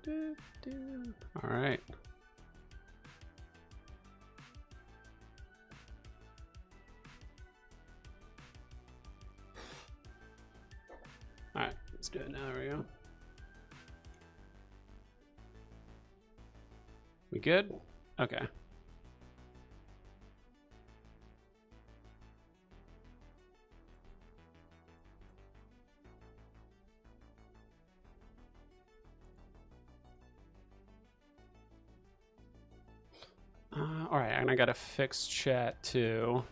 All right. All right, let's do it now. There we go. We good? Okay. All right, and I got to fix chat too.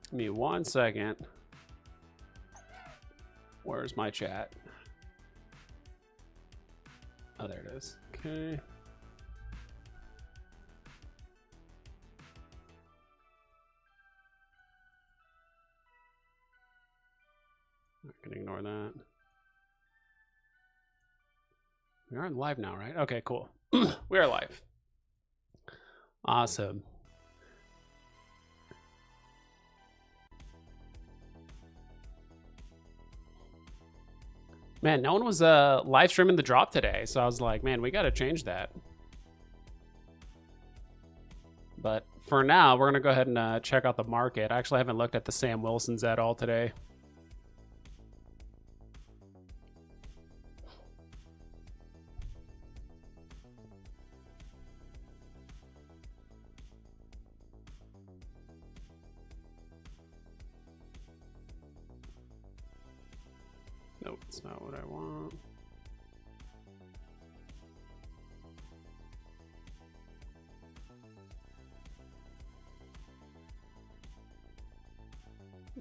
Give me 1 second. Where's my chat? Oh, there it is. Okay. I can ignore that. We are live now, right? Okay, cool. We are live. Awesome. Man, no one was live streaming the drop today, so I was like, man, we got to change that. But for now, we're going to go ahead and check out the market. I actually haven't looked at the Sam Wilsons at all today. Nope, it's not what I want.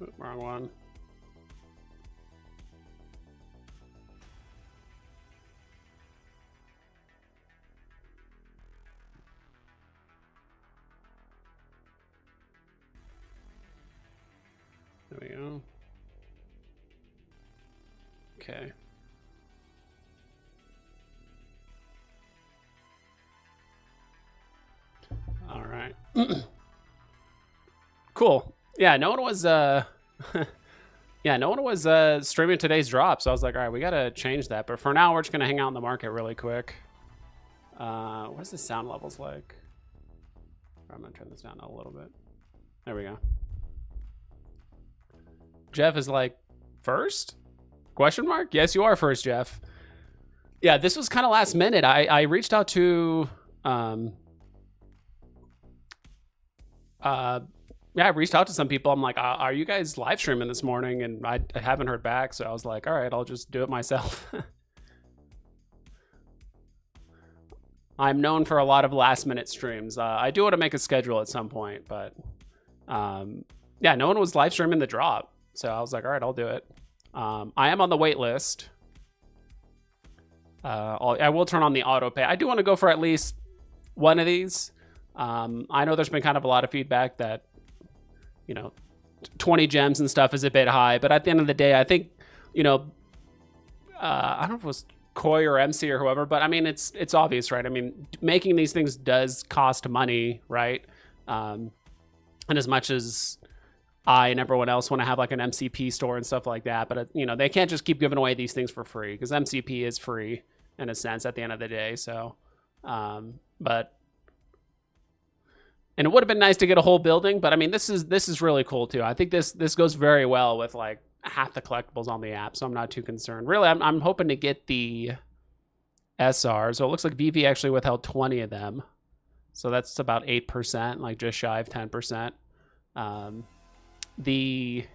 Oop, wrong one. There we go. Okay. All right. Cool. Yeah, no one was yeah, no one was streaming today's drop, so I was like, all right, we gotta change that. But for now, we're just gonna hang out in the market really quick. What's the sound levels like? I'm gonna turn this down a little bit. There we go. Jeff is like, first? Question mark? Yes, you are first, Jeff. Yeah, this was kind of last minute. I reached out to yeah, I reached out to some people. I'm like, are you guys live streaming this morning? And I haven't heard back, so I was like, all right, I'll just do it myself. I'm known for a lot of last minute streams. I do want to make a schedule at some point, but yeah, no one was live streaming the drop, so I was like, all right, I'll do it. I am on the wait list. I will turn on the auto pay. I do want to go for at least one of these. I know there's been kind of a lot of feedback that, you know, 20 gems and stuff is a bit high, but at the end of the day, I think, you know, I don't know if it was Koi or MC or whoever, but I mean, it's obvious, right? I mean, making these things does cost money, right? And as much as I and everyone else want to have like an MCP store and stuff like that, but you know, they can't just keep giving away these things for free, because MCP is free in a sense at the end of the day. So, but, and it would have been nice to get a whole building, but I mean, this is really cool too. I think this goes very well with like half the collectibles on the app, so I'm not too concerned. Really, I'm hoping to get the SR. So it looks like Veve actually withheld 20 of them, so that's about 8%, like just shy of 10%. The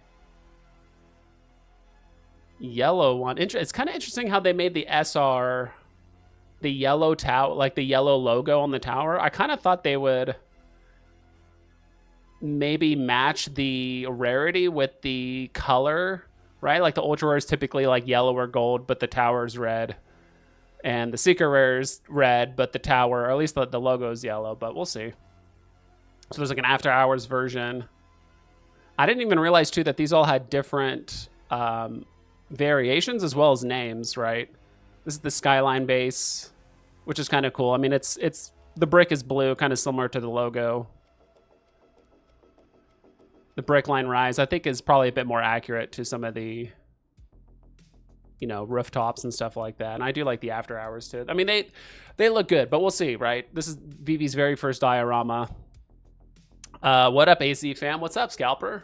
yellow one, it's kind of interesting how they made the SR the yellow tower, like the yellow logo on the tower. I kind of thought they would maybe match the rarity with the color, right? Like the ultra rare is typically like yellow or gold, but the tower is red, and the secret rare is red, but the tower, or at least the logo is yellow, but we'll see. So there's like an after hours version. I didn't even realize too that these all had different variations as well as names, right? This is the Skyline base, which is kind of cool. I mean, it's the brick is blue, kind of similar to the logo. the brick line rise, I think, is probably a bit more accurate to some of the, you know, rooftops and stuff like that. And I do like the after hours too. I mean, they look good, but we'll see, right? This is Veve's very first diorama. What up, AZ fam? What's up, Scalper?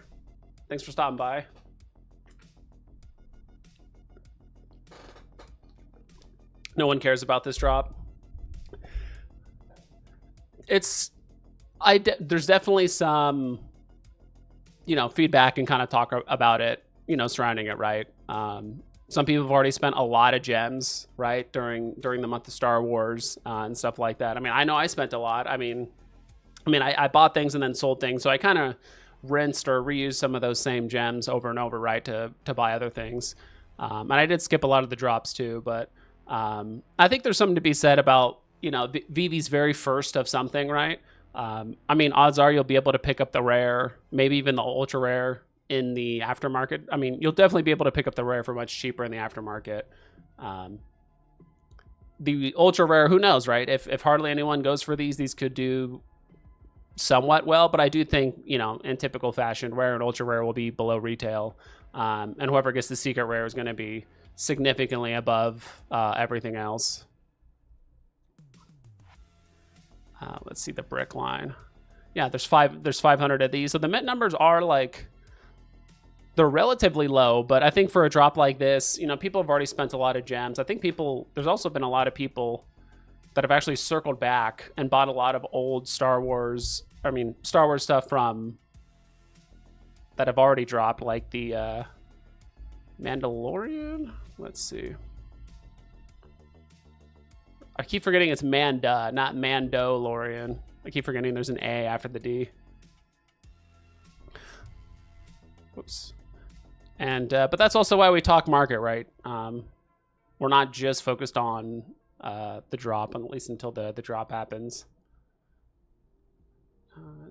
Thanks for stopping by. No one cares about this drop. There's definitely some, you know, feedback and kind of talk about it, you know, surrounding it, right? Some people have already spent a lot of gems, right, during the month of Star Wars and stuff like that. I mean, I know I spent a lot. I mean, I bought things and then sold things, so I kind of rinsed or reused some of those same gems over and over, right, to buy other things. And I did skip a lot of the drops too, but I think there's something to be said about, you know, Veve's very first of something, right? I mean, odds are you'll be able to pick up the rare, maybe even the ultra rare in the aftermarket. I mean, you'll definitely be able to pick up the rare for much cheaper in the aftermarket. The ultra rare, who knows, right? If hardly anyone goes for these could do somewhat well, but I do think, you know, in typical fashion, rare and ultra rare will be below retail. And whoever gets the secret rare is going to be significantly above everything else. Let's see the brick line. Yeah, there's 500 of these. So the mint numbers are like, they're relatively low, but I think for a drop like this, you know, people have already spent a lot of gems. I think there's also been a lot of people that have actually circled back and bought a lot of old Star Wars stuff from that have already dropped, like the Mandalorian. Let's see. I keep forgetting it's Manda, not Mandalorian. I keep forgetting there's an A after the D. Whoops. And but that's also why we talk market, right? We're not just focused on the drop, at least until the drop happens.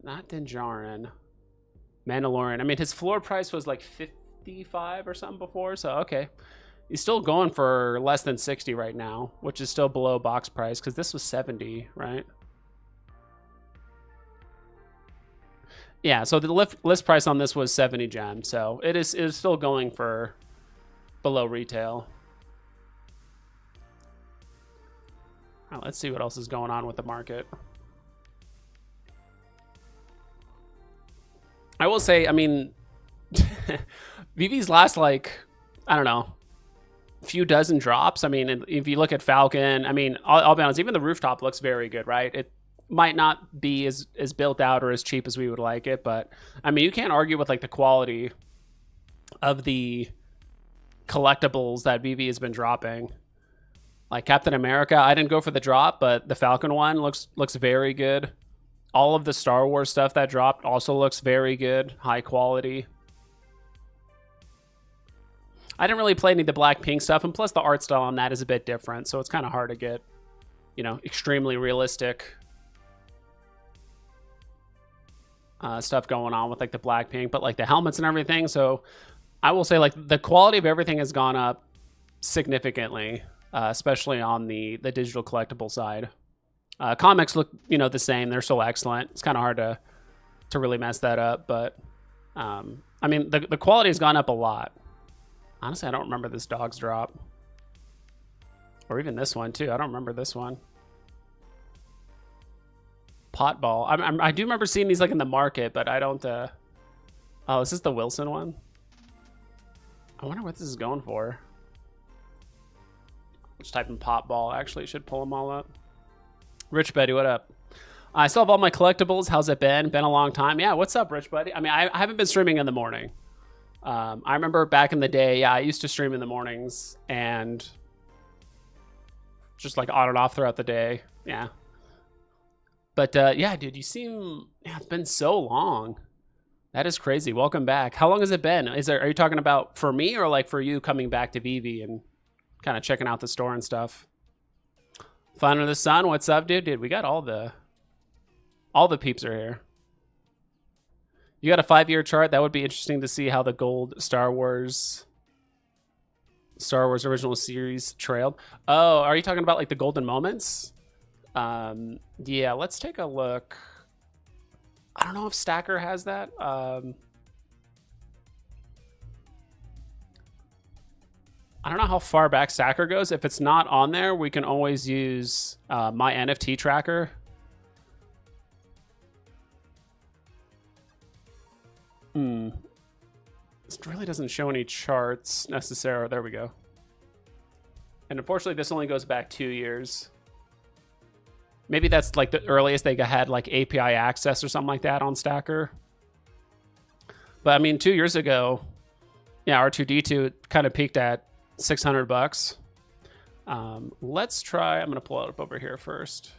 Not Dinjarin. Mandalorian. I mean, his floor price was like 55 or something before, so okay. He's still going for less than 60 right now, which is still below box price, because this was 70, right? Yeah, so the list price on this was 70 gems, so it is still going for below retail. All right, let's see what else is going on with the market. I will say, I mean, Veve's last, like, I don't know, few dozen drops. I mean, if you look at Falcon, I mean, I'll be honest, even the Rooftop looks very good, right? It might not be as built out or as cheap as we would like it, but I mean, you can't argue with like the quality of the collectibles that Veve has been dropping. Like Captain America, I didn't go for the drop, but the Falcon one looks very good. All of the Star Wars stuff that dropped also looks very good, high quality. I didn't really play any of the Blackpink stuff, and plus the art style on that is a bit different, so it's kind of hard to get, you know, extremely realistic stuff going on with like the Blackpink, but like the helmets and everything. So I will say like the quality of everything has gone up significantly, especially on the digital collectible side. Comics look, you know, the same. They're so excellent. It's kind of hard to really mess that up, but I mean, the quality has gone up a lot. Honestly, I don't remember this dog's drop. Or even this one, too. I don't remember this one. Potball. I do remember seeing these, like, in the market, but I don't... Oh, is this the Wilson one? I wonder what this is going for. Just type in Potball. Actually, should pull them all up. Rich Betty, what up? I still have all my collectibles. How's it been? Been a long time. Yeah, what's up, Rich Buddy? I mean, I haven't been streaming in the morning. I remember back in the day, yeah, I used to stream in the mornings and just like on and off throughout the day. Yeah. But yeah, dude, you seem, yeah, it's been so long. That is crazy. Welcome back. How long has it been? Are you talking about for me or like for you coming back to Veve and kind of checking out the store and stuff? Fun of the Sun, what's up, dude? Dude, we got all the peeps are here. You got a 5-year chart? That would be interesting to see how the gold Star Wars original series trailed. Oh, are you talking about like the golden moments? Yeah, let's take a look. I don't know if Stacker has that. I don't know how far back Stacker goes. If it's not on there, we can always use my NFT tracker. This really doesn't show any charts necessarily. There we go. And unfortunately, this only goes back 2 years. Maybe that's like the earliest they had like API access or something like that on Stacker. But I mean, 2 years ago, yeah, R2D2 kind of peaked at $600. Let's try. I'm going to pull it up over here first.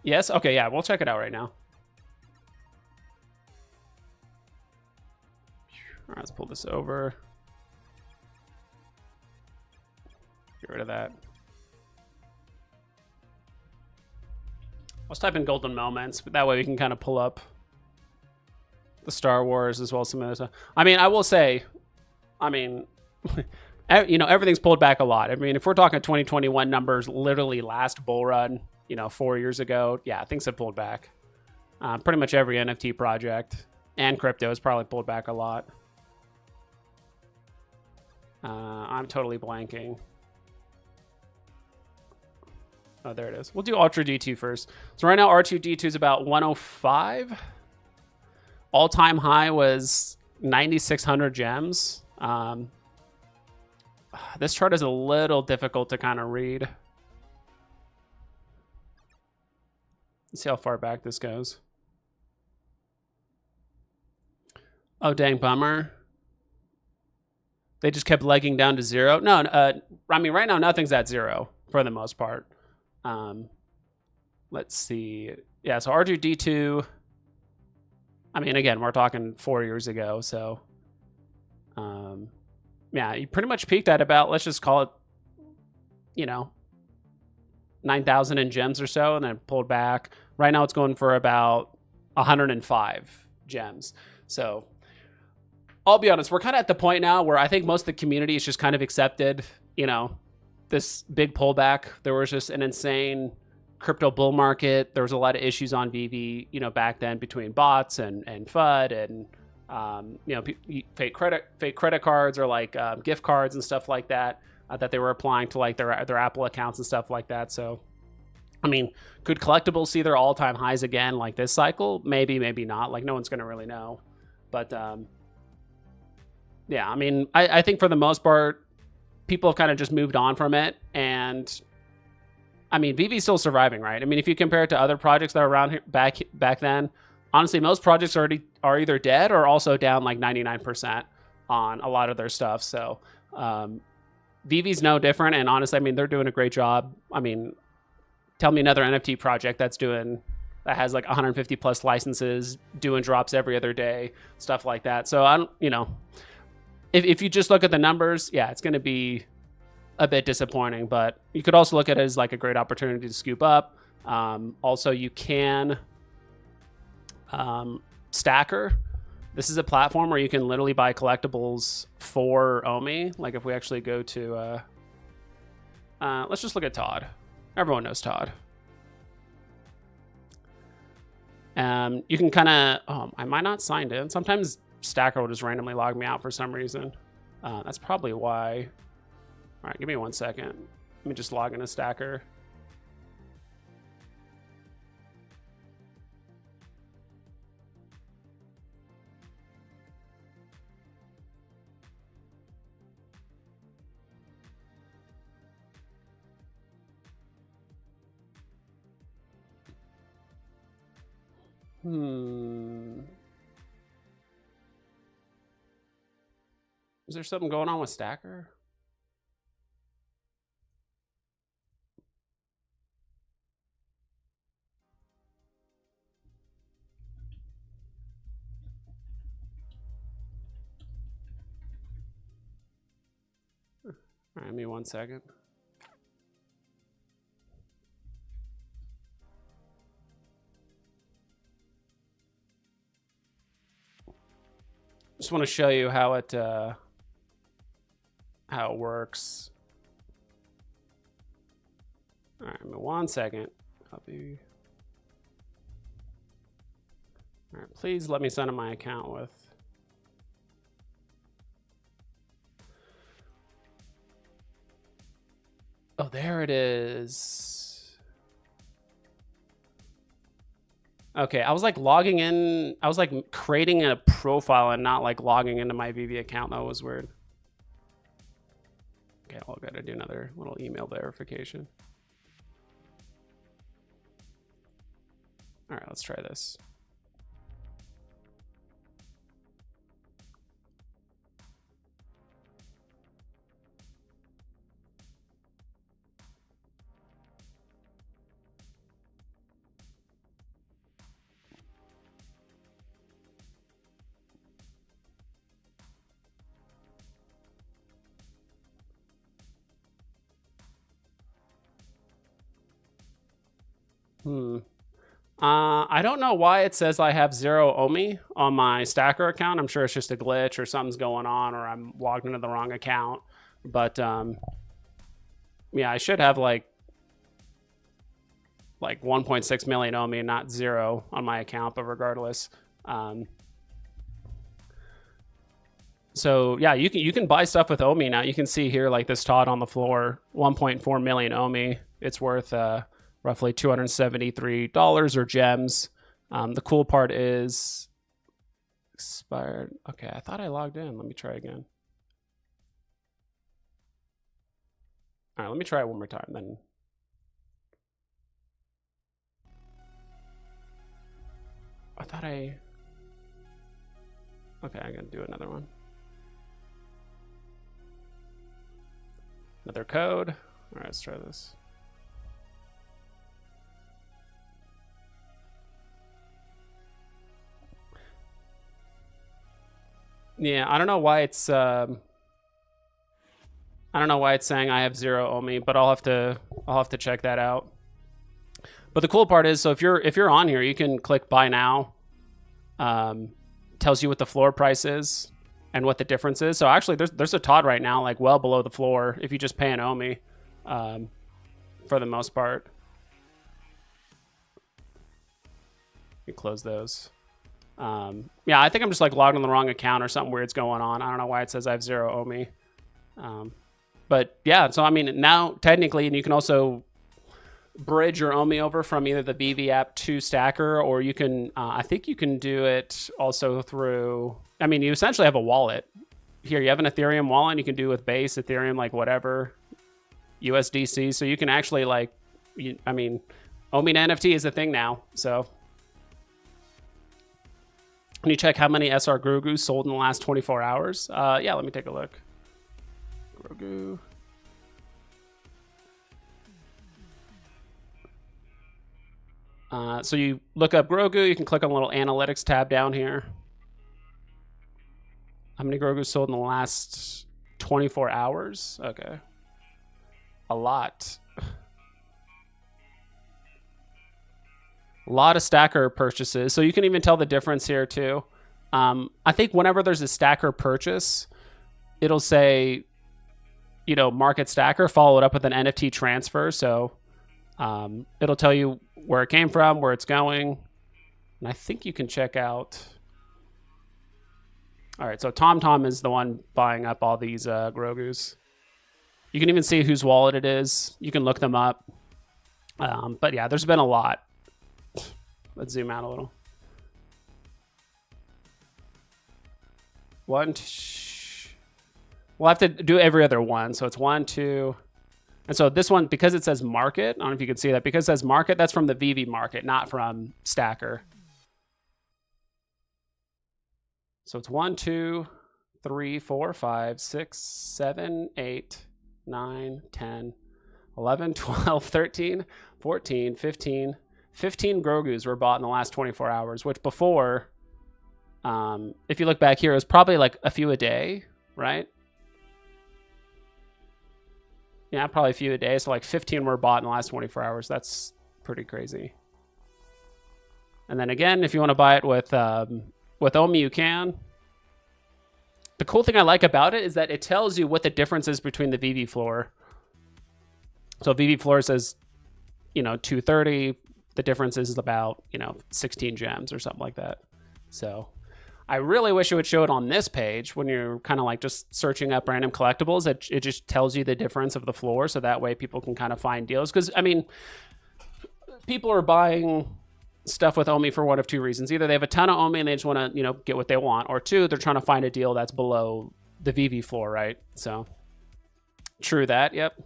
Yes. Okay. Yeah, we'll check it out right now. All right, let's pull this over. Get rid of that. Let's type in golden moments, but that way we can kind of pull up the Star Wars as well as some other stuff. I mean, I will say, I mean, you know, everything's pulled back a lot. I mean, if we're talking 2021 numbers, literally last bull run, you know, 4 years ago, yeah, things have pulled back. Pretty much every NFT project and crypto has probably pulled back a lot. I'm totally blanking. Oh, there it is. We'll do Ultra D2 first. So right now, R2D2 is about 105. All-time high was 9,600 gems. This chart is a little difficult to kind of read. Let's see how far back this goes. Oh, dang, bummer. They just kept legging down to 0. No, I mean, right now, nothing's at 0 for the most part. Let's see. Yeah, so R2D2. I mean, again, we're talking 4 years ago, so yeah, you pretty much peaked at about, let's just call it, you know, 9,000 in gems or so, and then pulled back. Right now, it's going for about 105 gems. So I'll be honest, we're kind of at the point now where I think most of the community is just kind of accepted, you know, this big pullback. There was just an insane crypto bull market. There was a lot of issues on Veve, you know, back then between bots and FUD and, you know, fake credit cards or like gift cards and stuff like that, that they were applying to like their Apple accounts and stuff like that. So, I mean, could collectibles see their all-time highs again like this cycle? Maybe, maybe not. Like no one's going to really know. But yeah, I mean, I think for the most part, people have kind of just moved on from it. And I mean, Veve's still surviving, right? I mean, if you compare it to other projects that were around here back then, honestly, most projects are either dead or also down like 99% on a lot of their stuff. So Veve's no different. And honestly, I mean, they're doing a great job. I mean, tell me another NFT project that has like 150 plus licenses, doing drops every other day, stuff like that. So I don't, you know, if you just look at the numbers, yeah, it's going to be a bit disappointing, but you could also look at it as like a great opportunity to scoop up. Also, you can Stacker. This is a platform where you can literally buy collectibles for OMI. Like if we actually go to, let's just look at Todd. Everyone knows Todd. You can kind of, oh, am I not signed in? Sometimes Stacker will just randomly log me out for some reason. That's probably why. All right, give me 1 second. Let me just log into Stacker. Is there something going on with Stacker? All right, give me 1 second. Just want to show you how it works. All right, give me 1 second. Copy. All right, please let me sign in my account with. Oh, there it is. Okay, I was like logging in. I was like creating a profile and not like logging into my Veve account. That was weird. Okay, I'll gotta do another little email verification. All right, let's try this. I don't know why it says I have 0 OMI on my Stacker account. I'm sure it's just a glitch or something's going on, or I'm logged into the wrong account. But yeah, I should have like 1.6 million OMI, not 0 on my account. But regardless, so yeah, you can buy stuff with OMI now. You can see here like this Todd on the floor, 1.4 million OMI. It's worth roughly $273 or gems. The cool part is expired. Okay, I thought I logged in. Let me try again. All right, let me try it one more time. Then I thought I. Okay, I'm gonna do another one. Another code. All right, let's try this. Yeah, I don't know why it's I don't know why it's saying I have 0 OMI, but I'll have to check that out. But the cool part is, so if you're on here, you can click buy now. Tells you what the floor price is and what the difference is. So actually there's a Todd right now like well below the floor if you just pay an OMI for the most part. You close those. Yeah, I think I'm just like logged on the wrong account or something weird's going on. I don't know why it says I have 0 OMI. But yeah, so I mean, now technically, and you can also bridge your OMI over from either the Veve app to Stacker, or you can, I think you can do it also through, I mean, you essentially have a wallet. Here, you have an Ethereum wallet, and you can do with Base, Ethereum, like whatever, USDC. So you can actually like, I mean, OMI to NFT is a thing now, so. Can you check how many SR Grogu sold in the last 24 hours? Yeah, let me take a look. Grogu. So you look up Grogu, you can click on the little analytics tab down here. How many Grogu sold in the last 24 hours? Okay. A lot. A lot of Stacker purchases. So you can even tell the difference here too. I think whenever there's a Stacker purchase, it'll say, you know, market Stacker followed up with an NFT transfer. So it'll tell you where it came from, where it's going. And I think you can check out. All right, so TomTom is the one buying up all these Grogus. You can even see whose wallet it is. You can look them up. But yeah, there's been a lot. Let's zoom out a little. We'll have to do every other one. So it's 1, 2. And so this one, because it says market, I don't know if you can see that. Because it says market, that's from the Veve market, not from Stacker. So it's 1, 2, 3, 4, 5, 6, 7, 8, 9, 10, 11, 12, 13, 14, 15. 15 Grogus were bought in the last 24 hours, which before, if you look back here, it was probably like a few a day, right? Yeah, probably a few a day. So like 15 were bought in the last 24 hours. That's pretty crazy. And then again, if you want to buy it with OMI, you can. The cool thing I like about it is that it tells you what the difference is between the Veve floor. So Veve floor says, you know, 230. The difference is about, you know, 16 gems or something like that. So I really wish it would show it on this page when you're kind of like just searching up random collectibles. It just tells you the difference of the floor, so that way people can kind of find deals. Because, I mean, people are buying stuff with Omi for one of two reasons. Either they have a ton of Omi and they just want to, you know, get what they want, or two, they're trying to find a deal that's below the Veve floor, right? So, true that, yep.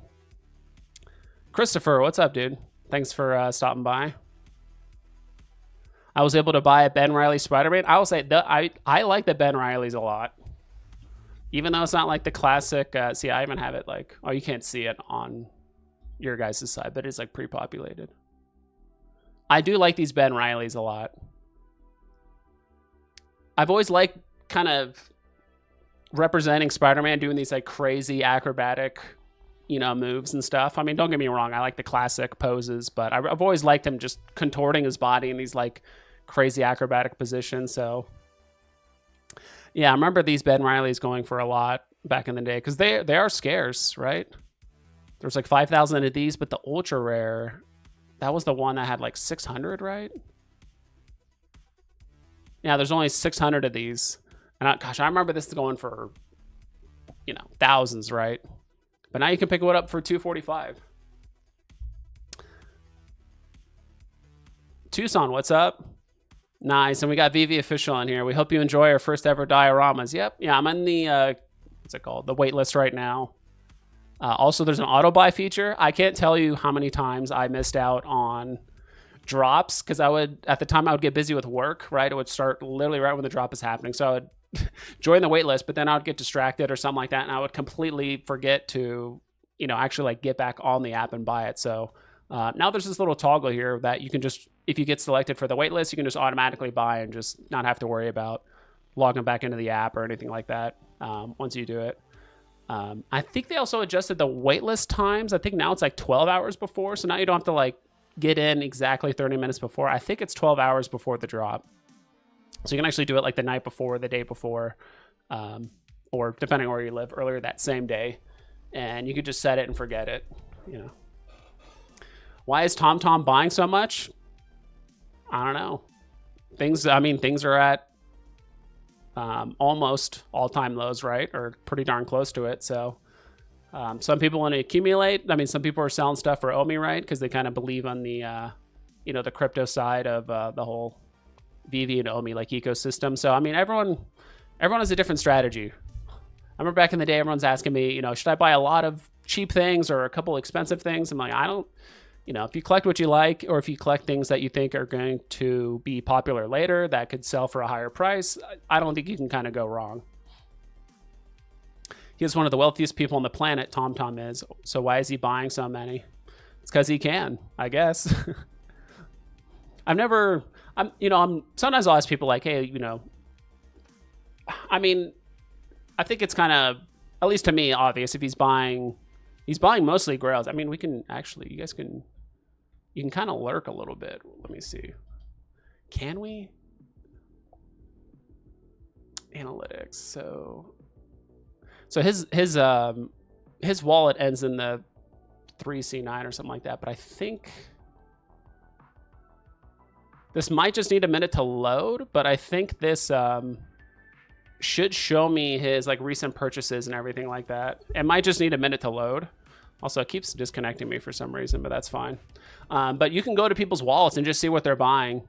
Christopher, what's up, dude? Thanks for stopping by. I was able to buy a Ben Reilly Spider-Man. I will say, I like the Ben Reillys a lot. Even though it's not like the classic, see, I even have it like, oh, you can't see it on your guys' side, but it's like pre-populated. I do like these Ben Reillys a lot. I've always liked kind of representing Spider-Man doing these like crazy acrobatic, you know, moves and stuff. I mean, don't get me wrong, I like the classic poses, but I've always liked him just contorting his body in these like crazy acrobatic positions. So yeah, I remember these Ben Reillys going for a lot back in the day because they are scarce, right? There's like 5,000 of these, but the ultra rare, that was the one that had like 600, right? Yeah, there's only 600 of these. And gosh, I remember this going for, you know, thousands, right? But now you can pick it up for $245. Tucson, what's up? Nice, and we got Veve official on here. We hope you enjoy our first ever dioramas. Yep, yeah, I'm in the what's it called? The wait list right now. Also, there's an auto buy feature. I can't tell you how many times I missed out on drops because at the time I would get busy with work. Right, it would start literally right when the drop is happening. So I would join the wait list, but then I would get distracted or something like that, and I would completely forget to, you know, actually like get back on the app and buy it. So now there's this little toggle here that you can just, if you get selected for the wait list, you can just automatically buy and just not have to worry about logging back into the app or anything like that once you do it. I think they also adjusted the waitlist times. I think now it's like 12 hours before. So now you don't have to like get in exactly 30 minutes before. I think it's 12 hours before the drop. So you can actually do it like the night before, the day before, or depending on where you live, earlier that same day. And you could just set it and forget it, you know. Why is TomTom buying so much? I don't know. Things are at almost all-time lows, right? Or pretty darn close to it. So some people want to accumulate. I mean, some people are selling stuff for Omi, right? Because they kind of believe on the, you know, the crypto side of the whole Veve and Omi like ecosystem. So, I mean, everyone has a different strategy. I remember back in the day, everyone's asking me, you know, should I buy a lot of cheap things or a couple expensive things? I'm like, I don't, you know, if you collect what you like, or if you collect things that you think are going to be popular later that could sell for a higher price, I don't think you can kind of go wrong. He is one of the wealthiest people on the planet, TomTom is. So why is he buying so many? It's because he can, I guess. Sometimes I'll ask people like, hey, you know, I mean, I think it's kind of, at least to me, obvious if he's buying mostly grails. I mean, we can actually, you can kind of lurk a little bit. Let me see. Can we? Analytics. So his wallet ends in the 3C9 or something like that, but I think this might just need a minute to load, but I think this should show me his like recent purchases and everything like that. It might just need a minute to load. Also, it keeps disconnecting me for some reason, but that's fine. But you can go to people's wallets and just see what they're buying,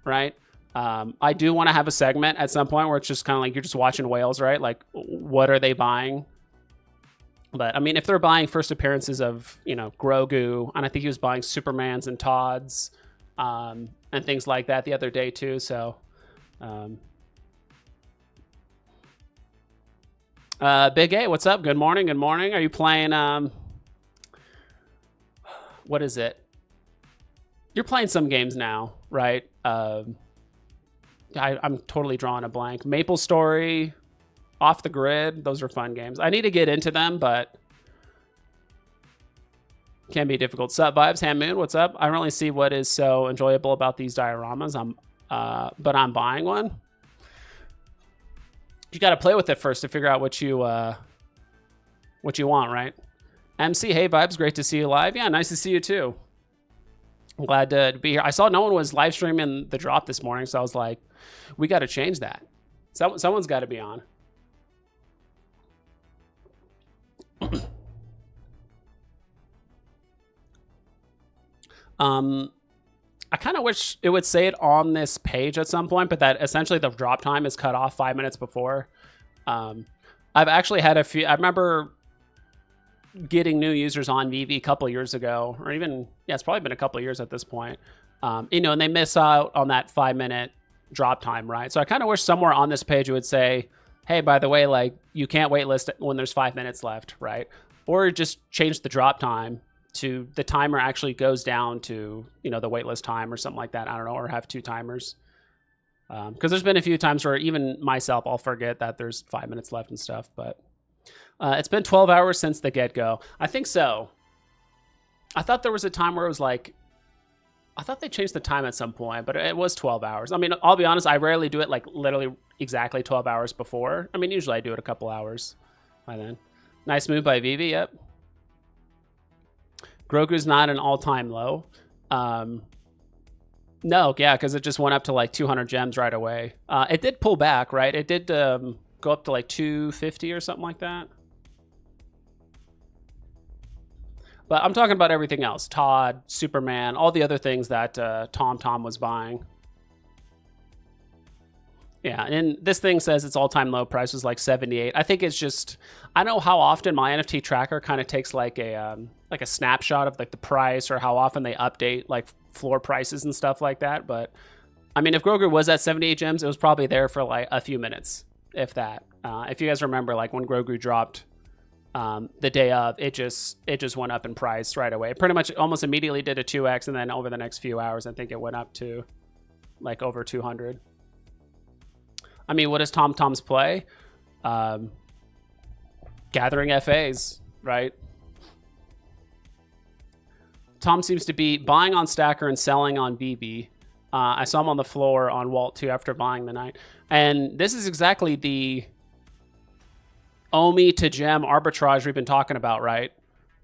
right? I do want to have a segment at some point where it's just kind of like you're just watching whales, right? Like, what are they buying? But, I mean, if they're buying first appearances of, you know, Grogu, and I think he was buying Supermans and Todds and things like that the other day, too. So, Big A, what's up? Good morning. Good morning. Are you playing... what is it? You're playing some games now, right? I'm totally drawing a blank. Maple Story, Off the Grid. Those are fun games. I need to get into them, but can be difficult. Sup, Vibes? Ham Moon, what's up? I don't really see what is so enjoyable about these dioramas. But I'm buying one. You got to play with it first to figure out what you want, right? MC, hey Vibes, great to see you live. Yeah, nice to see you too. I'm glad to be here. I saw no one was live streaming the drop this morning, so I was like, we got to change that. Someone's got to be on. I kind of wish it would say it on this page at some point, but that essentially the drop time is cut off 5 minutes before. I've actually had a few. I remember getting new users on Veve a couple years ago, or even, yeah, it's probably been a couple of years at this point. You know, and they miss out on that 5 minute drop time, right? So I kind of wish somewhere on this page it would say, hey, by the way, like, you can't waitlist when there's 5 minutes left, right? Or just change the drop time to the timer actually goes down to, you know, the waitlist time or something like that. I don't know, or have two timers. Because there's been a few times where even myself, I'll forget that there's 5 minutes left and stuff. But it's been 12 hours since the get-go. I think so. I thought there was a time where it was like, I thought they changed the time at some point, but it was 12 hours. I mean, I'll be honest, I rarely do it like literally exactly 12 hours before. I mean, usually I do it a couple hours by then. Nice move by Veve, yep. Grogu's not an all-time low. No, yeah, because it just went up to like 200 gems right away. It did pull back, right? It did go up to like 250 or something like that. But I'm talking about everything else. Todd, Superman, all the other things that Tom was buying. Yeah, and this thing says its all-time low price was like 78. I think it's just, I know how often my NFT tracker kind of takes like a snapshot of like the price or how often they update like floor prices and stuff like that. But I mean, if Grogu was at 78 gems, it was probably there for like a few minutes, if that. If you guys remember, like when Grogu dropped the day of, it just went up in price right away. It pretty much almost immediately did a 2x, and then over the next few hours, I think it went up to like over 200. I mean, what does Tom's play? Gathering FAs, right? Tom seems to be buying on Stacker and selling on Veve. I saw him on the floor on Walt too after buying the night. And this is exactly the Omi to gem arbitrage we've been talking about, right?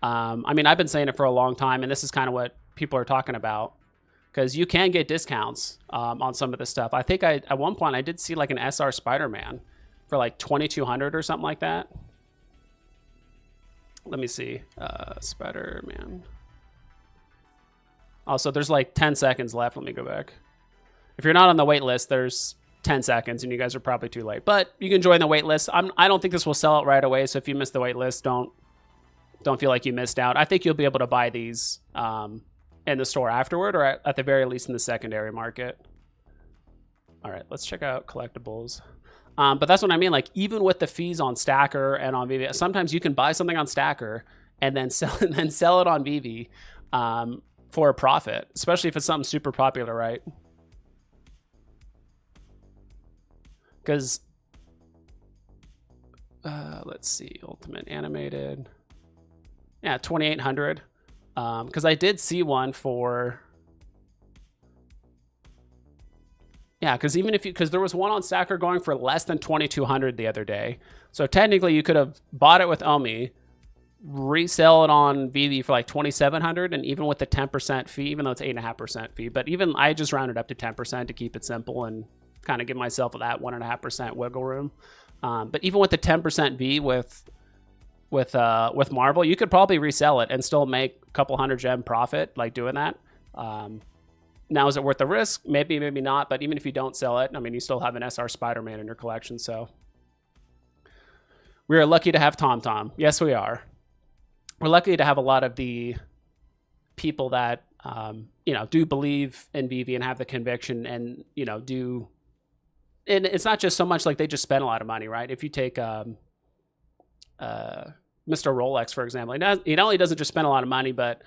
I mean, I've been saying it for a long time, and this is kind of what people are talking about. Because you can get discounts on some of this stuff. I think at one point I did see like an SR Spider-Man for like 2,200 or something like that. Let me see. Spider-Man. Also, there's like 10 seconds left. Let me go back. If you're not on the wait list, there's 10 seconds, and you guys are probably too late. But you can join the wait list. I don't think this will sell out right away, so if you miss the wait list, don't feel like you missed out. I think you'll be able to buy these in the store afterward, or at the very least in the secondary market. All right, let's check out collectibles. But that's what I mean. Like, even with the fees on Stacker and on Veve, sometimes you can buy something on Stacker and then sell it on Veve for a profit, especially if it's something super popular, right? Because let's see, Ultimate Animated, yeah, 2,800. Because I did see one for, yeah, because even if you, because there was one on Stacker going for less than 2,200 the other day. So technically you could have bought it with Omi, resell it on Veve for like 2,700, and even with the 10% fee, even though it's 8.5% fee, but even I just rounded up to 10% to keep it simple and kind of give myself that 1.5% wiggle room. But even with the 10% fee with Marvel, you could probably resell it and still make a couple hundred gem profit, like doing that. Now, is it worth the risk? Maybe, maybe not. But even if you don't sell it, I mean, you still have an SR Spider-Man in your collection. So we are lucky to have Tom. Yes, we are. We're lucky to have a lot of the people that, you know, do believe in Veve and have the conviction and, you know, do. And it's not just so much like they just spend a lot of money, right? If you take Mr. Rolex, for example, he not only doesn't just spend a lot of money, but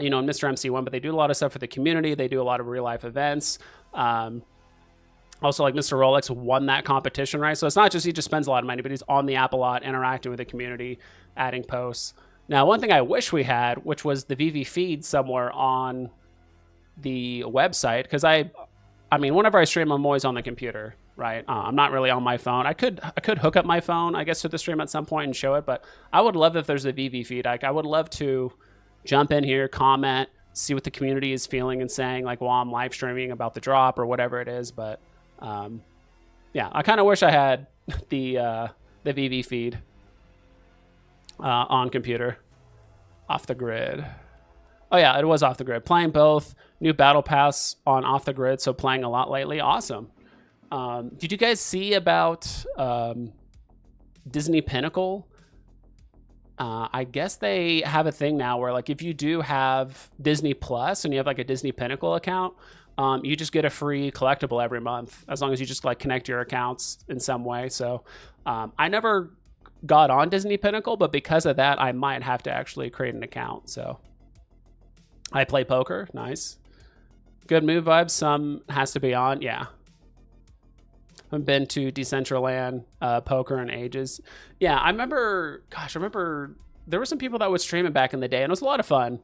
you know, in Mr. MC1, but they do a lot of stuff for the community. They do a lot of real life events. Also, like Mr. Rolex won that competition, right? So it's not just he just spends a lot of money, but he's on the app a lot, interacting with the community, adding posts. Now, one thing I wish we had, which was the Veve feed somewhere on the website, because I mean, whenever I stream, I'm always on the computer, right? I'm not really on my phone. I could hook up my phone, I guess, to the stream at some point and show it, but I would love if there's a Veve feed. Like, I would love to jump in here, comment, see what the community is feeling and saying, like, while I'm live streaming about the drop or whatever it is. But Yeah, I kind of wish I had the Veve feed on computer. Off the grid. Oh yeah, it was off the grid. Playing both. New battle pass on off the grid, so playing a lot lately. Awesome. Did you guys see about Disney Pinnacle? I guess they have a thing now where, like, if you do have Disney Plus and you have like a Disney Pinnacle account, you just get a free collectible every month as long as you just like connect your accounts in some way. So I never got on Disney Pinnacle, but because of that, I might have to actually create an account. So I play poker. Nice. Good move vibes. Some has to be on. Yeah. I've been to Decentraland poker in ages. Yeah, I remember there were some people that would stream it back in the day, and it was a lot of fun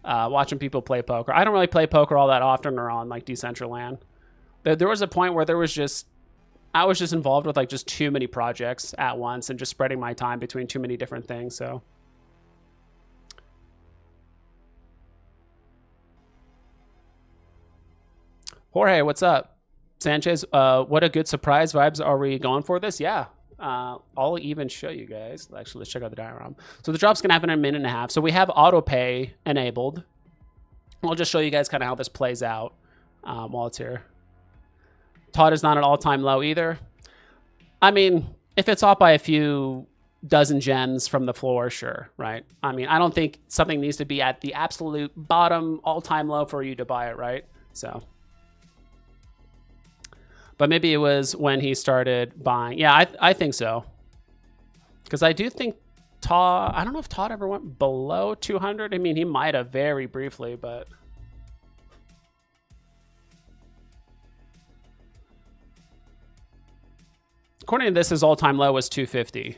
watching people play poker. I don't really play poker all that often or on like Decentraland. There was a point where I was just involved with like just too many projects at once and just spreading my time between too many different things. So Jorge, what's up? Sanchez, what a good surprise vibes are we going for this? Yeah. I'll even show you guys. Actually, let's check out the diorama. So the drop's gonna happen in a minute and a half. So we have auto pay enabled. I'll just show you guys kind of how this plays out while it's here. Todd is not an all-time low either. I mean, if it's off by a few dozen gems from the floor, sure, right? I mean, I don't think something needs to be at the absolute bottom all-time low for you to buy it, right? So, but maybe it was when he started buying. Yeah, I think so. Because I do think Todd, I don't know if Todd ever went below 200. I mean, he might have very briefly, but... According to this, his all-time low was 250.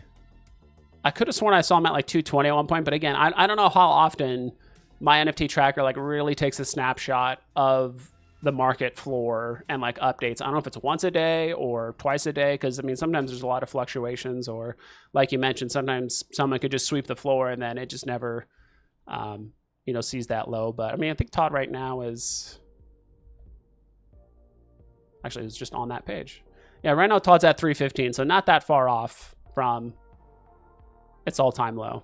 I could have sworn I saw him at like 220 at one point, but again, I don't know how often my NFT tracker like really takes a snapshot of the market floor and like updates. I don't know if it's once a day or twice a day, because I mean, sometimes there's a lot of fluctuations, or like you mentioned, sometimes someone could just sweep the floor and then it just never, you know, sees that low. But I mean, I think Todd right now is actually it's just on that page. Yeah, right now Todd's at 315, so not that far off from its all-time low.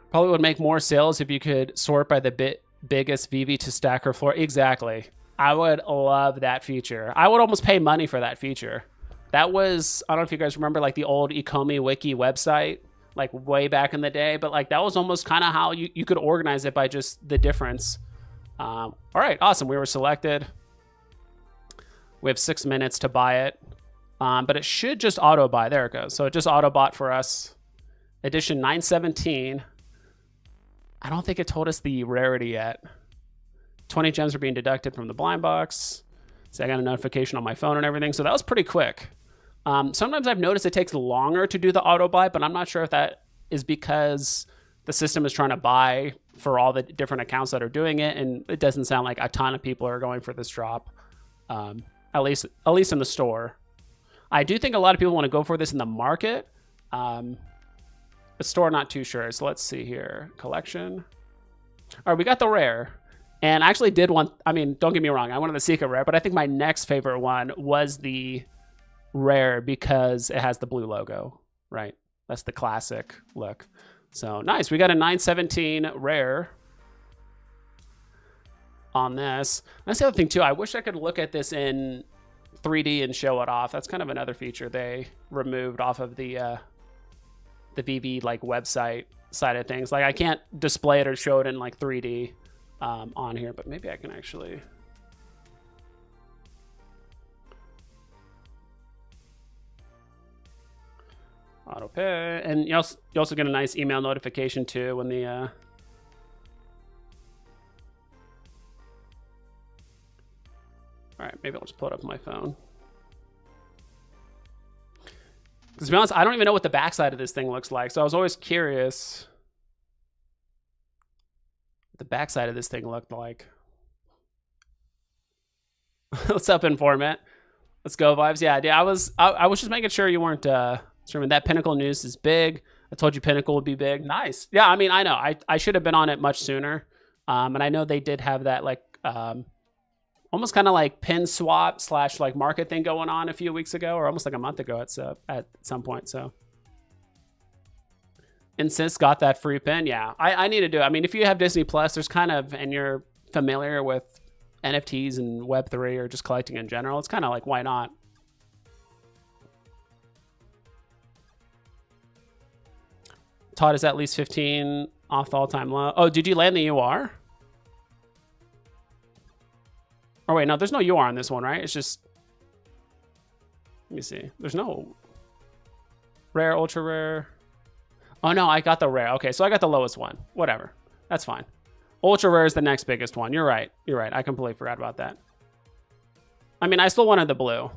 Probably would make more sales if you could sort by the biggest Veve to stacker floor. Exactly. I would love that feature. I would almost pay money for that feature. That was, I don't know if you guys remember like the old Ecomi Wiki website, like way back in the day, but like that was almost kind of how you could organize it by just the difference. All right, awesome. We were selected. We have 6 minutes to buy it, but it should just auto buy. There it goes. So it just auto bought for us. Edition 917. I don't think it told us the rarity yet. 20 gems are being deducted from the blind box. So I got a notification on my phone and everything. So that was pretty quick. Sometimes I've noticed it takes longer to do the auto buy, but I'm not sure if that is because the system is trying to buy for all the different accounts that are doing it, and it doesn't sound like a ton of people are going for this drop, at least in the store. I do think a lot of people want to go for this in the market. The store, not too sure. So let's see here. Collection. All right, we got the rare. And I actually did want, I mean, don't get me wrong, I wanted the secret rare, but I think my next favorite one was the rare because it has the blue logo, right? That's the classic look. So nice. We got a 917 rare on this. That's the other thing too. I wish I could look at this in 3D and show it off. That's kind of another feature they removed off of the Veve like website side of things. Like I can't display it or show it in like 3D on here, but maybe I can actually. Auto pay, and you also get a nice email notification too when the all right, maybe I'll just pull it up on my phone. Because to be honest, I don't even know what the backside of this thing looks like, so I was always curious what the backside of this thing looked like. What's up, Informant? Let's go, Vibes. Yeah, I was just making sure you weren't streaming. That Pinnacle news is big. I told you Pinnacle would be big. Nice. Yeah, I mean, I know. I should have been on it much sooner. And I know they did have that like almost kind of like pin swap / like market thing going on a few weeks ago, or almost like a month ago at some point. So Insist got that free pin. Yeah, I need to do it. I mean, if you have Disney Plus, there's kind of, and you're familiar with NFTs and Web3 or just collecting in general, it's kind of like, why not? Todd is at least 15 off the all-time low. Oh, did you land the UR? Oh, wait, no, there's no UR on this one, right? It's just... Let me see. There's no... Rare, ultra rare... Oh, no, I got the rare. Okay, so I got the lowest one. Whatever. That's fine. Ultra rare is the next biggest one. You're right. You're right. I completely forgot about that. I mean, I still wanted the blue.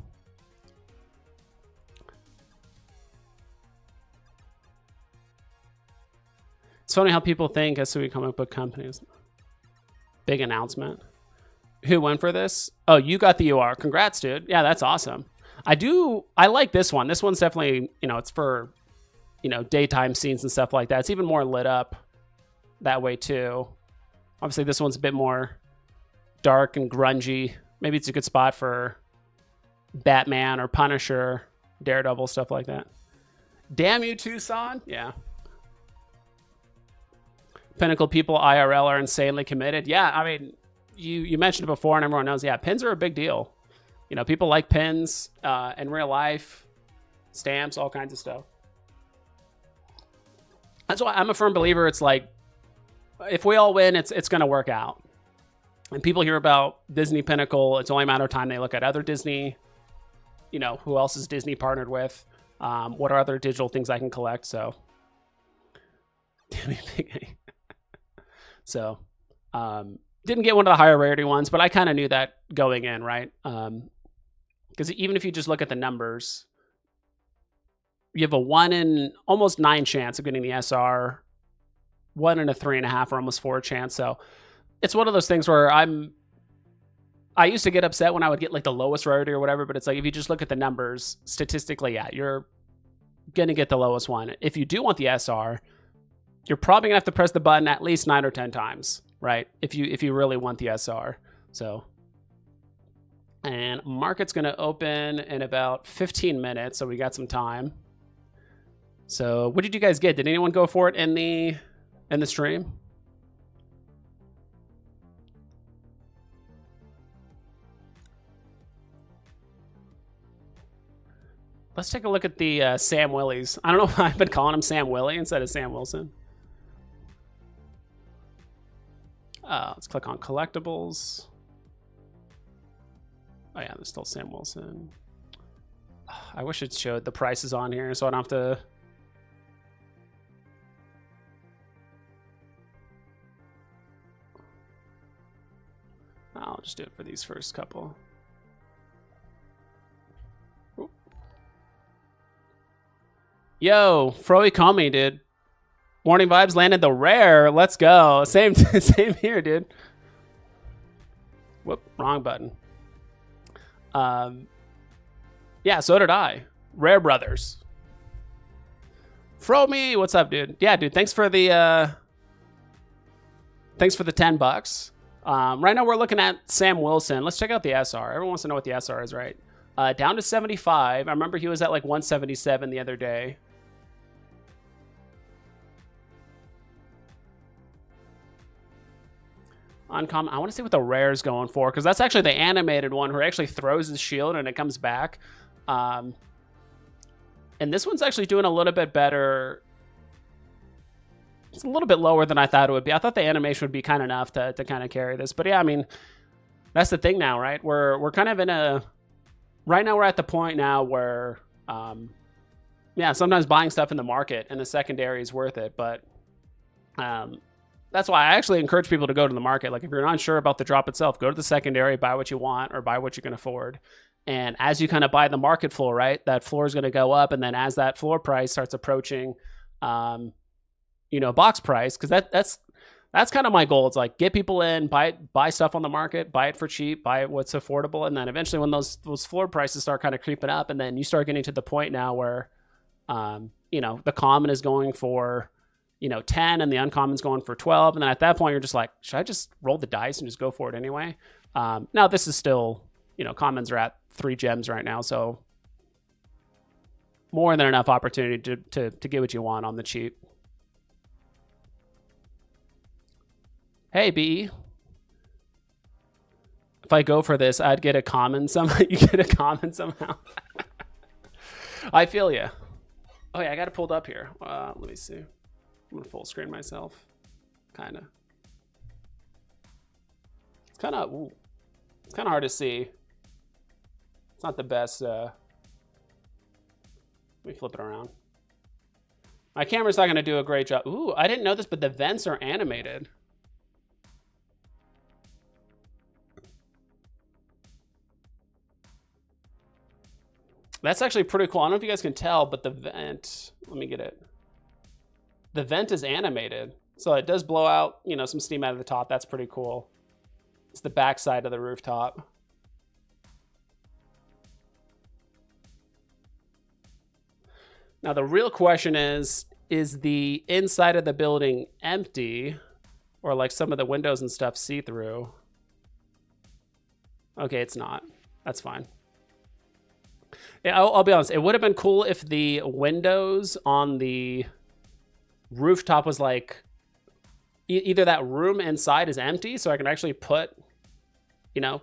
It's funny how people think SUE comic book companies. Big announcement. Who went for this? Oh, you got the UR. Congrats, dude. Yeah, that's awesome. I like this one. This one's definitely, it's for, daytime scenes and stuff like that. It's even more lit up that way too. Obviously, this one's a bit more dark and grungy. Maybe it's a good spot for Batman or Punisher, Daredevil, stuff like that. Damn you, Tucson. Yeah. Pinnacle people IRL are insanely committed. Yeah, I mean, you mentioned it before and everyone knows, yeah, pins are a big deal. People like pins in real life, stamps, all kinds of stuff. That's why I'm a firm believer. It's like, if we all win, it's going to work out. And people hear about Disney Pinnacle, it's only a matter of time they look at other Disney, who else is Disney partnered with? What are other digital things I can collect? So, so, didn't get one of the higher rarity ones, but I kind of knew that going in, right? Because even if you just look at the numbers, you have a 1 in almost 9 chance of getting the SR, 1 in a 3.5 or almost 4 chance. So it's one of those things where I used to get upset when I would get like the lowest rarity or whatever, but it's like, if you just look at the numbers statistically, yeah, you're going to get the lowest one. If you do want the SR, you're probably gonna have to press the button at least 9 or 10 times, right? If you really want the SR. So, and market's gonna open in about 15 minutes, so we got some time. So, what did you guys get? Did anyone go for it in the stream? Let's take a look at the Sam Willies. I don't know why I've been calling him Sam Willie instead of Sam Wilson. Let's click on collectibles. Oh yeah, there's still Sam Wilson. I wish it showed the prices on here so I don't have to... I'll just do it for these first couple. Ooh. Yo, Froey Kami, dude. Morning Vibes landed the rare. Let's go. Same here, dude. Whoop, wrong button. Yeah, so did I. Rare Brothers. Fromy, what's up, dude? Yeah, dude, thanks for the $10. Right now we're looking at Sam Wilson. Let's check out the SR. Everyone wants to know what the SR is, right? Down to 75. I remember he was at like 177 the other day. Uncommon. I want to see what the rare is going for, because that's actually the animated one where he actually throws his shield and it comes back. And this one's actually doing a little bit better. It's a little bit lower than I thought it would be. I thought the animation would be kind of enough to kind of carry this. But yeah, I mean, that's the thing now, right? We're kind of in a... Right now we're at the point now where, yeah, sometimes buying stuff in the market and the secondary is worth it. But that's why I actually encourage people to go to the market. Like, if you're not sure about the drop itself, go to the secondary, buy what you want or buy what you can afford. And as you kind of buy the market floor, right, that floor is going to go up. And then as that floor price starts approaching, box price, because that's kind of my goal. It's like, get people in, buy stuff on the market, buy it for cheap, buy it what's affordable. And then eventually when those floor prices start kind of creeping up, and then you start getting to the point now where, the common is going for, 10 and the uncommon's going for 12. And then at that point, you're just like, should I just roll the dice and just go for it anyway? Now this is still, commons are at 3 gems right now, so more than enough opportunity to get what you want on the cheap. Hey, B. If I go for this, I'd get a common somehow. You get a common somehow. I feel you. Oh yeah, I got it pulled up here. Let me see. I'm gonna full screen myself. Kinda. It's kind of hard to see. It's not the best. Let me flip it around. My camera's not gonna do a great job. Ooh, I didn't know this, but the vents are animated. That's actually pretty cool. I don't know if you guys can tell, but the vent, let me get it. The vent is animated. So it does blow out, some steam out of the top. That's pretty cool. It's the back side of the rooftop. Now the real question is the inside of the building empty, or like some of the windows and stuff see-through? Okay, it's not. That's fine. Yeah, I'll be honest. It would have been cool if the windows on the rooftop was like either that room inside is empty, so I can actually put,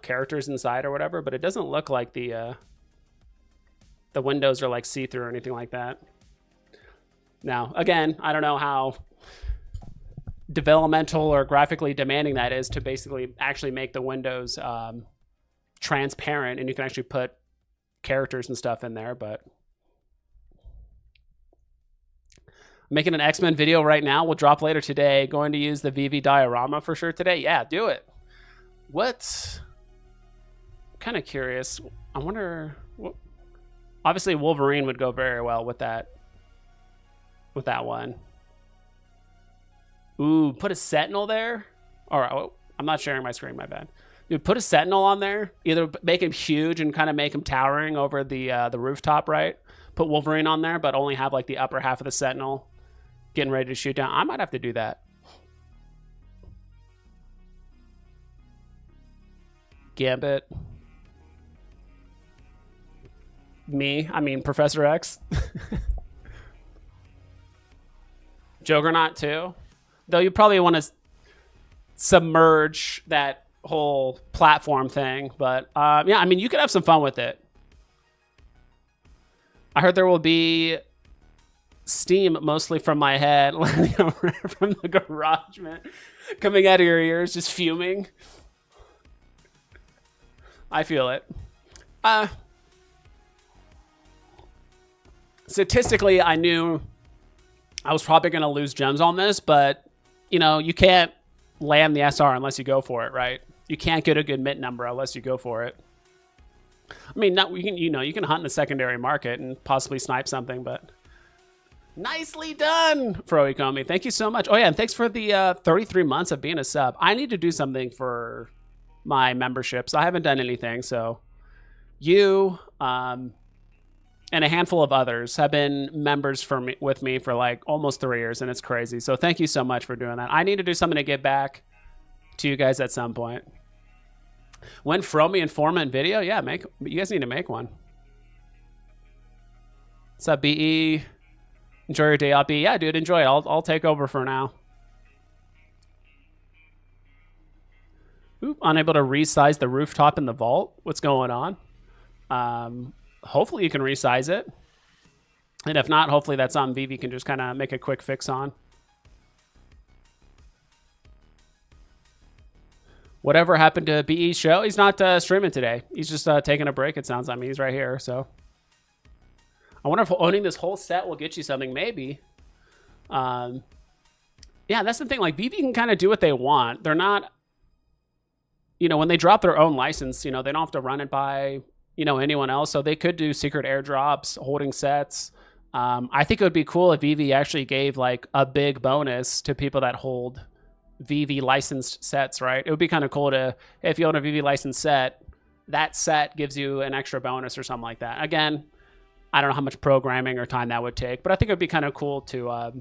characters inside or whatever. But it doesn't look like the windows are like see-through or anything like that. Now, again, I don't know how developmental or graphically demanding that is to basically actually make the windows transparent, and you can actually put characters and stuff in there. But I'm making an X-Men video right now. We'll drop later today. Going to use the Veve diorama for sure today. Yeah, do it. What? I'm kind of curious. I wonder. Obviously, Wolverine would go very well with that. With that one. Ooh, put a Sentinel there. All right. Oh, I'm not sharing my screen. My bad. Dude, put a Sentinel on there. Either make him huge and kind of make him towering over the rooftop, right? Put Wolverine on there, but only have like the upper half of the Sentinel getting ready to shoot down. I might have to do that. Gambit. I mean Professor X. Juggernaut too. Though you probably want to submerge that whole platform thing, but yeah, I mean, you could have some fun with it. I heard there will be steam mostly from my head from the garage, man, coming out of your ears, just fuming. I feel it. Statistically, I knew I was probably going to lose gems on this, but you can't land the SR unless you go for it, right? You can't get a good mint number unless you go for it. I mean, you can hunt in the secondary market and possibly snipe something, but nicely done, Froikomi. Thank you so much. Oh yeah, and thanks for the 33 months of being a sub. I need to do something for my memberships. I haven't done anything, so you and a handful of others have been members with me for like almost 3 years, and it's crazy. So thank you so much for doing that. I need to do something to give back to you guys at some point. When Fromy and Foreman video, yeah, you guys need to make one. What's up, BE? Enjoy your day out, BE. Yeah, dude, enjoy it. I'll take over for now. Oop, unable to resize the rooftop in the vault. What's going on? Hopefully you can resize it. And if not, hopefully that's on Veve can just kind of make a quick fix on. Whatever happened to BE's show? He's not streaming today. He's just taking a break, it sounds like. He's right here, so. I wonder if owning this whole set will get you something. Maybe. Yeah, that's the thing. Like, Veve can kind of do what they want. They're not, when they drop their own license, they don't have to run it by, anyone else. So they could do secret airdrops, holding sets. I think it would be cool if Veve actually gave, like, a big bonus to people that hold Veve licensed sets, right? It would be kind of cool to, if you own a Veve licensed set, that set gives you an extra bonus or something like that. Again, I don't know how much programming or time that would take, but I think it would be kind of cool to, I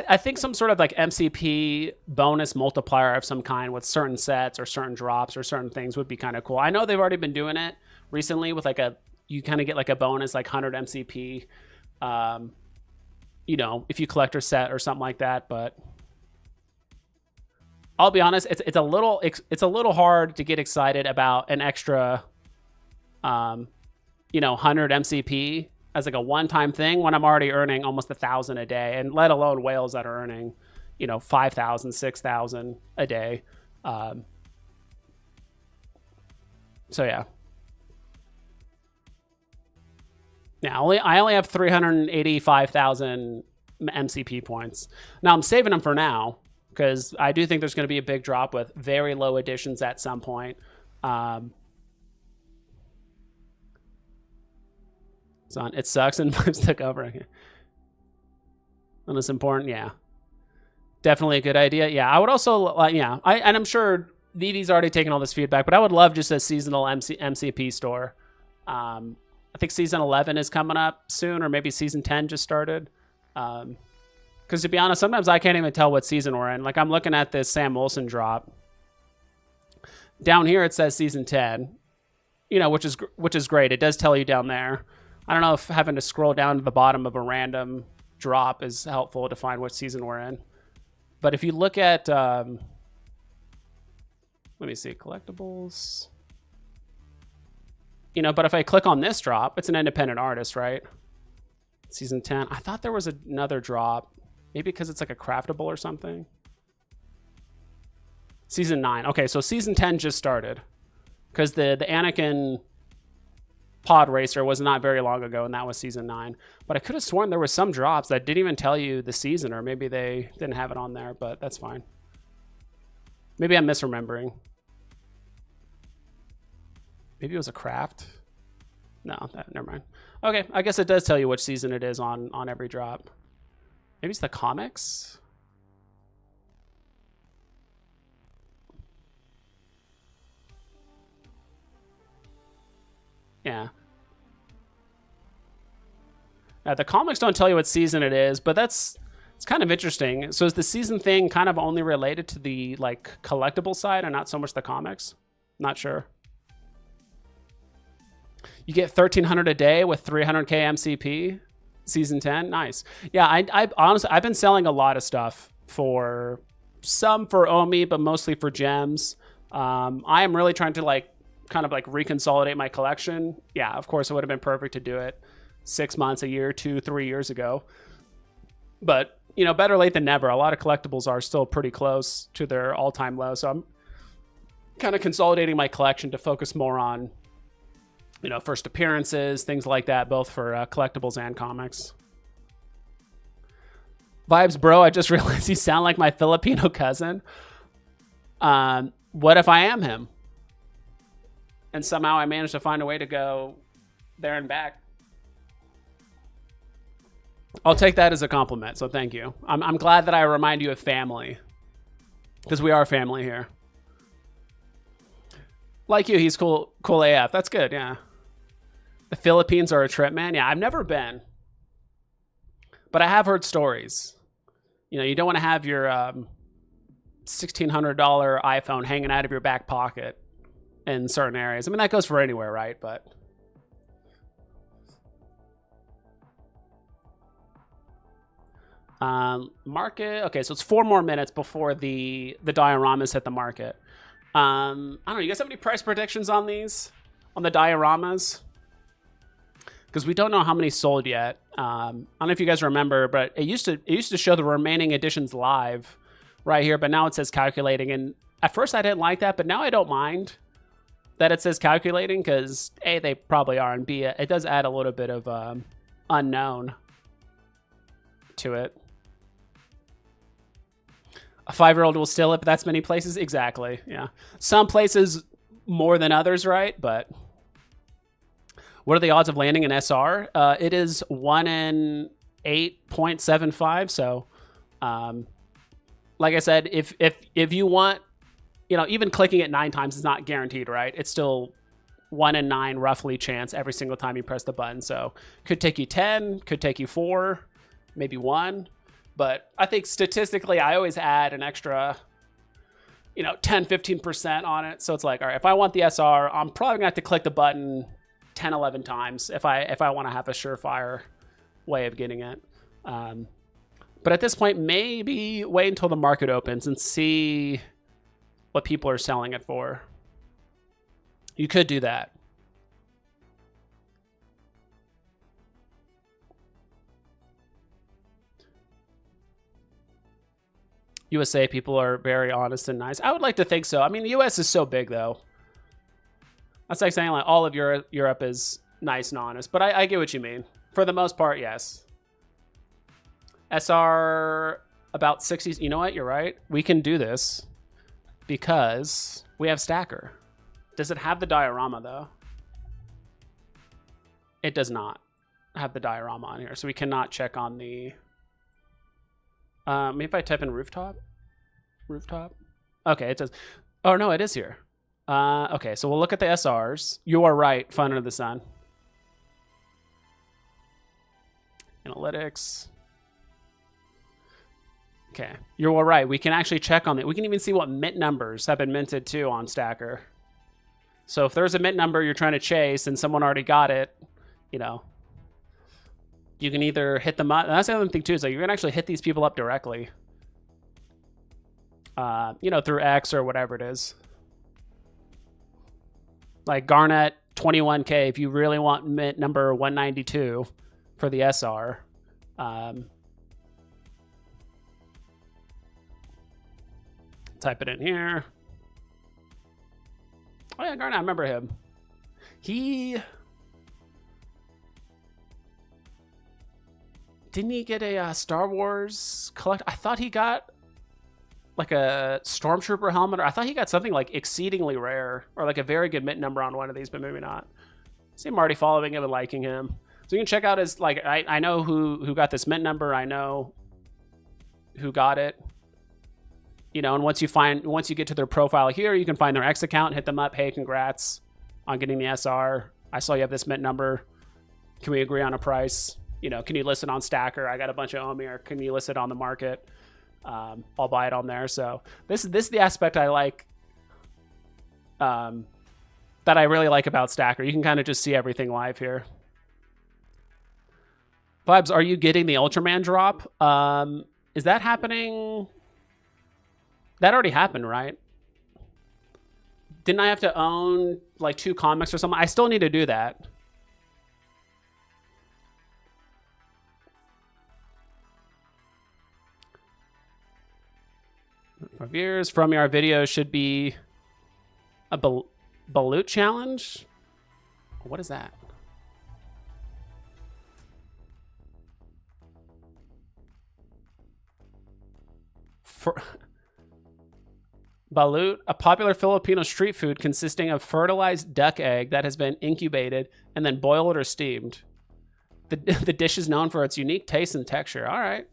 I think some sort of like MCP bonus multiplier of some kind with certain sets or certain drops or certain things would be kind of cool. I know they've already been doing it recently with like you kind of get like a bonus like 100 MCP, you know, if you collect or set or something like that. But I'll be honest, it's a little hard to get excited about an extra, you know, 100 MCP as like a one-time thing when I'm already earning almost 1,000 a day, and let alone whales that are earning, you know, 5,000, 6,000 a day. So yeah. Now I only have 385,000 MCP points. Now I'm saving them for now because I do think there's going to be a big drop with very low additions at some point. It sucks and vibes took over. And it's important, yeah. Definitely a good idea. Yeah, I would also, yeah, and I'm sure Veve's already taken all this feedback, but I would love just a seasonal MCP store. I think season 11 is coming up soon, or maybe season 10 just started. Because to be honest, sometimes I can't even tell what season we're in. Like I'm looking at this Sam Wilson drop. Down here it says season 10, you know, which is great. It does tell you down there. I don't know if having to scroll down to the bottom of a random drop is helpful to find what season we're in. But if you look at, let me see, collectibles. You know, but if I click on this drop, it's an independent artist, right? Season 10. I thought there was another drop. Maybe because it's like a craftable or something. Season 9. Okay, so season 10 just started. Because the Anakin pod racer was not very long ago, and that was season 9. But I could have sworn there was some drops that didn't even tell you the season, or maybe they didn't have it on there, but that's fine. Maybe I'm misremembering. Maybe it was a craft. No, never mind. Okay, I guess it does tell you which season it is on every drop. Maybe it's the comics? Yeah. The comics don't tell you what season it is, but it's kind of interesting. So is the season thing kind of only related to the like collectible side and not so much the comics? Not sure. You get 1,300 a day with 300k MCP. Season 10, nice. Yeah, I honestly I've been selling a lot of stuff for Omi, but mostly for gems. I am really trying to like kind of like reconsolidate my collection. Yeah, of course it would have been perfect to do it 6 months, a year, 2, 3 years ago. But you know, better late than never. A lot of collectibles are still pretty close to their all-time low, so I'm kind of consolidating my collection to focus more on, you know, first appearances, things like that, both for collectibles and comics. Vibes, bro, I just realized you sound like my Filipino cousin. What if I am him? And somehow I managed to find a way to go there and back. I'll take that as a compliment, so thank you. I'm glad that I remind you of family, because we are family here. Like you, he's cool AF. That's good, yeah. The Philippines are a trip, man. Yeah, I've never been, but I have heard stories. You know, you don't want to have your $1,600 iPhone hanging out of your back pocket in certain areas. I mean, that goes for anywhere, right? But market. Okay, so it's 4 more minutes before the dioramas hit the market. I don't know. You guys have any price predictions on these, on the dioramas? Because we don't know how many sold yet. I don't know if you guys remember, but it used to show the remaining editions live right here, but now it says calculating. And at first I didn't like that, but now I don't mind that it says calculating, because A, they probably are, and B, it does add a little bit of unknown to it. A 5-year-old will steal it, but that's many places. Exactly, yeah. Some places more than others, right? But what are the odds of landing an SR? It is 1 in 8.75. So, like I said, if you want, you know, even clicking it 9 times is not guaranteed, right? It's still 1 in 9 roughly chance every single time you press the button. So could take you 10, could take you 4, maybe 1. but I think statistically I always add an extra, 10-15% on it. So it's like, all right, if I want the SR, I'm probably gonna have to click the button 10-11 times if I want to have a surefire way of getting it. But at this point, maybe wait until the market opens and see what people are selling it for. You could do that. USA people are very honest and nice. I would like to think so. I mean, the US is so big, though. That's like saying like all of Europe is nice and honest. But I get what you mean. For the most part, yes. SR about 60. You know what? You're right. We can do this because we have Stacker. Does it have the diorama, though? It does not have the diorama on here, so we cannot check on the... maybe if I type in rooftop? Rooftop? Okay, it does. Oh, no, it is here. Okay, so we'll look at the SRs. You are right, fun under the sun. Analytics. Okay, you're all right. We can actually check on it. We can even see what mint numbers have been minted, too, on Stacker. So if there's a mint number you're trying to chase and someone already got it, you can either hit them up. And that's the other thing, too, is that you're going to actually hit these people up directly. Through X or whatever it is. Like Garnet 21K, if you really want mint number 192 for the SR. Type it in here. Oh yeah, Garnet, I remember him. Didn't he get a Star Wars collect? I thought he got like a Stormtrooper helmet, or I thought he got something like exceedingly rare, or like a very good mint number on one of these, but maybe not. See, I'm already following him and liking him. So you can check out his, like, I know who got this mint number. I know who got it. And once you get to their profile here, you can find their X account, hit them up. Hey, congrats on getting the SR. I saw you have this mint number. Can we agree on a price? Can you list it on Stacker? I got a bunch of Omir. Can you list it on the market? I'll buy it on there. So this is the aspect I like, that I really like about Stacker. You can kind of just see everything live here. Vibes, are you getting the Ultraman drop? Is that happening? That already happened, right? Didn't I have to own like 2 comics or something? I still need to do that. For viewers, from our video should be a balut challenge. What is that? Balut, a popular Filipino street food consisting of fertilized duck egg that has been incubated and then boiled or steamed. The dish is known for its unique taste and texture. All right.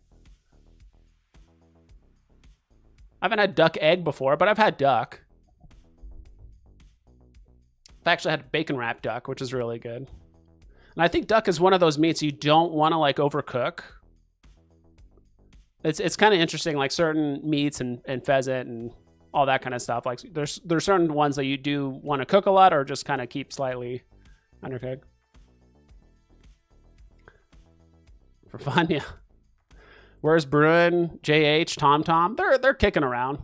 I haven't had duck egg before, but I've had duck. I've actually had bacon wrapped duck, which is really good. And I think duck is one of those meats you don't want to like overcook. It's kind of interesting, like certain meats and pheasant and all that kind of stuff. Like there's certain ones that you do want to cook a lot or just kind of keep slightly undercooked. For fun, yeah. Where's Bruin, JH, Tom? They're kicking around.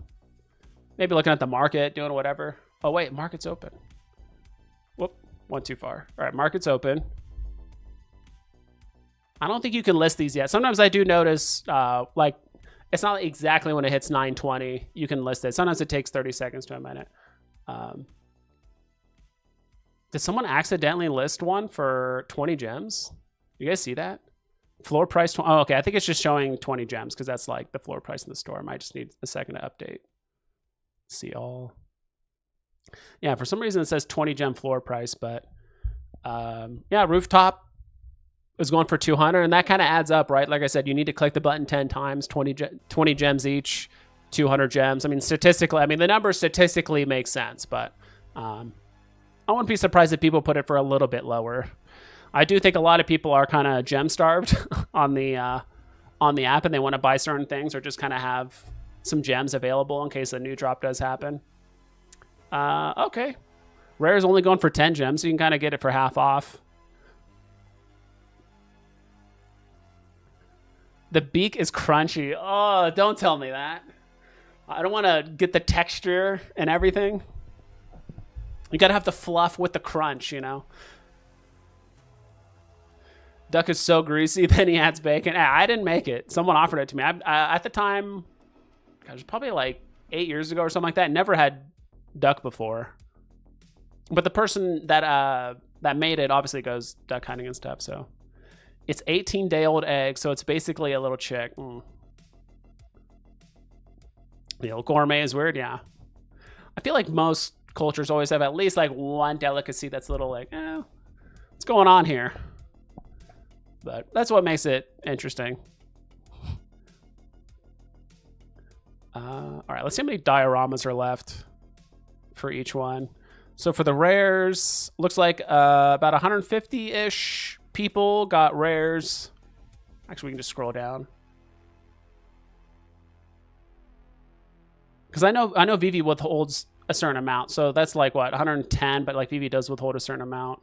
Maybe looking at the market, doing whatever. Oh wait, market's open. Whoop, went too far. All right, market's open. I don't think you can list these yet. Sometimes I do notice, like, it's not exactly when it hits 9:20 you can list it. Sometimes it takes 30 seconds to a minute. Did someone accidentally list one for 20 gems? You guys see that? Floor price. Oh, okay. I think it's just showing 20 gems because that's like the floor price in the store. I might just need a second to update. See all. Yeah, for some reason it says 20 gem floor price, but yeah, Rooftop is going for 200, and that kind of adds up, right? Like I said, you need to click the button 10 times, 20 gems each, 200 gems. I mean, statistically, the numbers statistically make sense, but I wouldn't be surprised if people put it for a little bit lower. I do think a lot of people are kind of gem starved on the on the app and they want to buy certain things or just kind of have some gems available in case a new drop does happen. Okay. Rare is only going for 10 gems, so you can kind of get it for half off. The beak is crunchy. Oh, don't tell me that. I don't want to get the texture and everything. You got to have the fluff with the crunch, you know. Duck is so greasy, then he adds bacon. I didn't make it. Someone offered it to me. I at the time, it was probably like 8 years ago or something like that. Never had duck before. But the person that made it obviously goes duck hunting and stuff, so. It's 18-day-old egg, so it's basically a little chick. The old gourmet is weird, yeah. I feel like most cultures always have at least like one delicacy that's a little like, what's going on here? But that's what makes it interesting. All right, let's see how many dioramas are left for each one. So for the rares, looks like about 150-ish people got rares. Actually, we can just scroll down. Because I know Veve withholds a certain amount. So that's like, what, 110, but like Veve does withhold a certain amount.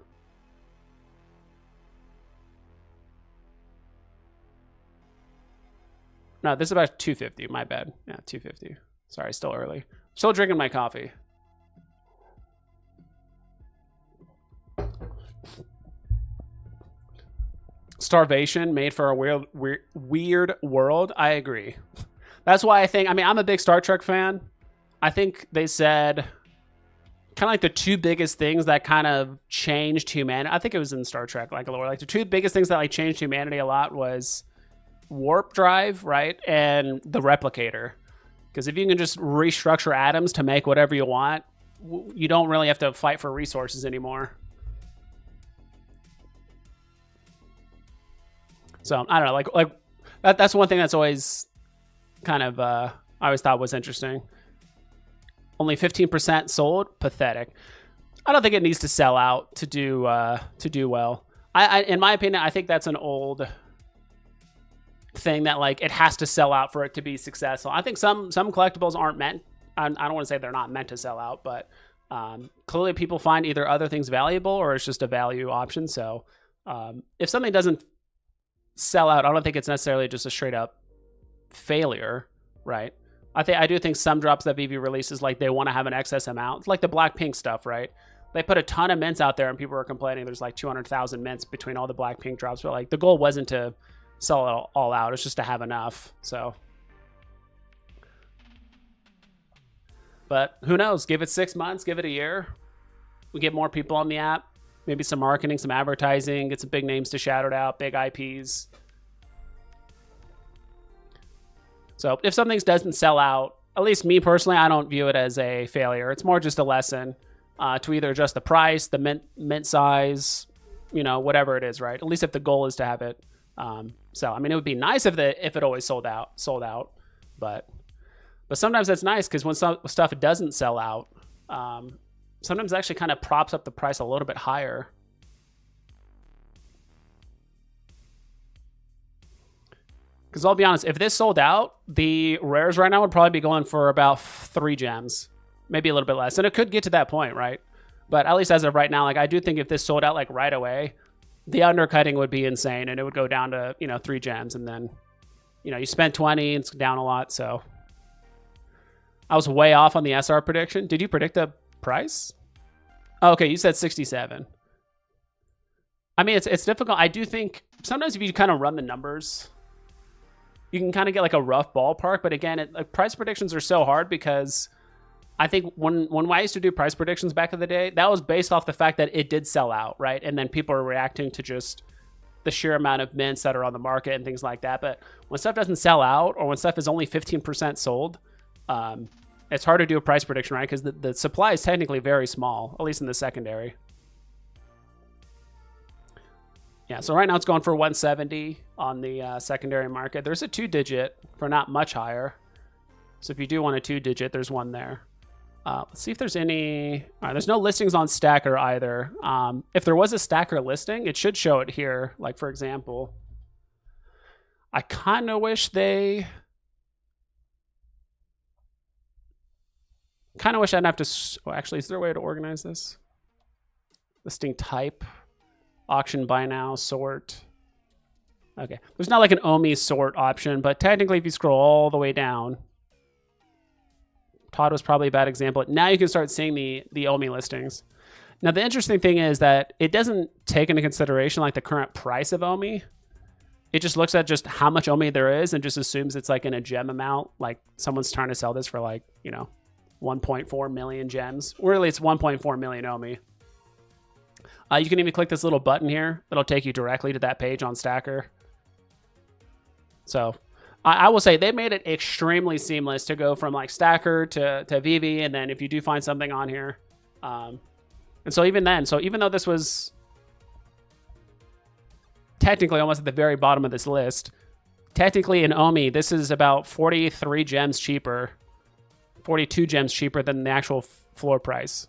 No, this is about 250. My bad. Yeah, 250. Sorry, still early. Still drinking my coffee. Starvation made for a weird world. I agree. That's why I think, I mean, I'm a big Star Trek fan. I think they said kind of like the two biggest things that kind of changed humanity. I think it was in Star Trek, like the two biggest things that like changed humanity a lot was warp drive, right? And the replicator. Because if you can just restructure atoms to make whatever you want, you don't really have to fight for resources anymore. So I don't know, like that's one thing that's always kind of I always thought was interesting. Only 15% sold, pathetic. I don't think it needs to sell out to do well. I in my opinion, I think that's an old thing that like it has to sell out for it to be successful. I think some collectibles aren't meant. I don't want to say they're not meant to sell out, but clearly people find either other things valuable or it's just a value option. So if something doesn't sell out, I don't think it's necessarily just a straight up failure, right? I do think some drops that Veve releases, like they want to have an excess amount, like the Blackpink stuff, right? They put a ton of mints out there and people were complaining there's like 200,000 mints between all the Blackpink drops, but like the goal wasn't to sell it all out, it's just to have enough. So, but who knows? Give it 6 months, give it a year, we get more people on the app. Maybe some marketing, some advertising, get some big names to shout it out, big IPs. So if something doesn't sell out, at least me personally, I don't view it as a failure. It's more just a lesson to either adjust the price, the mint size, you know, whatever it is, right? At least if the goal is to have it sell. I mean, it would be nice if it always sold out, but sometimes that's nice because when stuff doesn't sell out, sometimes it actually kind of props up the price a little bit higher. Because I'll be honest, if this sold out, the rares right now would probably be going for about 3 gems, maybe a little bit less. And it could get to that point, right? But at least as of right now, like I do think if this sold out like right away, the undercutting would be insane and it would go down to, 3 gems. And then, you spend 20 and it's down a lot. So I was way off on the SR prediction. Did you predict the price? Oh, okay, you said 67. I mean, it's difficult. I do think sometimes if you kind of run the numbers, you can kind of get like a rough ballpark. But again, price predictions are so hard because I think when I used to do price predictions back in the day, that was based off the fact that it did sell out, right? And then people are reacting to just the sheer amount of mints that are on the market and things like that. But when stuff doesn't sell out or when stuff is only 15% sold, it's hard to do a price prediction, right? Because the supply is technically very small, at least in the secondary. Yeah, so right now it's going for 170 on the secondary market. There's a 2-digit for not much higher. So if you do want a 2-digit, there's one there. Let's see if there's any... All right, there's no listings on Stacker either. If there was a Stacker listing, it should show it here. Like, for example, I kind of wish they... Kind of wish I'd have to... Oh, actually, is there a way to organize this? Listing type. Auction by now. Sort. Okay. There's not like an OMI sort option, but technically if you scroll all the way down... Todd was probably a bad example. Now you can start seeing the OMI listings. Now, the interesting thing is that it doesn't take into consideration like the current price of OMI. It just looks at just how much OMI there is and just assumes it's like in a gem amount. Like someone's trying to sell this for like, you know, 1.4 million gems. Or really, it's 1.4 million OMI. You can even click this little button here. It'll take you directly to that page on Stacker. So I will say they made it extremely seamless to go from like Stacker to Veve. And then if you do find something on here, and so even then, so even though this was technically almost at the very bottom of this list, technically in OMI, this is about 43 gems cheaper, 42 gems cheaper than the actual floor price.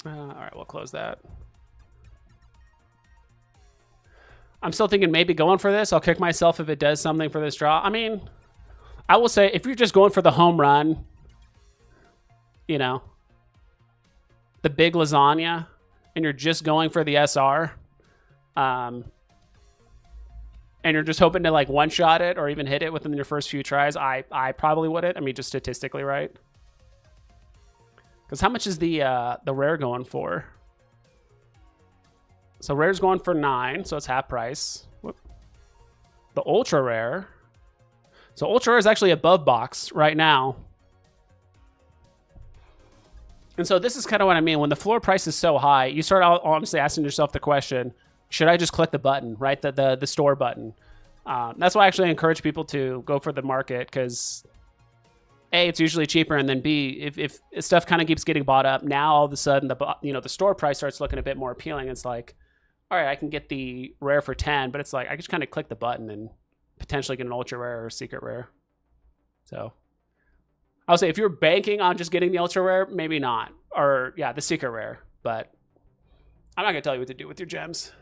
All right, we'll close that. I'm still thinking maybe going for this. I'll kick myself if it does something for this draw. I mean, I will say if you're just going for the home run, you know, the big lasagna, and you're just going for the SR, and you're just hoping to like one-shot it or even hit it within your first few tries, I probably wouldn't. I mean, just statistically, right? Because how much is the rare going for? So rare's going for 9, so it's half price. Whoop. The ultra rare. So ultra rare is actually above box right now. And so this is kind of what I mean. When the floor price is so high, you start honestly asking yourself the question, should I just click the button, right? The store button. That's why I actually encourage people to go for the market, because A, it's usually cheaper, and then B, if stuff kind of keeps getting bought up, now all of a sudden the store price starts looking a bit more appealing. It's like, all right, I can get the rare for 10, but it's like I just kind of click the button and potentially get an ultra rare or secret rare. So I'll say if you're banking on just getting the ultra rare, maybe not, or yeah, the secret rare. But I'm not gonna tell you what to do with your gems.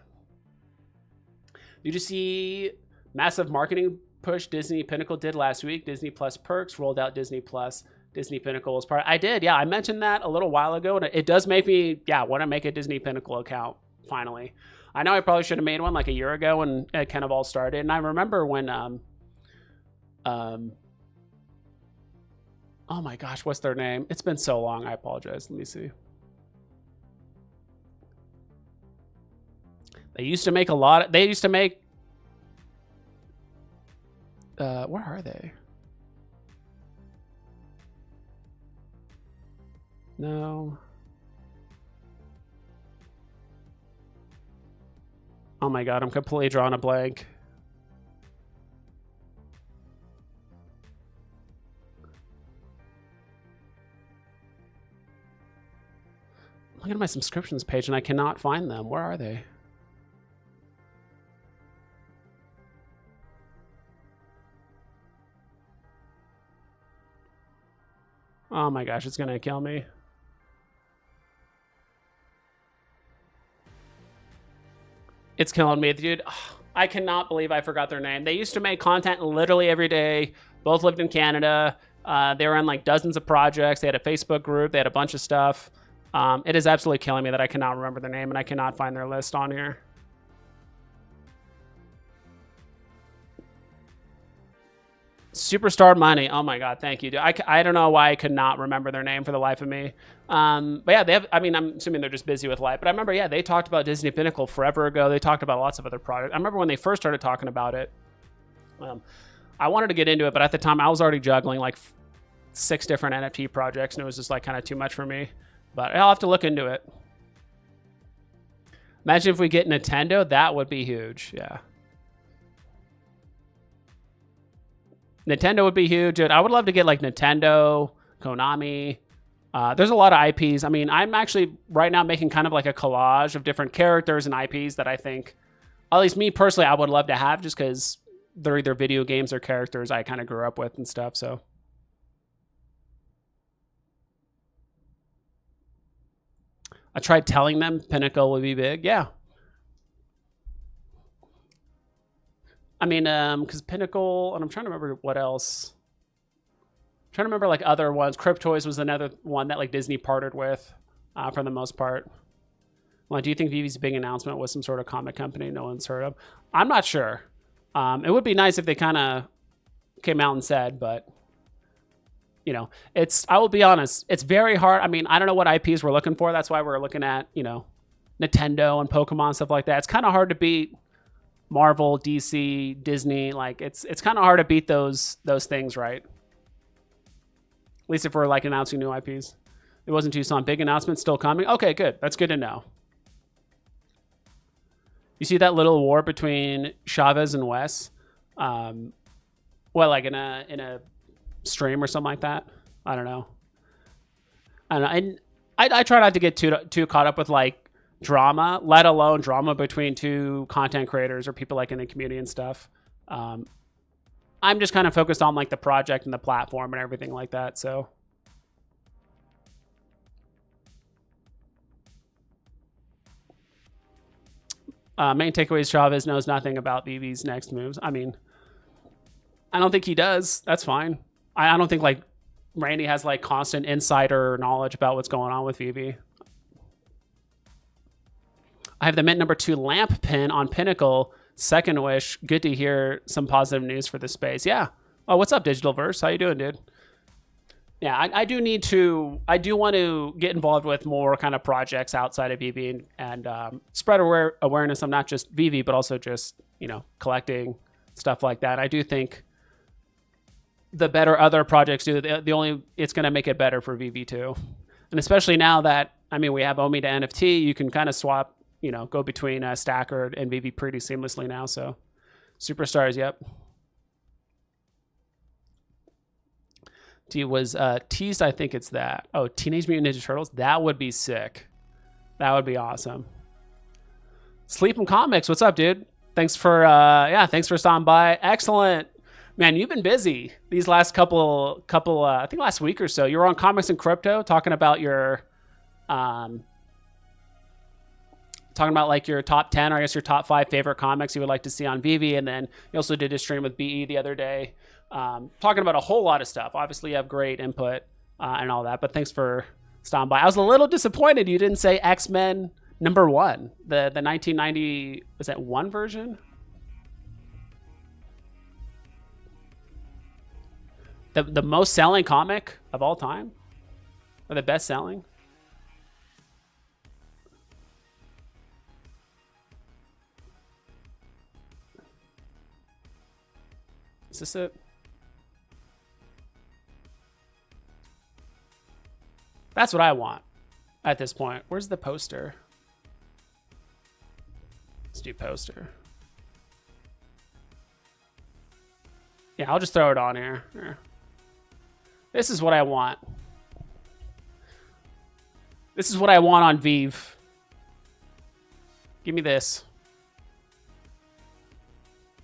Did you see massive marketing push Disney Pinnacle did last week? Disney Plus Perks rolled out Disney Plus. Disney Pinnacle is part. I did, yeah. I mentioned that a little while ago, and it does make me, yeah, want to make a Disney Pinnacle account finally. I know I probably should have made one like a year ago when it kind of all started. And I remember when, oh my gosh, what's their name? It's been so long. I apologize. Let me see. They used to make a lot. They used to make. Where are they? No. Oh my god, I'm completely drawing a blank. I'm looking at my subscriptions page and I cannot find them. Where are they? Oh my gosh, it's gonna kill me. It's killing me, dude. I cannot believe I forgot their name. They used to make content literally every day. Both lived in Canada. They were in like dozens of projects. They had a Facebook group. They had a bunch of stuff. It is absolutely killing me that I cannot remember their name and I cannot find their list on here. Superstar Money. Oh my god, thank you, dude. I don't know why I could not remember their name for the life of me. But yeah, they have. I mean, I'm assuming they're just busy with life. But I remember, yeah, they talked about Disney Pinnacle forever ago. They talked about lots of other products. I remember when they first started talking about it. I wanted to get into it, but at the time I was already juggling like 6 different NFT projects, and it was just like kind of too much for me. But I'll have to look into it. Imagine if we get Nintendo, that would be huge. Yeah. Nintendo would be huge. Dude, I would love to get like Nintendo, Konami. There's a lot of IPs. I mean, I'm actually right now making kind of like a collage of different characters and IPs that I think, at least me personally, I would love to have just because they're either video games or characters I kind of grew up with and stuff. So. I tried telling them Pinnacle would be big. Yeah. I mean, because Pinnacle, and I'm trying to remember what else. I'm trying to remember like other ones. Cryptoys was another one that like Disney partnered with for the most part. Well, do you think Vivi's big announcement was some sort of comic company no one's heard of? I'm not sure. It would be nice if they kind of came out and said, but you know, I will be honest, it's very hard. I mean, I don't know what IPs we're looking for. That's why we're looking at, you know, Nintendo and Pokemon, stuff like that. It's kind of hard to beat Marvel, DC, Disney. Like it's kind of hard to beat those things, right? At least if we're like announcing new IPs. It wasn't Tucson. Big announcement still coming. Okay, good. That's good to know. You see that little war between Chavez and Wes? Like in a stream or something like that? I don't know. And I try not to get too caught up with like drama, let alone drama between two content creators or people like in the community and stuff. I'm just kind of focused on like the project and the platform and everything like that. So. Main takeaways, Chavez knows nothing about Vive's next moves. I mean, I don't think he does. That's fine. I don't think like Randy has like constant insider knowledge about what's going on with Veve. I have the mint number 2 lamp pin on Pinnacle. Second wish. Good to hear some positive news for the space. Yeah. Oh, what's up, Digital Verse? How you doing, dude? Yeah, I do want to get involved with more kind of projects outside of Veve and spread awareness of not just Veve, but also just, you know, collecting stuff like that. I do think the better other projects do, it's going to make it better for Veve too. And especially now that, I mean, we have Omi to NFT, you can kind of swap, you know, go between Stacker and Veve pretty seamlessly now. So Superstars, yep. Was teased, I think it's that. Oh, Teenage Mutant Ninja Turtles. That would be sick. That would be awesome. Sleeping Comics, what's up, dude? Thanks for thanks for stopping by. Excellent. Man, you've been busy these last couple I think last week or so. You were on Comics and Crypto talking about your like your top 10 or I guess your top 5 favorite comics you would like to see on Veve, and then you also did a stream with BE the other day. Talking about a whole lot of stuff. Obviously, you have great input and all that, but thanks for stopping by. I was a little disappointed you didn't say X-Men number 1, the 1990, was that 1 version? The most selling comic of all time? Or the best selling? Is this it? That's what I want at this point. Where's the poster? Let's do poster. Yeah, I'll just throw it on here. This is what I want. This is what I want on Veve. Give me this.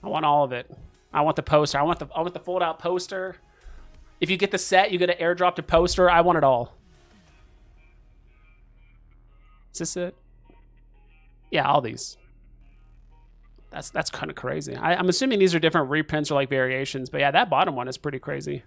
I want all of it. I want the poster. I want the fold out poster. If you get the set, you get an airdrop to poster. I want it all. Is this it? Yeah, all these. That's kind of crazy. I'm assuming these are different reprints or like variations, but yeah, that bottom one is pretty crazy.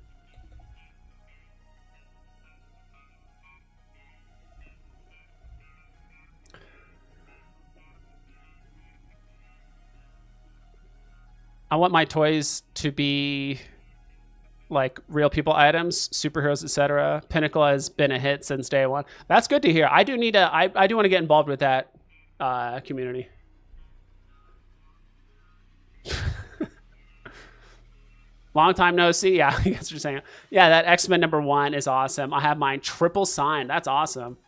I want my toys to be like real people items, superheroes, etc. Pinnacle has been a hit since day one. That's good to hear. I do need to. I do want to get involved with that community. Long time no see. Yeah, I guess you're saying. Yeah, that X-Men number 1 is awesome. I have mine triple signed. That's awesome.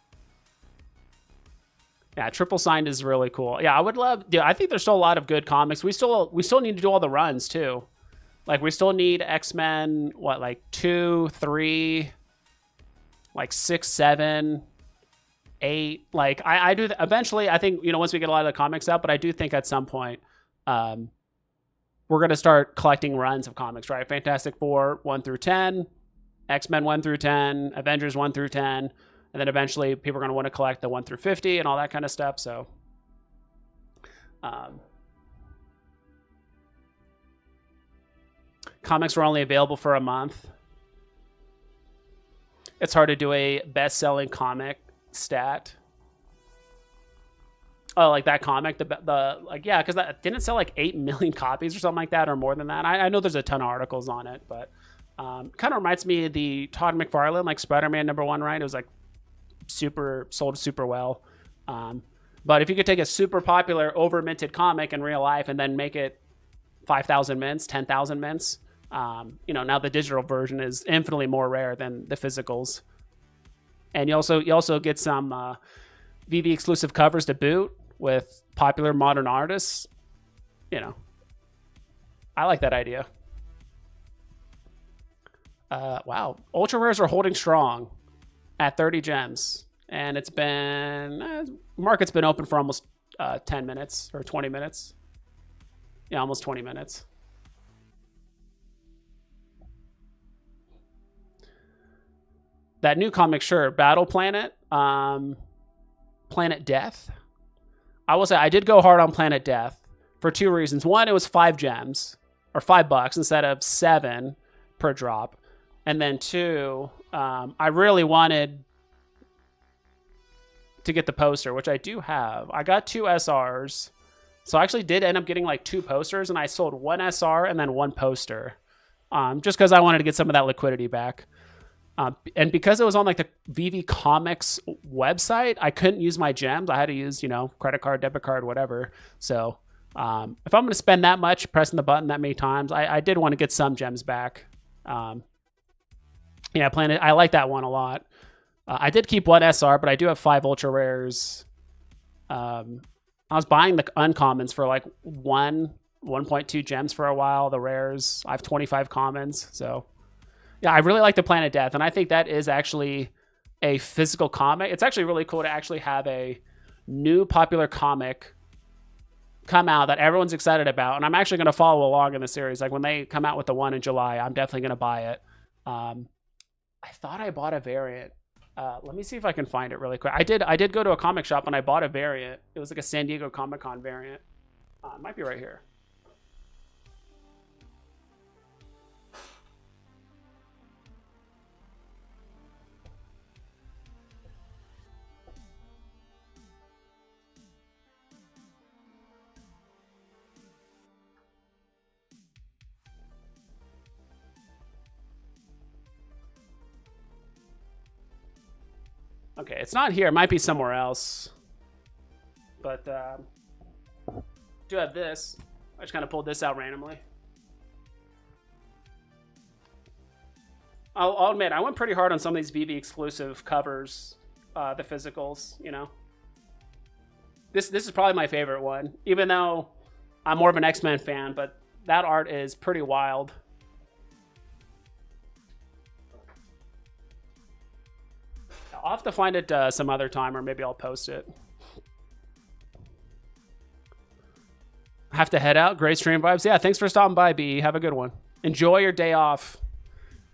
Yeah, triple signed is really cool. Yeah, I would love. Yeah, I think there's still a lot of good comics. We still need to do all the runs too. Like we still need X-Men. What, like 2, 3, like 6, 7, 8. Like I do. Eventually, I think once we get a lot of the comics out. But I do think at some point, we're gonna start collecting runs of comics. Right, Fantastic Four 1 through 10, X-Men 1 through 10, Avengers 1 through 10. And then eventually people are going to want to collect the 1 through 50 and all that kind of stuff. So, comics were only available for a month. It's hard to do a best-selling comic stat. Oh, like that comic, yeah, because that didn't sell like 8 million copies or something like that, or more than that. I know there's a ton of articles on it, but kind of reminds me of the Todd McFarlane, like Spider-Man #1, right? It was like sold super well. But if you could take a super popular, over-minted comic in real life and then make it 5,000 mints, 10,000 mints, now the digital version is infinitely more rare than the physicals. And you also get some Veve exclusive covers to boot with popular modern artists. I like that idea. Wow, ultra rares are holding strong at 30 gems, and it's been market's been open for almost 10 minutes or 20 minutes. Yeah, almost 20 minutes. That new comic, sure, Battle Planet, Planet Death. I will say I did go hard on Planet Death for 2 reasons. One, it was 5 gems or $5 instead of 7 per drop. And then 2, I really wanted to get the poster, which I do have. I got 2 SRs. So I actually did end up getting like 2 posters, and I sold 1 SR and then 1 poster. Just because I wanted to get some of that liquidity back. And because it was on like the Veve Comics website, I couldn't use my gems. I had to use, credit card, debit card, whatever. So if I'm going to spend that much pressing the button that many times, I did want to get some gems back. Planet, I like that one a lot. I did keep 1 SR, but I do have 5 ultra rares. I was buying the uncommons for like 1.2 gems for a while. The rares, I have 25 commons. So yeah, I really like the Planet Death, and I think that is actually a physical comic. It's actually really cool to actually have a new popular comic come out that everyone's excited about, and I'm actually going to follow along in the series. Like when they come out with the one in July, I'm definitely going to buy it. I thought I bought a variant. Let me see if I can find it really quick. I did go to a comic shop and I bought a variant. It was like a San Diego Comic-Con variant. It might be right here. Okay, it's not here. It might be somewhere else. But do have this. I just kind of pulled this out randomly. I'll admit, I went pretty hard on some of these Veve exclusive covers, the physicals, This is probably my favorite one, even though I'm more of an X-Men fan, but that art is pretty wild. I'll have to find it some other time, or maybe I'll post it. I have to head out. Great stream vibes. Yeah, thanks for stopping by, B. Have a good one. Enjoy your day off.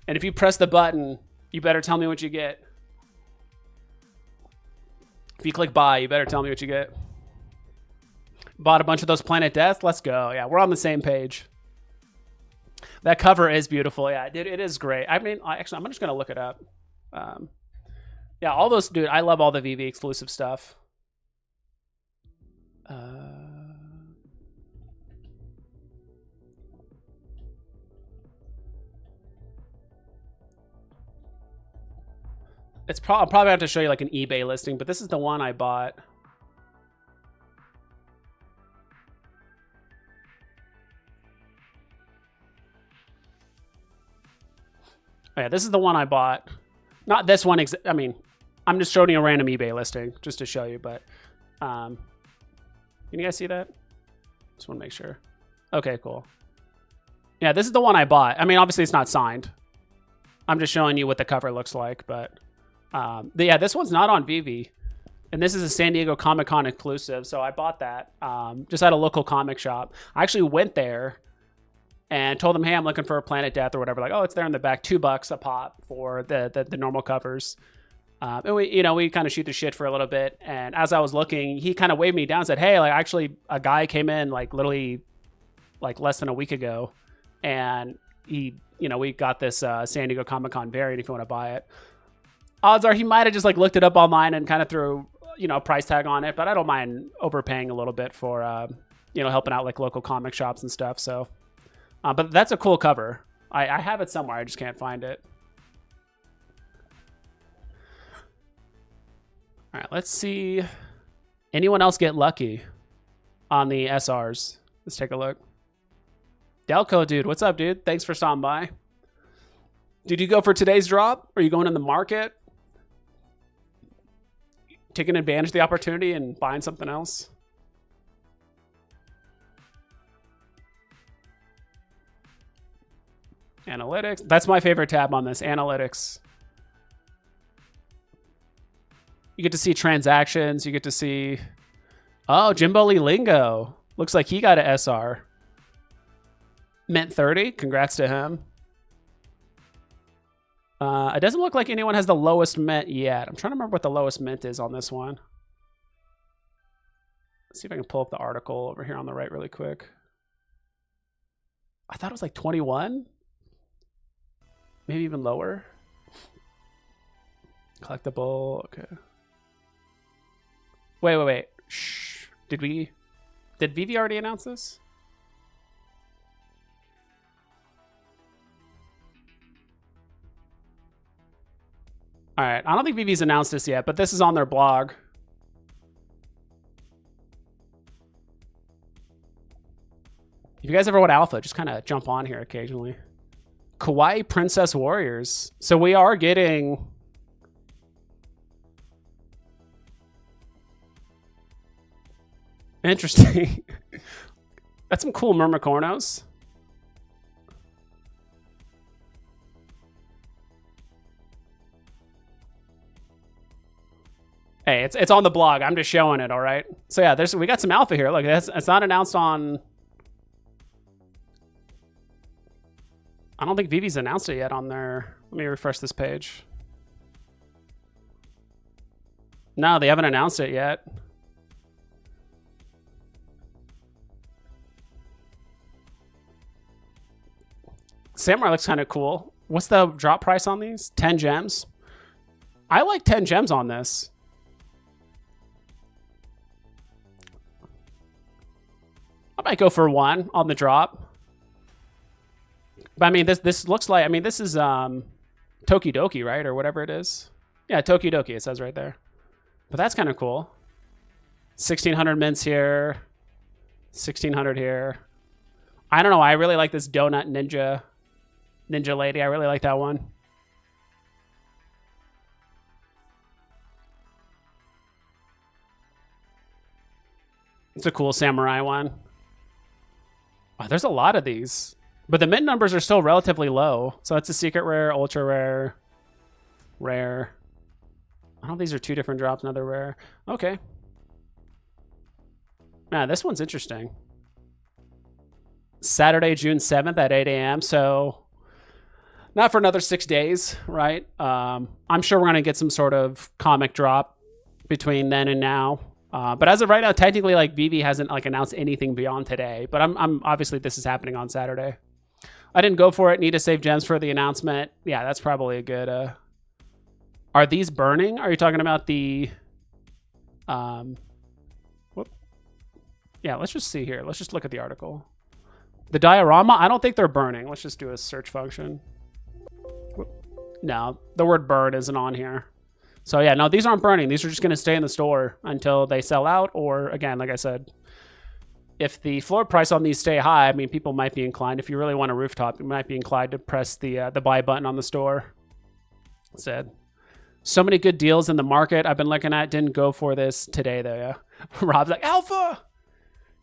And if you press the button, you better tell me what you get. If you click buy, you better tell me what you get. Bought a bunch of those Planet Death. Let's go. Yeah, we're on the same page. That cover is beautiful. Yeah, it is great. I mean, actually, I'm just going to look it up. Yeah, all those, dude, I love all the Veve exclusive stuff. I'll probably have to show you like an eBay listing, but this is the one I bought. Oh, yeah, this is the one I bought. Not this one. I mean, I'm just showing you a random eBay listing just to show you, but can you guys see that? Just want to make sure. Okay, cool. Yeah, this is the one I bought. I mean, obviously it's not signed. I'm just showing you what the cover looks like, but yeah, this one's not on Veve, and this is a San Diego Comic-Con exclusive, so I bought that just at a local comic shop. I actually went there and told them, hey, I'm looking for a Planet Death or whatever. Like, oh, it's there in the back, $2 a pop for the normal covers. And we kind of shoot the shit for a little bit. And as I was looking, he kind of waved me down and said, hey, like actually a guy came in like literally like less than a week ago. And we got this San Diego Comic-Con variant if you want to buy it. Odds are he might have just like looked it up online and kind of threw, a price tag on it. But I don't mind overpaying a little bit for, helping out like local comic shops and stuff. So, but that's a cool cover. I have it somewhere. I just can't find it. All right, let's see. Anyone else get lucky on the SRs? Let's take a look. Delco, dude. What's up, dude? Thanks for stopping by. Did you go for today's drop? Are you going in the market? Taking advantage of the opportunity and buying something else? Analytics. That's my favorite tab on this. Analytics. You get to see transactions. You get to see... Oh, Jimbo Lee Lingo. Looks like he got an SR. Mint 30. Congrats to him. It doesn't look like anyone has the lowest mint yet. I'm trying to remember what the lowest mint is on this one. Let's see if I can pull up the article over here on the right really quick. I thought it was like 21. Maybe even lower. Collectible. Okay. Wait. Shh. Did Veve already announce this? All right. I don't think Veve's announced this yet, but this is on their blog. If you guys ever want alpha, just kind of jump on here occasionally. Kawaii Princess Warriors. So we are getting... Interesting. That's some cool Myrmicornos. Hey, it's on the blog. I'm just showing it, all right? So yeah, we got some alpha here. Look, it's not announced on... I don't think Veve's announced it yet on their... Let me refresh this page. No, they haven't announced it yet. Samurai looks kind of cool. What's the drop price on these? 10 gems. I like 10 gems on this. I might go for 1 on the drop. But I mean, this looks like, I mean, this is Tokidoki, right? Or whatever it is. Yeah, Tokidoki, it says right there. But that's kind of cool. 1,600 mints here. 1,600 here. I don't know. I really like this Donut Ninja Lady. I really like that one. It's a cool samurai one. Oh, there's a lot of these. But the mint numbers are still relatively low. So that's a secret rare, ultra rare, rare. I don't know if these are 2 different drops, another rare. Okay. Man, this one's interesting. Saturday, June 7th at 8 a.m. So not for another 6 days, right? I'm sure we're going to get some sort of comic drop between then and now. But as of right now, technically, like Veve hasn't like announced anything beyond today. But I'm obviously this is happening on Saturday. I didn't go for it. Need to save gems for the announcement. Yeah, that's probably a good. Are these burning? Are you talking about the? Whoop. Yeah, let's just see here. Let's just look at the article. The diorama. I don't think they're burning. Let's just do a search function. Whoop. No, the word burn isn't on here. So yeah, no, these aren't burning. These are just going to stay in the store until they sell out. Or again, like I said, if the floor price on these stay high, I mean, people might be inclined. If you really want a rooftop, you might be inclined to press the buy button on the store instead. So many good deals in the market I've been looking at. Didn't go for this today though. Yeah, Rob's like alpha.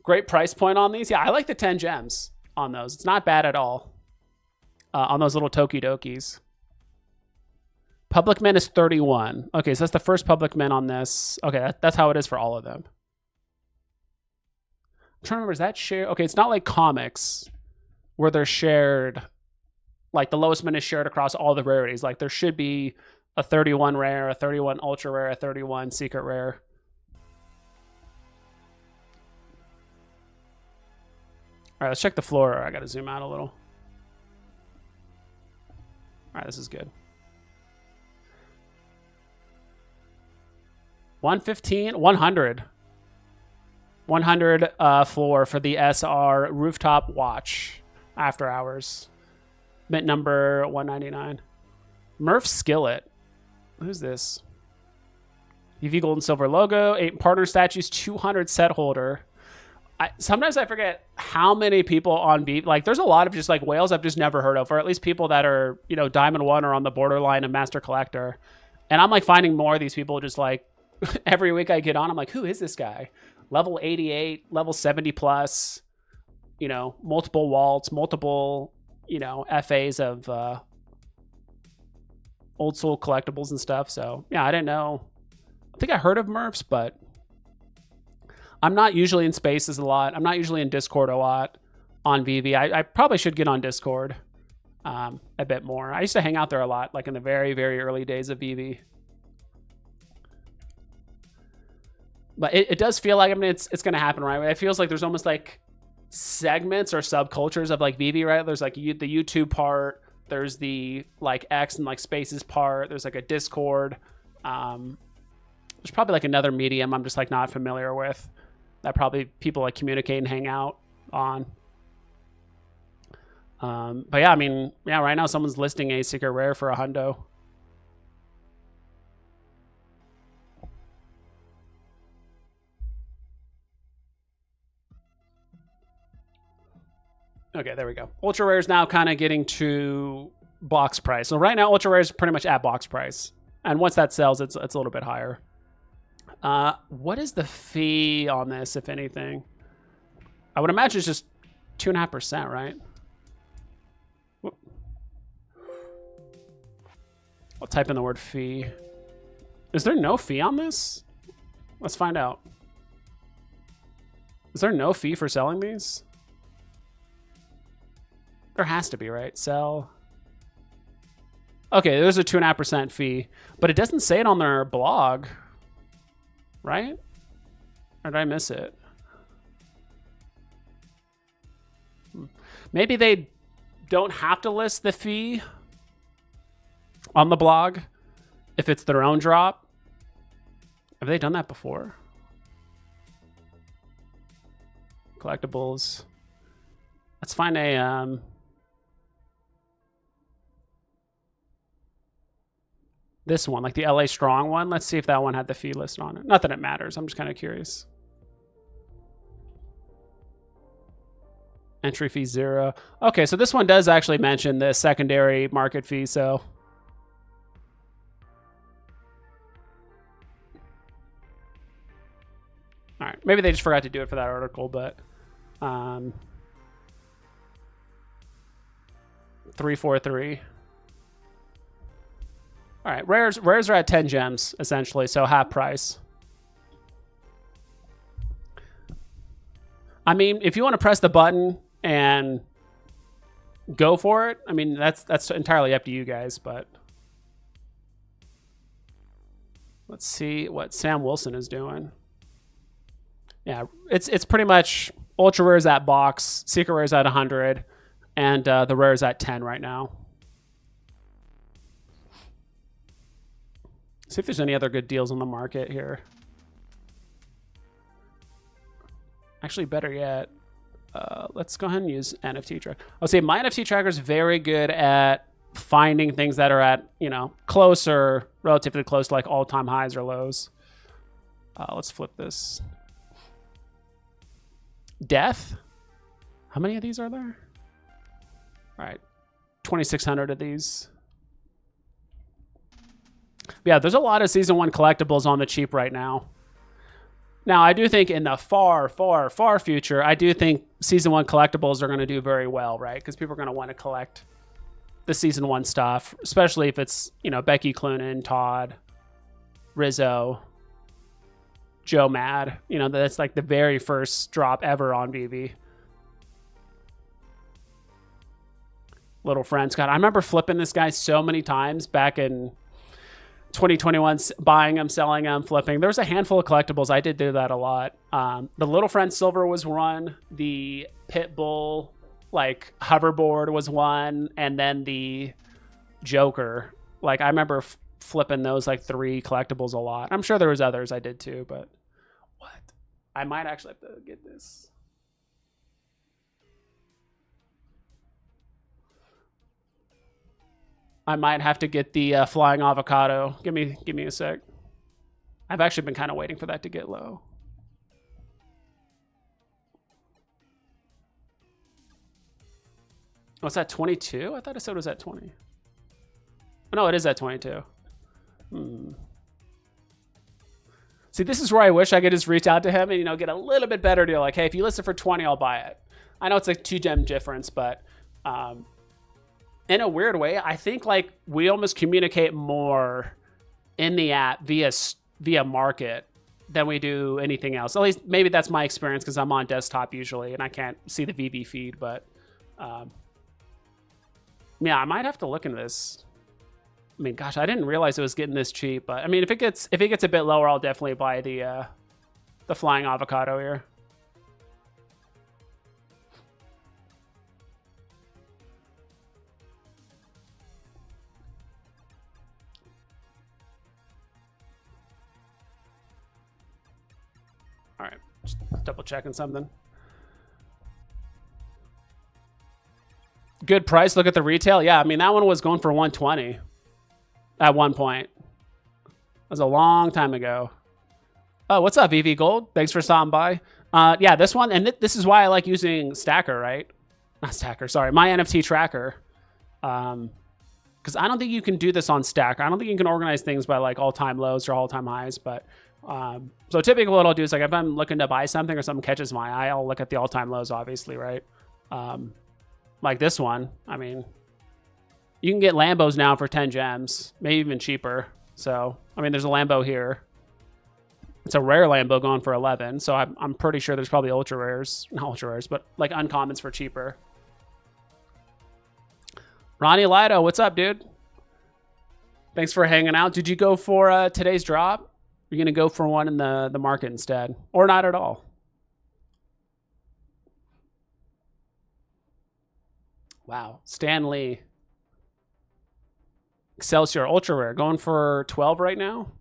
Great price point on these. Yeah, I like the 10 gems on those. It's not bad at all on those little Tokidokis. Public mint is 31. Okay, so that's the first public mint on this. Okay, that's how it is for all of them. I'm trying to remember, is that shared? Okay, it's not like comics where they're shared, like the lowest mint is shared across all the rarities. Like there should be a 31 rare, a 31 ultra rare, a 31 secret rare. All right, let's check the floor. I got to zoom out a little. All right, this is good. 115, 100. 100 floor for the SR Rooftop Watch after hours. Mint number 199. Murph Skillet. Who's this? UV gold and silver logo. 8 partner statues. 200 set holder. Sometimes I forget how many people on Veve. Like, there's a lot of just like whales I've just never heard of, or at least people that are, you know, Diamond 1 or on the borderline of Master Collector. And I'm like finding more of these people just like every week I get on. I'm like, who is this guy? Level 88, level 70 plus, you know, multiple waltz, multiple, you know, FAs of old soul collectibles and stuff. So yeah, I didn't know. I think I heard of Murphs, but I'm not usually in spaces a lot. I'm not usually in Discord a lot on Veve. I probably should get on Discord a bit more. I used to hang out there a lot, like in the very, very early days of Veve. But it does feel like, I mean, it's going to happen, right? It feels like there's almost like segments or subcultures of like Veve, right? There's like the YouTube part. There's the like X and like spaces part. There's like a Discord. There's probably like another medium I'm just like not familiar with that probably people like communicate and hang out on. But yeah, I mean, yeah, right now someone's listing a secret rare for $100. Okay, there we go. Ultra rare is now kind of getting to box price. So right now, ultra rare is pretty much at box price, and once that sells, it's a little bit higher. What is the fee on this, if anything? I would imagine it's just 2.5%, right? Whoop. I'll type in the word fee. Is there no fee on this? Let's find out. Is there no fee for selling these? There has to be, right? Sell. Okay, there's a 2.5% fee, but it doesn't say it on their blog, right? Or did I miss it? Maybe they don't have to list the fee on the blog if it's their own drop. Have they done that before? Collectibles. Let's find a this one, like the LA Strong one. Let's see if that one had the fee listed on it. Not that it matters. I'm just kind of curious. Entry fee 0. Okay, so this one does actually mention the secondary market fee, so. All right, maybe they just forgot to do it for that article, but 343. All right, rares are at 10 gems, essentially, so half price. I mean, if you want to press the button and go for it, I mean, that's entirely up to you guys, but let's see what Sam Wilson is doing. Yeah, it's pretty much ultra rares at box, secret rares at 100, and the rares at 10 right now. See if there's any other good deals on the market here. Actually, better yet, let's go ahead and use NFT tracker. I'll say my NFT tracker is very good at finding things that are at, you know, close or relatively close to like all-time highs or lows. Let's flip this. Death. How many of these are there? All right, 2,600 of these. Yeah, there's a lot of Season 1 collectibles on the cheap right now. Now, I do think in the far, far, far future, I do think Season 1 collectibles are going to do very well, right? Because people are going to want to collect the Season 1 stuff, especially if it's, you know, Becky Cloonan, Todd, Rizzo, Joe Mad. You know, that's like the very first drop ever on Veve. Little friend Scott. I remember flipping this guy so many times back in 2021, buying them, selling them, flipping. There's a handful of collectibles. I did do that a lot. The Little Friend Silver was one. The Pitbull like hoverboard was one, and then the Joker. Like I remember flipping those like 3 collectibles a lot. I'm sure there was others I did too, but what? I might actually have to get this. I might have to get the flying avocado. Give me a sec. I've actually been kind of waiting for that to get low. Oh, it's at 22? I thought I said it was at 20. Oh, no, it is at 22. See, this is where I wish I could just reach out to him and, you know, get a little bit better deal. Like, hey, if you list it for 20, I'll buy it. I know it's a 2 gem difference, but in a weird way, I think like we almost communicate more in the app via market than we do anything else. At least maybe that's my experience because I'm on desktop usually and I can't see the Veve feed, but yeah, I might have to look into this. I mean, gosh, I didn't realize it was getting this cheap, but I mean, if it gets a bit lower, I'll definitely buy the flying avocado here. All right, just double checking something. Good price. Look at the retail. Yeah, I mean, that one was going for 120 at one point. That was a long time ago. Oh, what's up, Veve Gold? Thanks for stopping by. Yeah, this one, and this is why I like using Stacker, right? Not Stacker, sorry. My NFT Tracker. Because I don't think you can do this on Stacker. I don't think you can organize things by like all-time lows or all-time highs, but so typically what I'll do is like if I'm looking to buy something or something catches my eye, I'll look at the all-time lows, obviously, right? Like this one, I mean, you can get Lambos now for 10 gems, maybe even cheaper. So, I mean, there's a Lambo here. It's a rare Lambo going for 11. So I'm pretty sure there's probably ultra rares, not ultra rares, but like uncommons for cheaper. Ronnie Lido, what's up, dude? Thanks for hanging out. Did you go for today's drop? You're going to go for one in the market instead, or not at all? Wow. Stan Lee. Excelsior Ultra Rare. Going for 12 right now.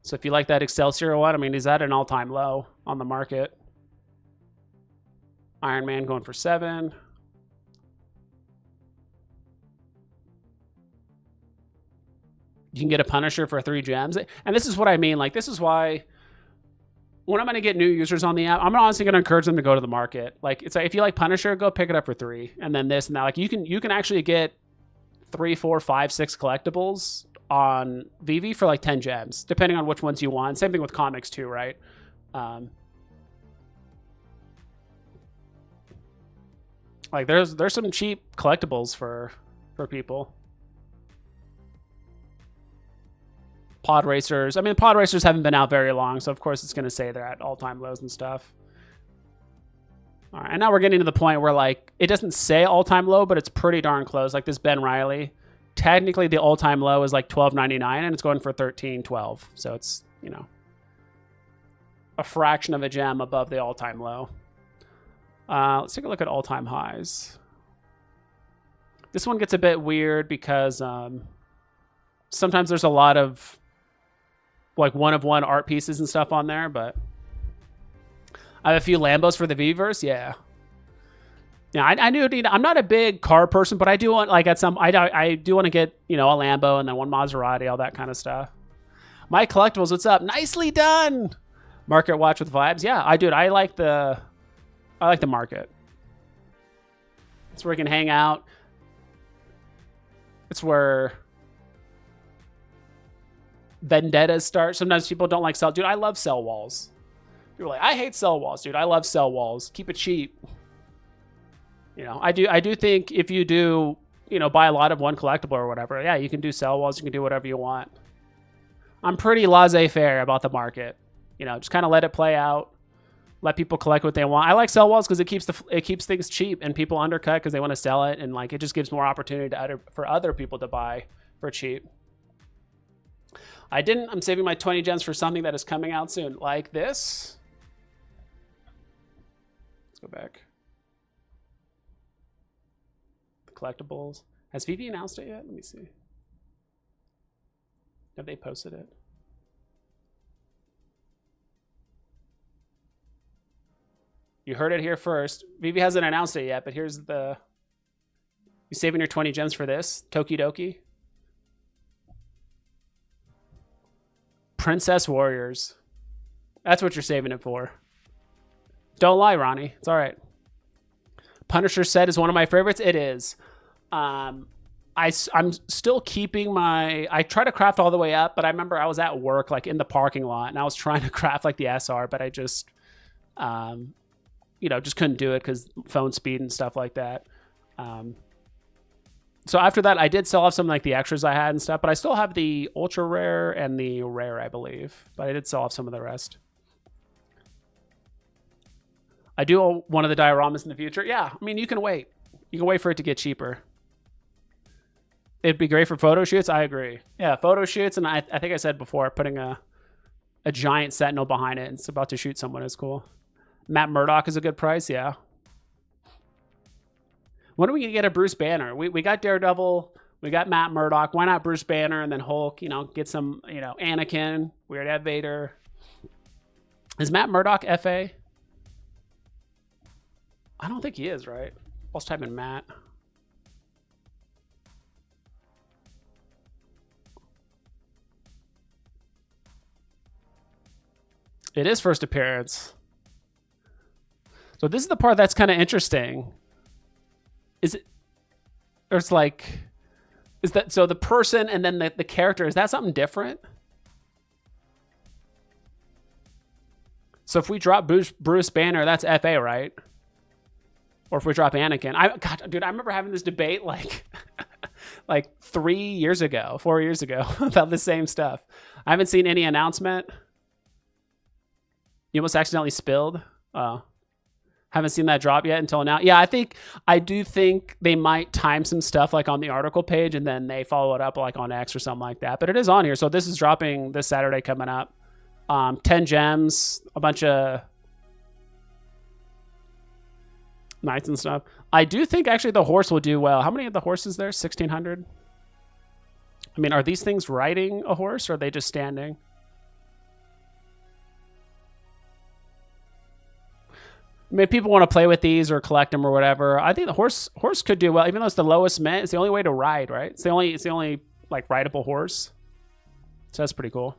So if you like that Excelsior one, I mean, he's at an all-time low on the market. Iron Man going for 7. You can get a Punisher for 3 gems. And this is what I mean. Like, this is why when I'm going to get new users on the app, I'm honestly going to encourage them to go to the market. Like, it's like if you like Punisher, go pick it up for 3, and then this and that. Like, you can actually get 3, 4, 5, 6 collectibles on Veve for like 10 gems, depending on which ones you want. Same thing with comics too, right? Like, there's some cheap collectibles for people. Pod Racers. I mean, Pod Racers haven't been out very long, so of course it's going to say they're at all-time lows and stuff. All right, and now we're getting to the point where, like, it doesn't say all-time low, but it's pretty darn close. Like this Ben Riley. Technically, the all-time low is like $12.99, and it's going for $13.12. So it's, you know, a fraction of a gem above the all-time low. Let's take a look at all-time highs. This one gets a bit weird because sometimes there's a lot of like one-of-one art pieces and stuff on there, but I have a few Lambos for the Veverse. Yeah. Yeah, I do need. I'm not a big car person, but I do want, like, at some. I do want to get, you know, a Lambo and then one Maserati, all that kind of stuff. My collectibles, what's up? Nicely done. Market watch with vibes. Yeah, I like the market. It's where we can hang out. It's where vendettas start. Sometimes people don't like sell. Dude, I love sell walls. People are like, I hate sell walls, dude. I love sell walls. Keep it cheap. You know, I do think if you do, you know, buy a lot of one collectible or whatever, yeah, you can do sell walls. You can do whatever you want. I'm pretty laissez-faire about the market. You know, just kind of let it play out. Let people collect what they want. I like sell walls because it keeps things cheap and people undercut because they want to sell it, and like it just gives more opportunity for other people to buy for cheap. I didn't. I'm saving my 20 gems for something that is coming out soon, like this. Let's go back. The collectibles. Has Veve announced it yet? Let me see. Have they posted it? You heard it here first. Veve hasn't announced it yet, but here's the... You saving your 20 gems for this? Toki Doki. Princess Warriors. That's what you're saving it for. Don't lie, Ronnie. It's all right. Punisher set is one of my favorites. It is. I'm still keeping my... I try to craft all the way up, but I remember I was at work, like in the parking lot, and I was trying to craft like the SR, but I just... you know, just couldn't do it because phone speed and stuff like that. So after that, I did sell off some like the extras I had and stuff, but I still have the ultra rare and the rare, I believe. But I did sell off some of the rest. I do one of the dioramas in the future. Yeah, I mean, you can wait. You can wait for it to get cheaper. It'd be great for photo shoots. I agree. Yeah, photo shoots, and I think I said before, putting a giant sentinel behind it and it's about to shoot someone is cool. Matt Murdock is a good price, yeah. When are we going to get a Bruce Banner? We got Daredevil, we got Matt Murdock. Why not Bruce Banner and then Hulk? You know, get some, you know, Anakin. We already have Vader. Is Matt Murdock FA? I don't think he is, right? Let's type in Matt. It is first appearance. So this is the part that's kind of interesting. Is it, or it's like, is that, so the person and then the character, is that something different? So if we drop Bruce Banner, that's FA, right? Or if we drop Anakin. God, dude, I remember having this debate like, like 4 years ago about the same stuff. I haven't seen any announcement. You almost accidentally spilled. Haven't seen that drop yet until now. Yeah, I do think they might time some stuff like on the article page and then they follow it up like on X or something like that. But it is on here. So this is dropping this Saturday coming up. 10 gems, a bunch of knights and stuff. I do think actually the horse will do well. How many of the horses there? 1,600? I mean, are these things riding a horse or are they just standing? I mean, people want to play with these or collect them or whatever. I think the horse could do well, even though it's the lowest mint. It's the only way to ride, right? It's the only like rideable horse. So that's pretty cool.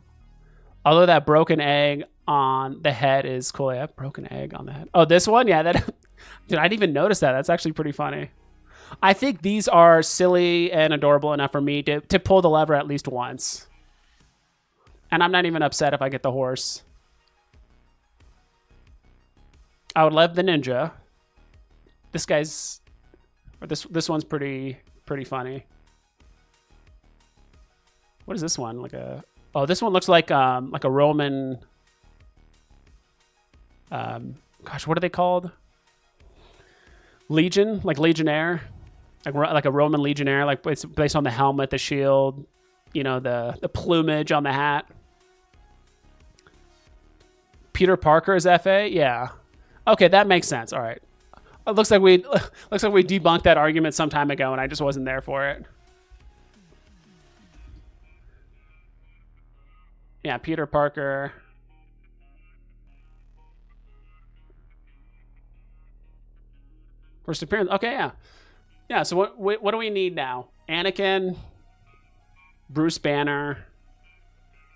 Although that broken egg on the head is cool. Yeah, broken egg on the head. Oh, this one, yeah. That dude, I didn't even notice that. That's actually pretty funny. I think these are silly and adorable enough for me to pull the lever at least once. And I'm not even upset if I get the horse. I would love the ninja. This guy's, or this one's pretty funny. What is this one? Like a, oh, this one looks like a Roman. Gosh, what are they called? Legion, like legionnaire, like a Roman legionnaire. Like it's based on the helmet, the shield, you know, the plumage on the hat. Peter Parker is FA, yeah. Okay, that makes sense. All right. It looks like we debunked that argument some time ago, and I just wasn't there for it. Yeah, Peter Parker. First appearance. Okay, yeah. Yeah, so what do we need now? Anakin, Bruce Banner.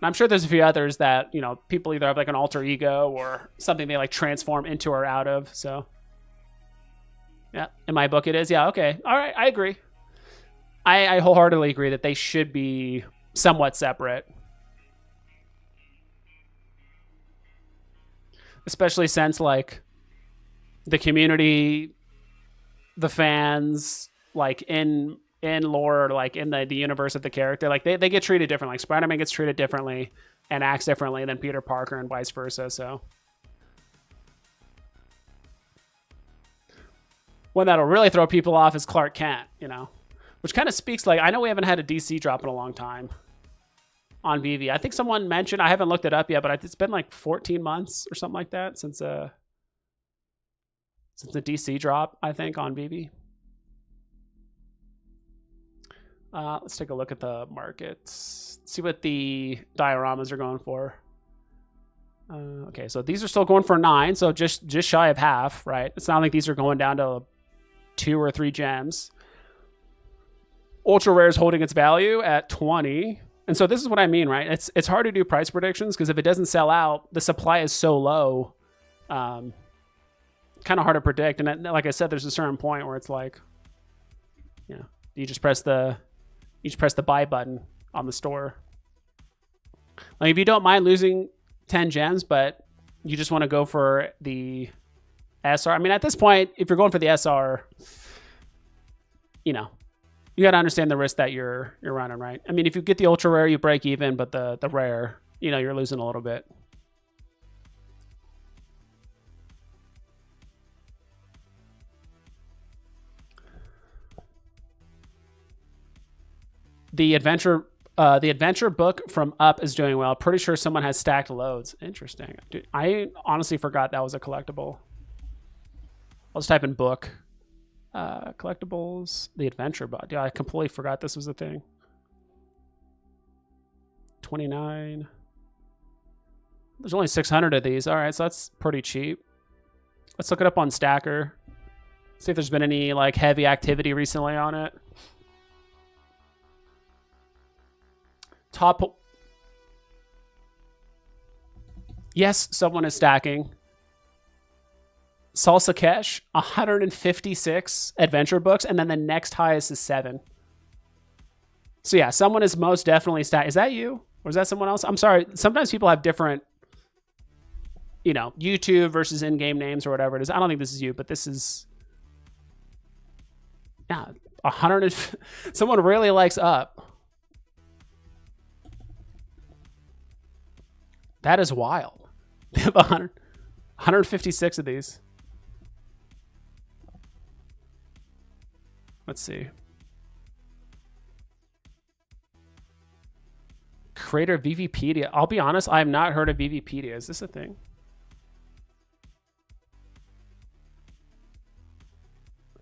I'm sure there's a few others that, you know, people either have like an alter ego or something they like transform into or out of. So, yeah, in my book it is. Yeah, okay. All right, I agree. I wholeheartedly agree that they should be somewhat separate. Especially since, like, the community, the fans, like, in lore, like in the universe of the character, like they get treated differently. Like Spider-Man gets treated differently and acts differently than Peter Parker and vice versa. So one that'll really throw people off is Clark Kent, you know, which kind of speaks like, I know we haven't had a DC drop in a long time. on Veve. I think someone mentioned, I haven't looked it up yet, but it's been like 14 months or something like that since the DC drop, I think, on Veve. Let's take a look at the markets. See what the dioramas are going for. Okay, so these are still going for 9, so just shy of half, right? It's not like these are going down to 2 or 3 gems. Ultra rare is holding its value at 20. And so this is what I mean, right? It's hard to do price predictions because if it doesn't sell out, the supply is so low, kind of hard to predict. And like I said, there's a certain point where it's like, you know, you just press the buy button on the store. Like if you don't mind losing 10 gems, but you just want to go for the SR. I mean, at this point, if you're going for the SR, you know, you got to understand the risk that you're running, right? I mean, if you get the ultra rare, you break even, but the rare, you know, you're losing a little bit. The adventure book from Up is doing well. Pretty sure someone has stacked loads. Interesting. Dude, I honestly forgot that was a collectible. I'll just type in book. Collectibles. The adventure book. Yeah, I completely forgot this was a thing. 29. There's only 600 of these. All right, so that's pretty cheap. Let's look it up on Stacker. See if there's been any like heavy activity recently on it. Top. Yes, someone is stacking. Salsa Kesh, 156 adventure books, and then the next highest is 7. So yeah, someone is most definitely stacked. Is that you? Or is that someone else? I'm sorry. Sometimes people have different, you know, YouTube versus in-game names or whatever it is. I don't think this is you, but this is, yeah, 100. Someone really likes Up. That is wild. They have 156 of these. Let's see. Creator Vivepedia. I'll be honest, I have not heard of Vivepedia. Is this a thing?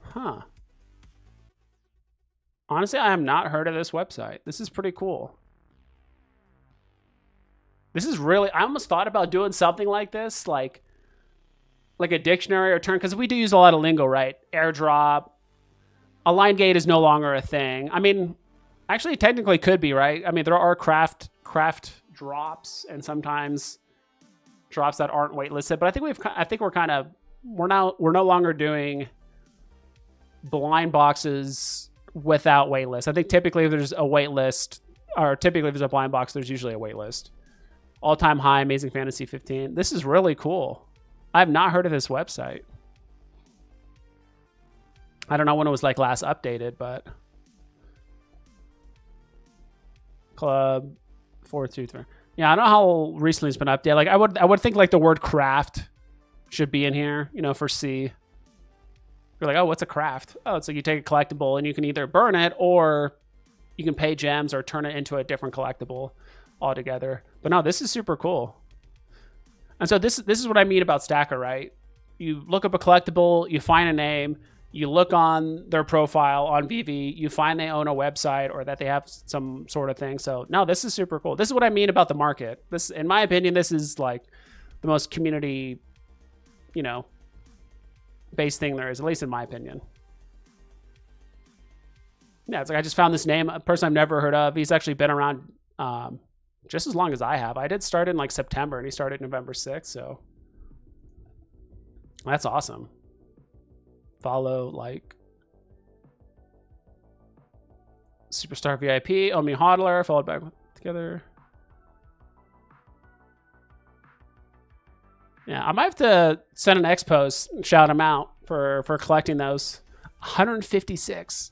Huh. Honestly, I have not heard of this website. This is pretty cool. This is really, I almost thought about doing something like this, like a dictionary or term, because we do use a lot of lingo, right? Airdrop. Align gate is no longer a thing. I mean, actually, technically could be, right? I mean, there are craft drops and sometimes drops that aren't waitlisted, but I think we're no longer doing blind boxes without waitlist. I think typically if there's a waitlist, or typically if there's a blind box, there's usually a waitlist. All-time high, Amazing Fantasy 15. This is really cool. I have not heard of this website. I don't know when it was like last updated, but Club 423. Yeah, I don't know how recently it's been updated. Like I would think like the word craft should be in here, you know, for C. You're like, oh, what's a craft? Oh, it's like you take a collectible and you can either burn it or you can pay gems or turn it into a different collectible altogether. But no, this is super cool. And so this is what I mean about Stacker, right? You look up a collectible, you find a name, you look on their profile on Veve, you find they own a website or that they have some sort of thing. So no, this is super cool. This is what I mean about the market. This, in my opinion, this is like the most community, you know, based thing there is, at least in my opinion. Yeah, it's like I just found this name, a person I've never heard of. He's actually been around just as long as I have. I did start in like September and he started November 6th. So that's awesome. Follow, like, Superstar VIP, Omi Hodler, followed back together. Yeah, I might have to send an X post, shout him out for collecting those. 156.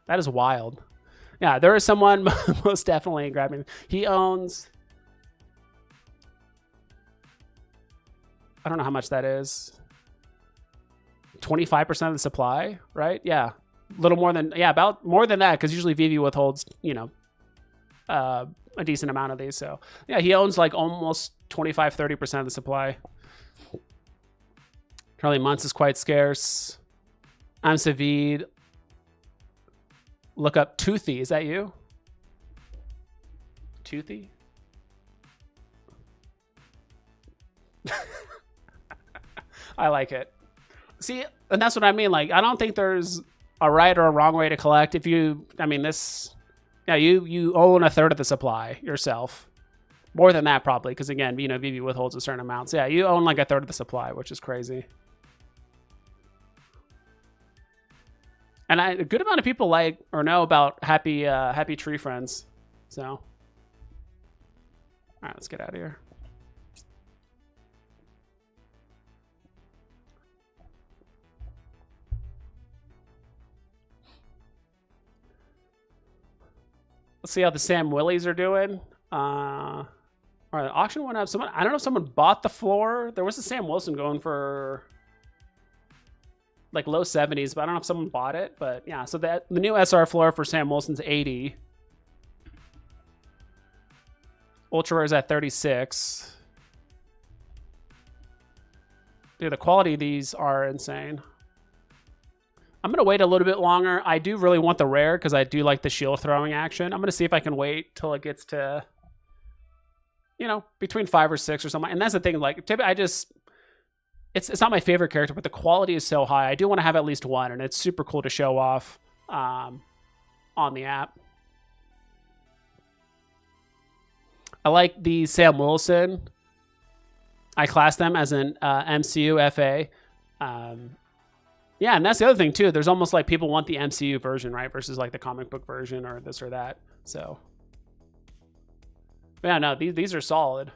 That is wild. Yeah, there is someone most definitely grabbing. He owns, I don't know how much that is. 25% of the supply, right? Yeah, a little more than, yeah, about more than that, because usually Veve withholds, you know, a decent amount of these. So yeah, he owns like almost 25-30% of the supply. Charlie Muntz is quite scarce. I'm Savid. Look up Toothy. Is that you? Toothy? I like it. See, and that's what I mean. Like, I don't think there's a right or a wrong way to collect. If you, I mean, this, yeah, you own a third of the supply yourself. More than that, probably, because again, you know, Veve withholds a certain amount. So yeah, you own like a third of the supply, which is crazy. And a good amount of people like or know about Happy Tree Friends. So, all right, let's get out of here. Let's see how the Sam Willies are doing. All right, the auction went up. Someone, I don't know if someone bought the floor. There was a Sam Wilson going for like low 70s, but I don't know if someone bought it. But yeah, so the new SR floor for Sam Wilson's 80. Ultra Rare is at 36. Dude, the quality of these are insane. I'm going to wait a little bit longer. I do really want the rare because I do like the shield throwing action. I'm going to see if I can wait till it gets to, you know, between 5 or 6 or something. And that's the thing, like, I just, it's not my favorite character, but the quality is so high. I do want to have at least one, and it's super cool to show off on the app. I like the Sam Wilson. I class them as an MCU FA. Yeah, and that's the other thing, too. There's almost like people want the MCU version, right? Versus like the comic book version or this or that. So, yeah, no, these are solid.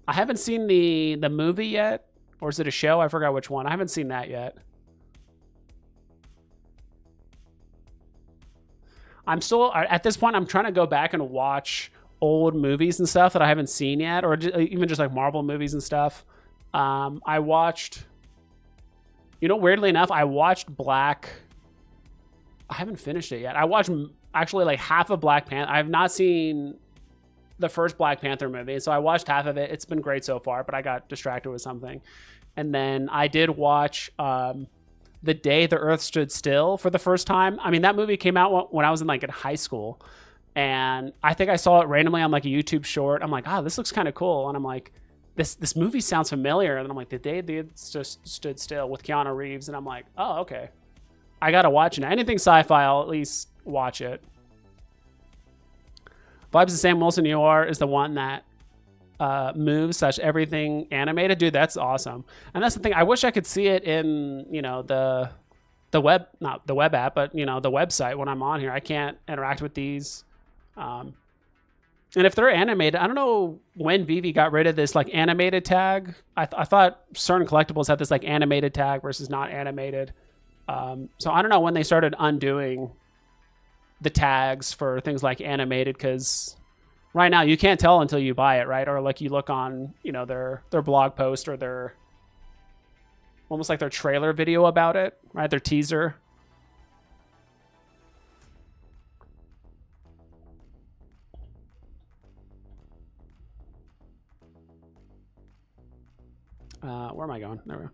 I haven't seen the movie yet. Or is it a show? I forgot which one. I haven't seen that yet. I'm still, at this point, I'm trying to go back and watch old movies and stuff that I haven't seen yet. Or even just like Marvel movies and stuff. I watched, you know, weirdly enough, I watched Black. I haven't finished it yet. I watched actually like half of Black Panther. I have not seen the first Black Panther movie. So I watched half of it. It's been great so far, but I got distracted with something. And then I did watch The Day the Earth Stood Still for the first time. I mean, that movie came out when I was in high school. And I think I saw it randomly on like a YouTube short. I'm like, this looks kind of cool. And I'm like, this movie sounds familiar. And then I'm like, The Day the Earth Stood Still with Keanu Reeves. And I'm like, oh, okay. I got to watch it. Anything sci-fi, I'll at least watch it. Vibes of Sam Wilson UR is the one that moves / everything animated. Dude, that's awesome. And that's the thing. I wish I could see it in, you know, the web, not the web app, but, you know, the website when I'm on here. I can't interact with these. And if they're animated, I don't know when Veve got rid of this like animated tag. I thought certain collectibles had this like animated tag versus not animated. So I don't know when they started undoing the tags for things like animated, because right now you can't tell until you buy it, right? Or like you look on, you know, their blog post or their almost like their trailer video about it, right? Their teaser. Where am I going? There we go.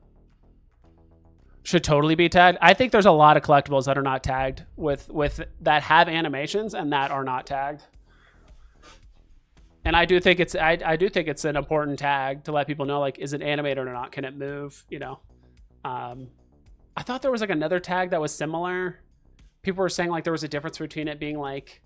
Should totally be tagged. I think there's a lot of collectibles that are not tagged with that have animations and that are not tagged. And I do think it's I do think it's an important tag to let people know, like, is it animated or not? Can it move? You know, I thought there was like another tag that was similar. People were saying like there was a difference between it being like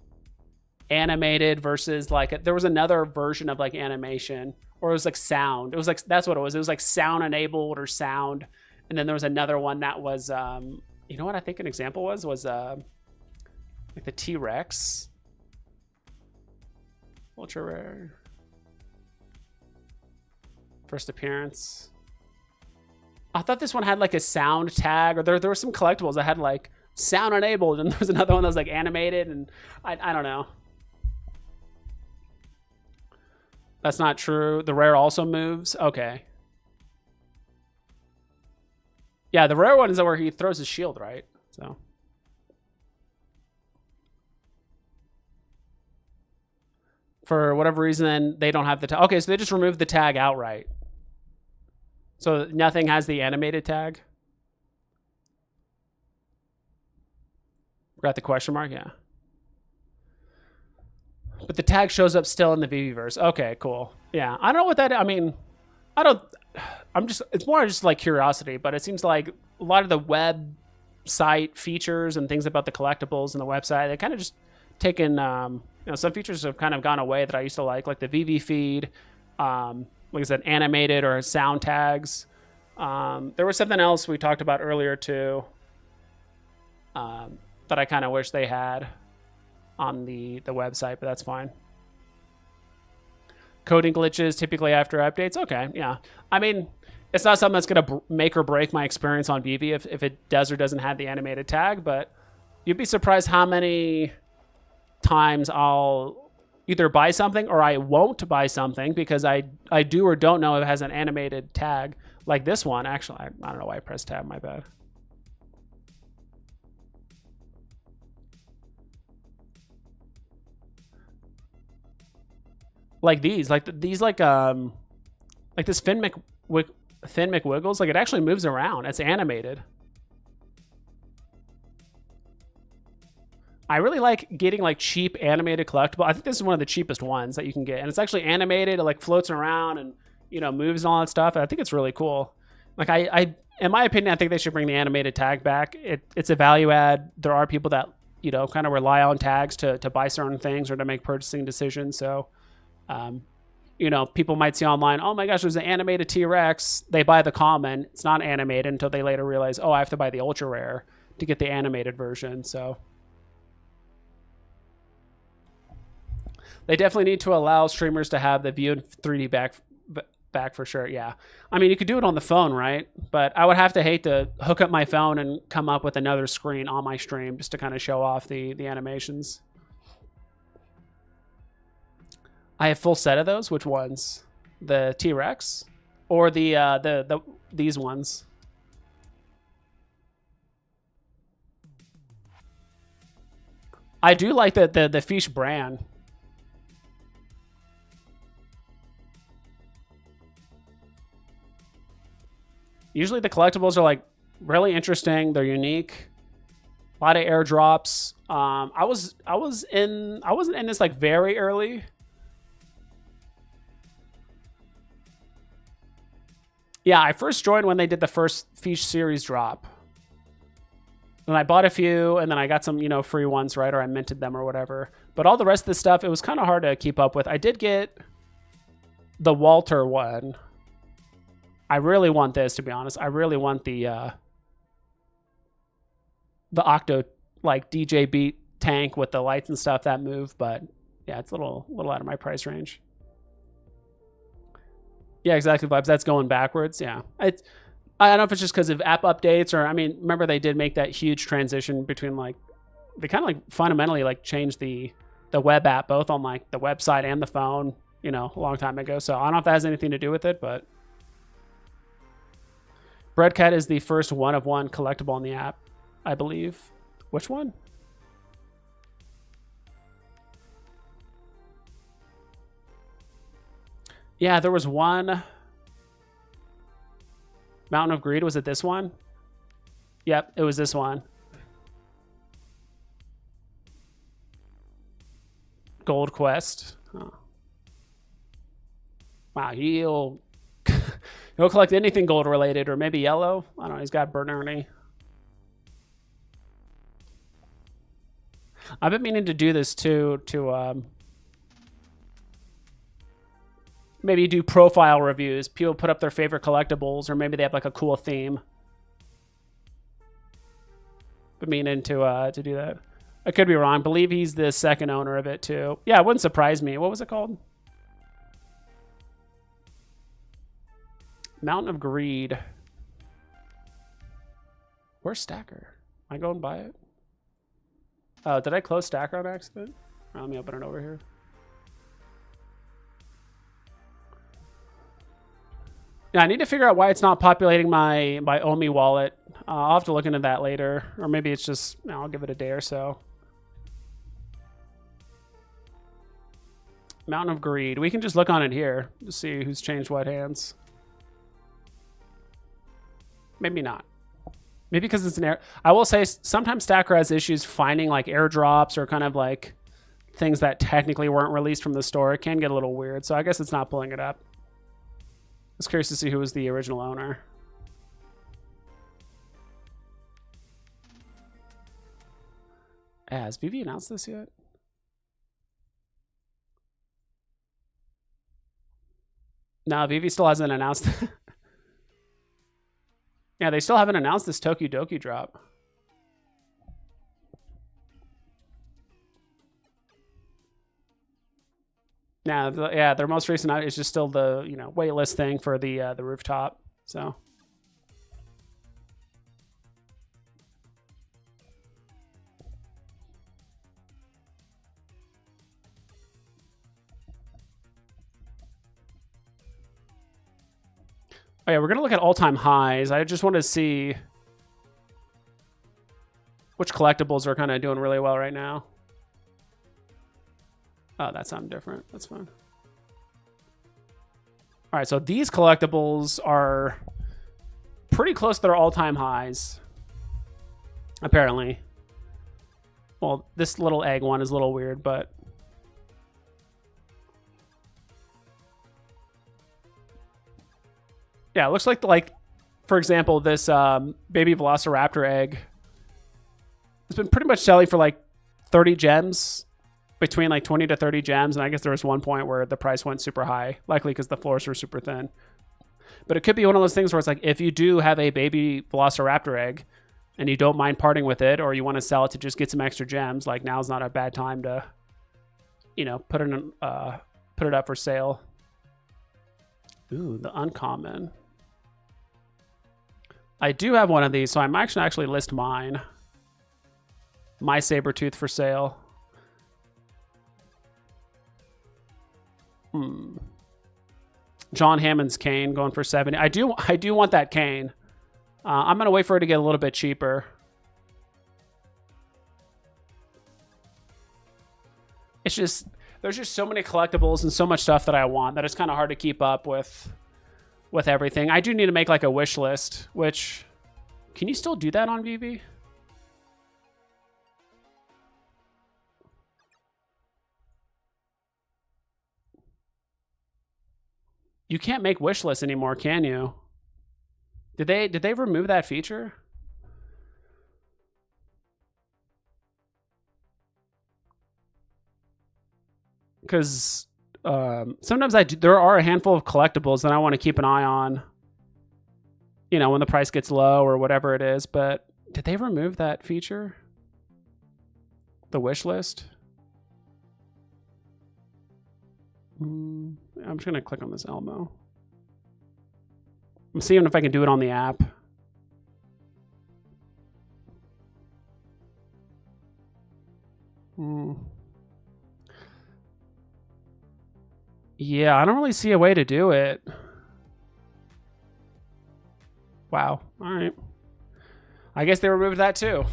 animated versus like there was another version of like animation, or it was like sound. It was like, that's what it was. It was like sound enabled or sound. And then there was another one that was, you know what I think an example was like the T-Rex. Ultra rare. First appearance. I thought this one had like a sound tag, or there were some collectibles that had like sound enabled, and there was another one that was like animated, and I don't know. That's not true. The rare also moves. Okay. Yeah, the rare one is where he throws his shield, right? So. For whatever reason, they don't have the tag. Okay, so they just removed the tag outright. So nothing has the animated tag. Got the question mark? Yeah. But the tag shows up still in the Veveverse. Okay, cool. Yeah, I don't know what that, I mean, it's more just like curiosity, but it seems like a lot of the website features and things about the collectibles and the website, they kind of just taken, some features have kind of gone away that I used to like the Veve feed, like I said, animated or sound tags. There was something else we talked about earlier too, that I kind of wish they had on the website, but that's fine. Coding glitches typically after updates. Okay, yeah. I mean, it's not something that's going to make or break my experience on Veve if it does or doesn't have the animated tag, but you'd be surprised how many times I'll either buy something or I won't buy something because I do or don't know if it has an animated tag. Like this one, actually, I don't know why I pressed tab, my bad. Like these, like this Finn McWiggles, like it actually moves around. It's animated. I really like getting like cheap animated collectible. I think this is one of the cheapest ones that you can get, and it's actually animated. It like floats around and moves and all that stuff. I think it's really cool. Like I in my opinion, I think they should bring the animated tag back. It's a value add. There are people that kind of rely on tags to buy certain things or to make purchasing decisions. So. People might see online, oh my gosh, there's an animated T-Rex. They buy the common. It's not animated until they later realize, oh, I have to buy the ultra rare to get the animated version. So they definitely need to allow streamers to have the view in 3D back for sure. Yeah. I mean, you could do it on the phone, right? But I would have to hate to hook up my phone and come up with another screen on my stream just to kind of show off the animations. I have full set of those. Which ones? The T-Rex or these ones? I do like the Fish brand. Usually the collectibles are like really interesting. They're unique. A lot of airdrops. I wasn't in this like very early. Yeah, I first joined when they did the first Fish series drop. And I bought a few, and then I got some, free ones, right? Or I minted them or whatever. But all the rest of the stuff, it was kind of hard to keep up with. I did get the Walter one. I really want this, to be honest. I really want the Octo, like, DJ Beat tank with the lights and stuff that move. But, yeah, it's a little out of my price range. Yeah, exactly, Vibes. That's going backwards. Yeah. I don't know if it's just because of app updates or, I mean, remember they did make that huge transition between, like, they kind of, like, fundamentally, like, changed the web app, both on, like, the website and the phone, a long time ago. So I don't know if that has anything to do with it, but Breadcat is the first one-of-one collectible in the app, I believe. Which one? Yeah, there was one. Mountain of Greed. Was it this one? Yep, it was this one. Gold Quest. Oh. Wow, he'll collect anything gold related or maybe yellow. I don't know. He's got Burnt Ernie. I've been meaning to do this too, to maybe do profile reviews. People put up their favorite collectibles, or maybe they have like a cool theme. But meaning to do that. I could be wrong. I believe he's the second owner of it too. Yeah, it wouldn't surprise me. What was it called? Mountain of Greed. Where's Stacker? Am I going by it? Oh, did I close Stacker on accident? Let me open it over here. Yeah, I need to figure out why it's not populating my Omi wallet. I'll have to look into that later. Or maybe it's just, I'll give it a day or so. Mountain of Greed. We can just look on it here to see who's changed what hands. Maybe not. Maybe because it's an air. I will say sometimes Stacker has issues finding like airdrops or kind of like things that technically weren't released from the store. It can get a little weird. So I guess it's not pulling it up. I was curious to see who was the original owner. Has Veve announced this yet? No, Veve still hasn't announced. Yeah, they still haven't announced this Tokidoki drop. Now, yeah, their most recent is just still the waitlist thing for the rooftop. So. Oh yeah, we're gonna look at all-time highs. I just want to see which collectibles are kind of doing really well right now. Oh, that's something different. That's fine. All right, so these collectibles are pretty close to their all-time highs, apparently. Well, this little egg one is a little weird, but yeah, it looks like for example, this baby Velociraptor egg has been pretty much selling for like 30 gems, between like 20 to 30 gems, and I guess there was one point where the price went super high, likely because the floors were super thin. But it could be one of those things where it's like, if you do have a baby Velociraptor egg and you don't mind parting with it, or you want to sell it to just get some extra gems, like now's not a bad time to, put it up for sale. Ooh, the uncommon. I do have one of these, so I might actually list mine. My Sabretooth for sale. John Hammond's cane going for 70. I do want that cane. I'm gonna wait for it to get a little bit cheaper. It's just there's just so many collectibles and so much stuff that I want that it's kind of hard to keep up with everything. I do need to make like a wish list, which can you still do that on Veve? You can't make wish lists anymore, can you? Did they remove that feature? Because sometimes there are a handful of collectibles that I want to keep an eye on, when the price gets low or whatever it is. But did they remove that feature? The wish list? I'm just going to click on this Elmo. I'm seeing if I can do it on the app. Yeah, I don't really see a way to do it. Wow. All right. I guess they removed that too.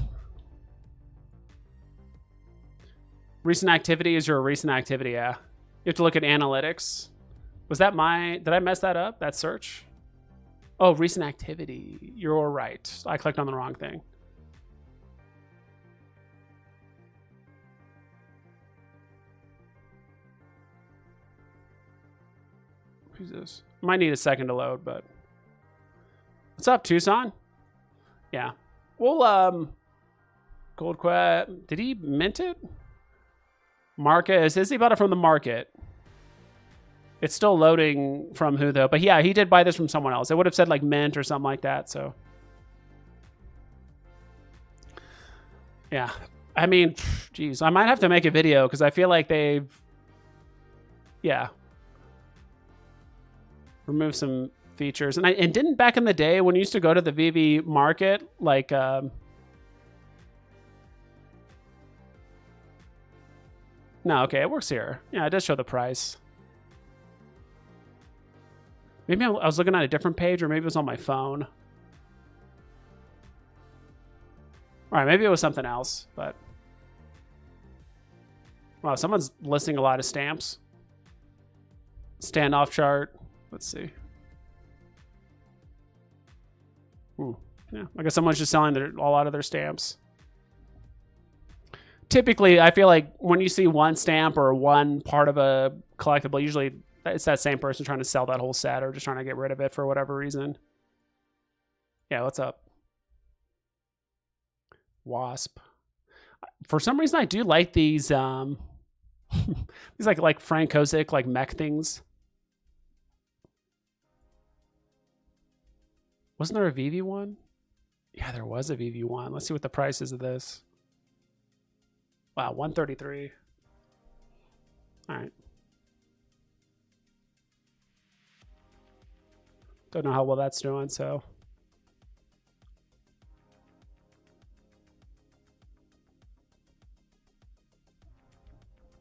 Recent activity is your recent activity, yeah. You have to look at analytics. Was that did I mess that up? That search? Oh, recent activity. You're right. I clicked on the wrong thing. Who's this? Might need a second to load, but what's up, Tucson? Yeah. Well, Gold Quest. Did he mint it? Market. It says he bought it from the market. It's still loading from who though? But yeah, he did buy this from someone else. It would have said like mint or something like that. So yeah, I mean, geez, I might have to make a video because I feel like they've removed some features. And didn't back in the day when you used to go to the Veve market, like no, okay, it works here. Yeah, it does show the price. Maybe I was looking at a different page, or maybe it was on my phone. All right, maybe it was something else, but wow, someone's listing a lot of stamps. standoff chart. Let's see. Yeah, I guess someone's just selling all out of their stamps. Typically, I feel like when you see one stamp or one part of a collectible, usually it's that same person trying to sell that whole set or just trying to get rid of it for whatever reason. Yeah, what's up? Wasp. For some reason, I do like these these like Frank Kozik like mech things. Wasn't there a Veve one? Yeah, there was a Veve one. Let's see what the price is of this. Wow, 133. All right. Don't know how well that's doing, so.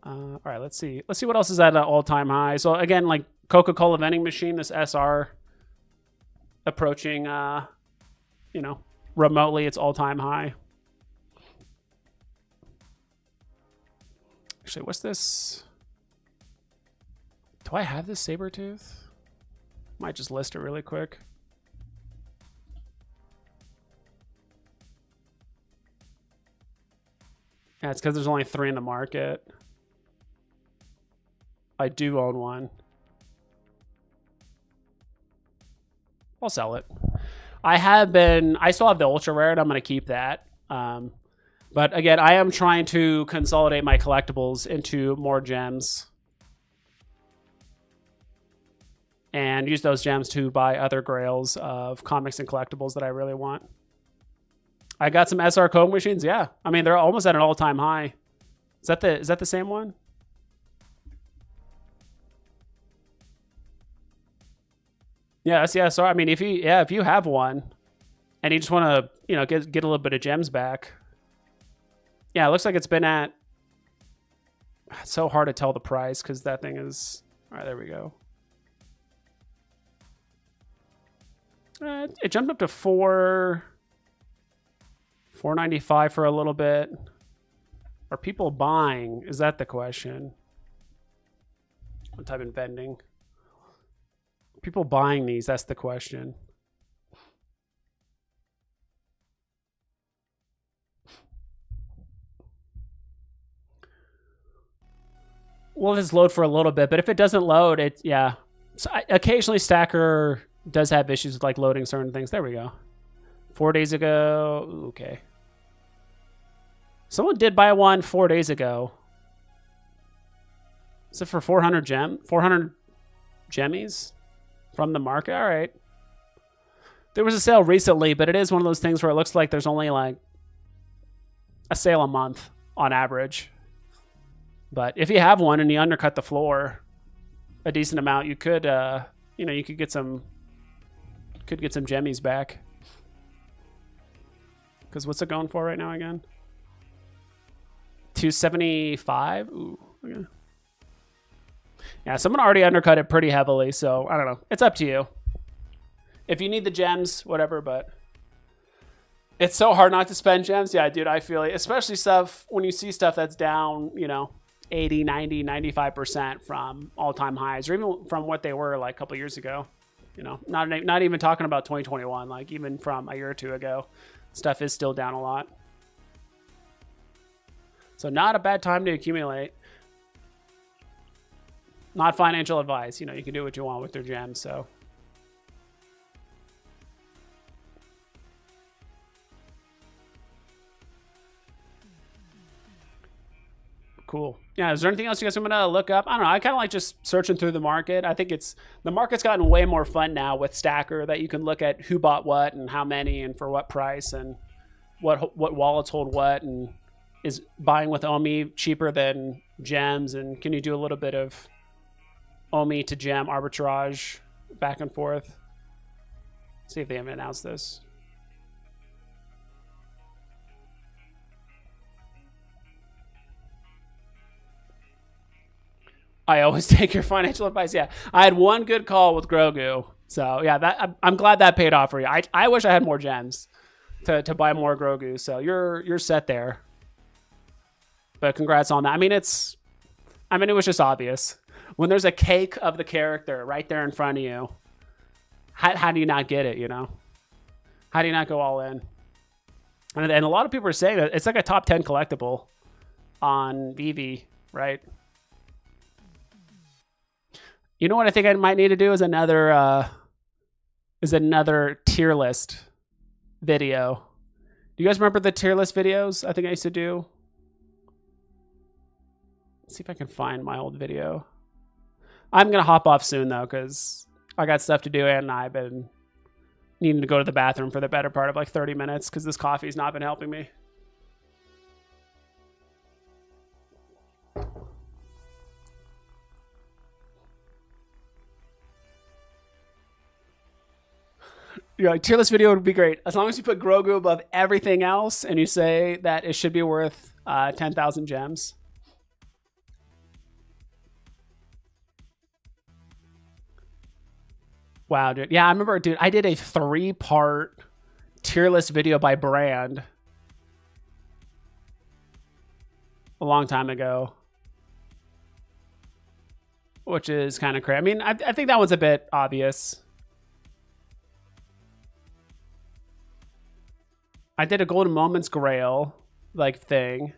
All right, let's see. Let's see what else is at an all-time high. So again, like Coca-Cola vending machine, this SR approaching, you know, remotely its all-time high. Actually, what's this? Do I have this Sabertooth? Might just list it really quick. Yeah, it's because there's only 3 in the market. I do own one. I'll sell it. I still have the ultra rare and I'm going to keep that. But again, I am trying to consolidate my collectibles into more gems and use those gems to buy other grails of comics and collectibles that I really want. I got some SR Coke machines. Yeah. I mean, they're almost at an all-time high. Is that the same one? Yeah, that's the SR. I mean, if you have one and you just want to, you know, get a little bit of gems back. Yeah, it looks like it's been at, it's so hard to tell the price because that thing is, all right, there we go. It jumped up to $4.95 for a little bit. Are people buying? Is that the question? I'll type in vending. People buying these, that's the question. We'll just load for a little bit, but if it doesn't load, yeah. So occasionally Stacker does have issues with like loading certain things. There we go. 4 days ago. Ooh, okay. Someone did buy one 4 days ago. Is it for 400 gemmies from the market? All right. There was a sale recently, but it is one of those things where it looks like there's only like a sale a month on average. But if you have one and you undercut the floor a decent amount, you could, you know, you could get some gemmies back. Because what's it going for right now again? 275. Ooh. Okay. Yeah, someone already undercut it pretty heavily, so I don't know. It's up to you. If you need the gems, whatever, but it's so hard not to spend gems. Yeah, dude, I feel it. Especially stuff, when you see stuff that's down, you know, 80, 90, 95% from all-time highs, or even from what they were like a couple years ago. You know, not even talking about 2021, like even from a year or two ago, stuff is still down a lot. So not a bad time to accumulate. Not financial advice. You know, you can do what you want with your gems, so. Cool. Yeah, is there anything else you guys want to look up? I don't know. I kind of like just searching through the market. I think the market's gotten way more fun now with Stacker, that you can look at who bought what and how many and for what price and what wallets hold what, and is buying with OMI cheaper than gems, and can you do a little bit of OMI to gem arbitrage back and forth? See if they haven't announced this. I always take your financial advice. Yeah, I had one good call with Grogu, so yeah, I'm glad that paid off for you. I wish I had more gems to buy more Grogu, so you're set there. But congrats on that. I mean, it was just obvious. When there's a cake of the character right there in front of you, how do you not get it, you know? How do you not go all in? And a lot of people are saying that it's like a top 10 collectible on Veve, right? You know what I think I might need to do is another tier list video. Do you guys remember the tier list videos I think I used to do? Let's see if I can find my old video. I'm going to hop off soon, though, because I got stuff to do, and I've been needing to go to the bathroom for the better part of like 30 minutes because this coffee's not been helping me. You're like, tier list video would be great. As long as you put Grogu above everything else and you say that it should be worth 10,000 gems. Wow, dude. Yeah, I remember, dude, I did a 3-part tier list video by brand a long time ago, which is kind of crazy. I mean, I think that one's a bit obvious. I did a Golden Moments Grail like thing.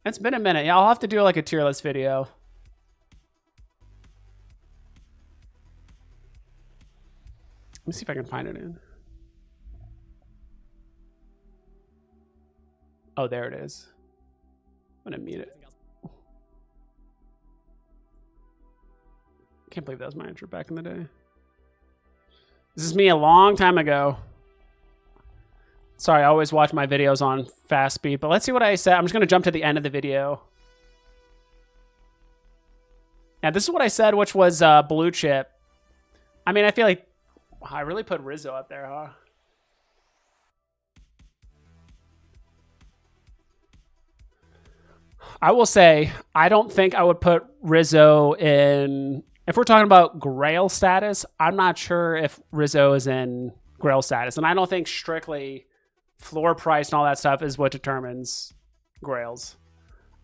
It's been a minute. Yeah, I'll have to do like a tier list video. Let me see if I can find it in. Oh, there it is. I'm gonna mute it. Can't believe that was my intro back in the day. This is me a long time ago. Sorry, I always watch my videos on fast speed, but let's see what I said. I'm just gonna jump to the end of the video. Yeah, this is what I said, which was blue chip. I mean, I feel like I really put Rizzo up there, huh? I will say, I don't think I would put Rizzo in... If we're talking about Grail status, I'm not sure if Rizzo is in Grail status. And I don't think strictly floor price and all that stuff is what determines Grails.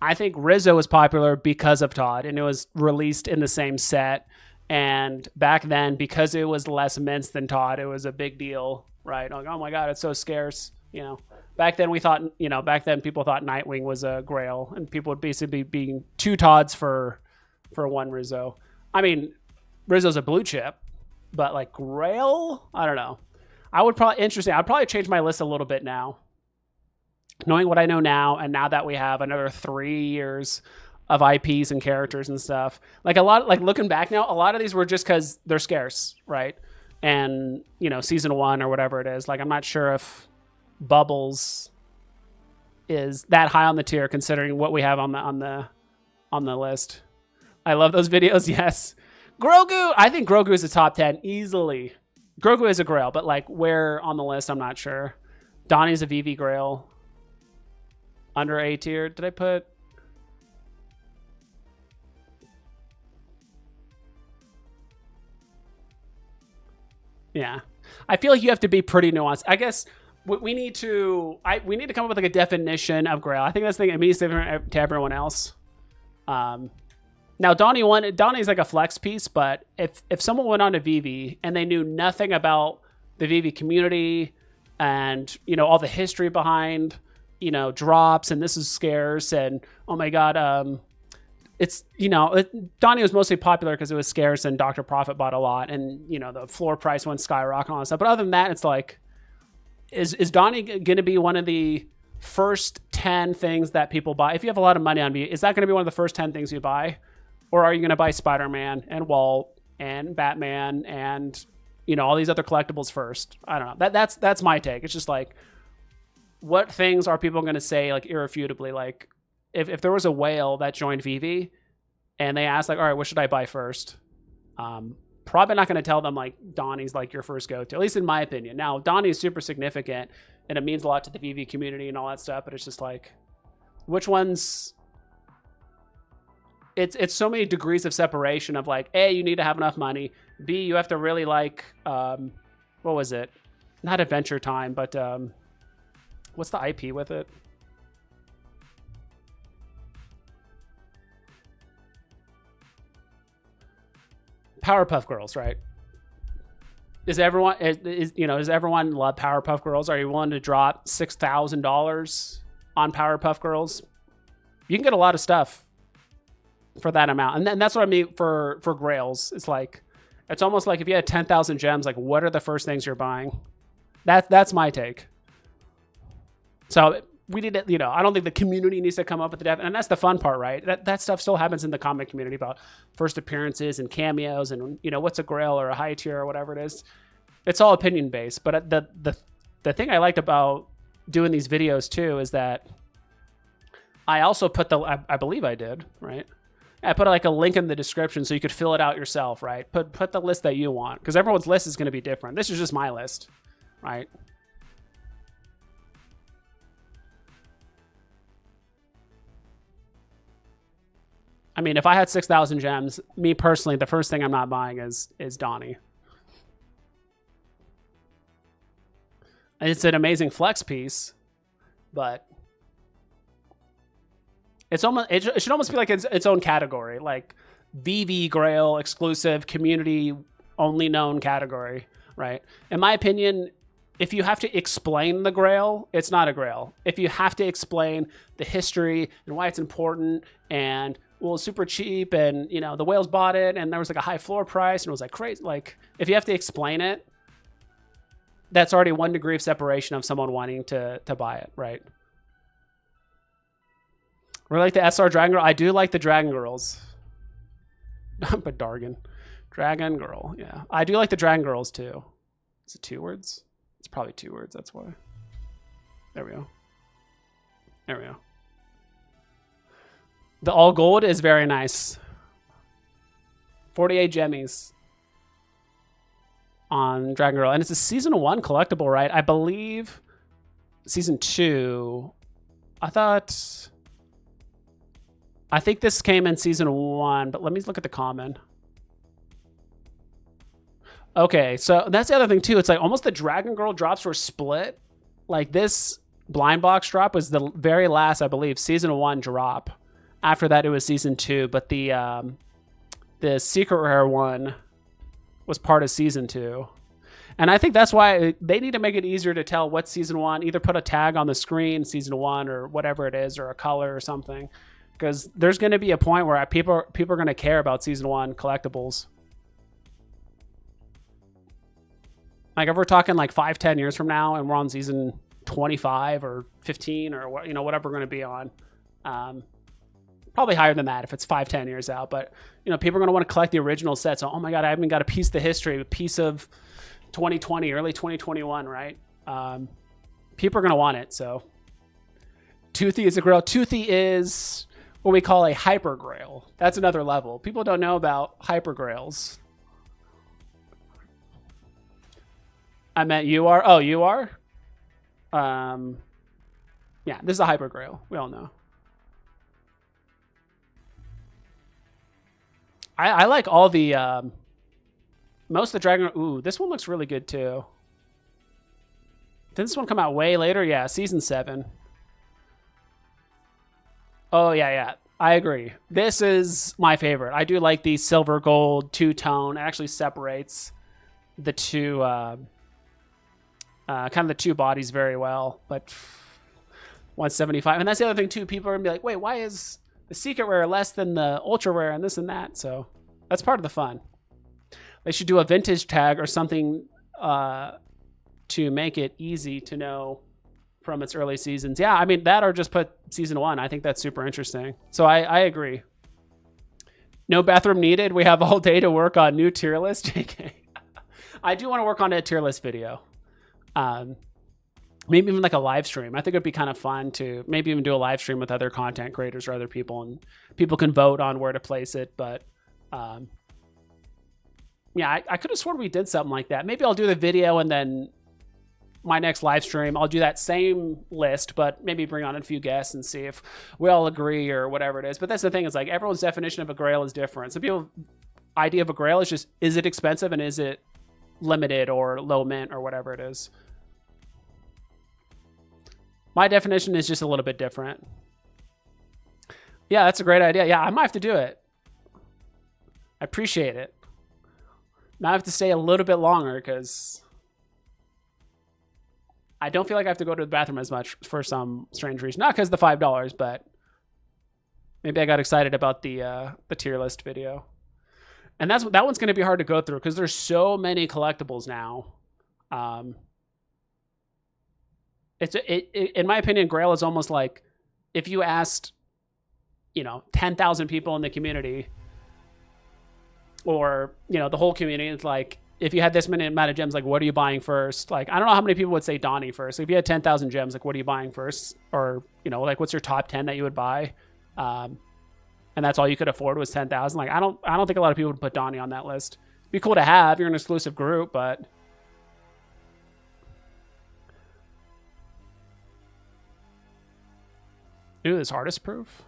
I think Rizzo was popular because of Todd, and it was released in the same set. And back then, because it was less mints than Todd, it was a big deal, right? Like, oh my God, it's so scarce. You know, back then we thought, you know, back then people thought Nightwing was a Grail, and people would basically be being 2 Todds for 1 Rizzo. I mean, Rizzo's a blue chip, but like Grail, I don't know. I'd probably change my list a little bit now, knowing what I know now, and now that we have another 3 years of IPs and characters and stuff. Like looking back now, a lot of these were just because they're scarce, right? And, you know, season 1 or whatever it is. Like, I'm not sure if Bubbles is that high on the tier considering what we have on the list. I love those videos. Yes. Grogu. I think Grogu is a top 10 easily. Grogu is a Grail, but like where on the list, I'm not sure. Donnie's a Veve Grail. Under A tier. Did I put... Yeah, I feel like you have to be pretty nuanced. I guess we need to come up with like a definition of Grail. I think that's the thing. It means different to everyone else. Now Donnie's like a flex piece, but if someone went on to Veve and they knew nothing about the Veve community and, you know, all the history behind, you know, drops and this is scarce and oh my God, it's, you know, Donnie was mostly popular because it was scarce and Dr. Profit bought a lot and, you know, the floor price went skyrocket and all that stuff. But other than that, it's like, is Donnie going to be one of the first 10 things that people buy? If you have a lot of money on Veve, is that going to be one of the first 10 things you buy? Or are you going to buy Spider-Man and Walt and Batman and, you know, all these other collectibles first? I don't know. That's my take. It's just like, what things are people going to say like irrefutably? Like, if there was a whale that joined Veve and they asked like, all right, what should I buy first? Probably not going to tell them like Donnie's like your first go-to, at least in my opinion. Now, Donnie is super significant and it means a lot to the Veve community and all that stuff, but it's just like, which ones? It's so many degrees of separation of like, A, you need to have enough money. B, you have to really like, what was it? Not Adventure Time, but what's the IP with it? Powerpuff Girls, right? Does everyone does everyone love Powerpuff Girls? Are you willing to drop $6,000 on Powerpuff Girls? You can get a lot of stuff for that amount. And then that's what I mean for Grails. It's like, it's almost like if you had 10,000 gems, like what are the first things you're buying? That's my take. So we need to, I don't think the community needs to come up with the and that's the fun part, right? That stuff still happens in the comic community about first appearances and cameos and, what's a Grail or a high tier or whatever it is. It's all opinion based. But the thing I liked about doing these videos too is that I also put I believe I did, right? I put like a link in the description so you could fill it out yourself, right? Put the list that you want, because everyone's list is going to be different. This is just my list, right? I mean, if I had 6,000 gems, me personally, the first thing I'm not buying is Donnie. It's an amazing flex piece, but it should almost be like its own category, like Veve Grail exclusive community only known category, right? In my opinion, if you have to explain the Grail, it's not a Grail. If you have to explain the history and why it's important and well, it's super cheap and the whales bought it and there was like a high floor price and it was like crazy. Like if you have to explain it, that's already 1 degree of separation of someone wanting to buy it, right? Or like the SR Dragon Girl. I do like the Dragon Girls. But Dragon Girl, yeah. I do like the Dragon Girls too. Is it 2 words? It's probably 2 words, that's why. There we go. There we go. The all gold is very nice. 48 gemmies on Dragon Girl. And it's a season 1 collectible, right? I believe season 2. I think this came in season 1, but let me look at the common. Okay, so that's the other thing too. It's like almost the Dragon Girl drops were split. Like this blind box drop was the very last, I believe, season 1 drop. After that, it was season 2, but the secret rare one was part of season 2. And I think that's why they need to make it easier to tell what's season 1. Either put a tag on the screen, season 1, or whatever it is, or a color or something. Because there's going to be a point where people are going to care about season 1 collectibles. Like if we're talking like 5-10 years from now and we're on season 25 or 15 or whatever we're going to be on. Probably higher than that if it's 5-10 years out. But people are going to want to collect the original set. So, oh my God, I haven't got a piece of the history, a piece of 2020, early 2021, right? People are going to want it. So Toothy is a Grail. Toothy is what we call a hyper Grail. That's another level. People don't know about hyper Grails. I meant you are. Oh, you are? Yeah, this is a hyper Grail. We all know. I like all the most of the Dragon. Ooh, this one looks really good too. Did this one come out way later? Yeah, season 7. Oh yeah. I agree. This is my favorite. I do like the silver gold 2-tone. It actually separates the two kind of the two bodies very well. But 175, and that's the other thing too. People are gonna be like, wait, why is the secret rare less than the ultra rare and this and that? So that's part of the fun. They should do a vintage tag or something to make it easy to know from its early seasons. Yeah, I mean, that or just put season 1. I think that's super interesting. So I agree. No bathroom needed. We have all day to work on new tier list. JK. I do want to work on a tier list video. Maybe even like a live stream. I think it'd be kind of fun to maybe even do a live stream with other content creators or other people, and people can vote on where to place it. But yeah, I could have sworn we did something like that. Maybe I'll do the video and then my next live stream, I'll do that same list, but maybe bring on a few guests and see if we all agree or whatever it is. But that's the thing, is like everyone's definition of a Grail is different. Some people's idea of a Grail is just, is it expensive and is it limited or low mint or whatever it is. My definition is just a little bit different. Yeah, that's a great idea. Yeah, I might have to do it. I appreciate it. Now I have to stay a little bit longer because I don't feel like I have to go to the bathroom as much for some strange reason. Not because the $5, but maybe I got excited about the tier list video. And that one's going to be hard to go through because there's so many collectibles now. In my opinion, Grail is almost like if you asked, 10,000 people in the community, or the whole community, it's like if you had this many amount of gems, like what are you buying first? Like I don't know how many people would say Donnie first. If you had 10,000 gems, like what are you buying first? Or like what's your top 10 that you would buy? And that's all you could afford was 10,000. Like I don't think a lot of people would put Donnie on that list. It'd be cool to have. You're an exclusive group, but ooh, this artist proof.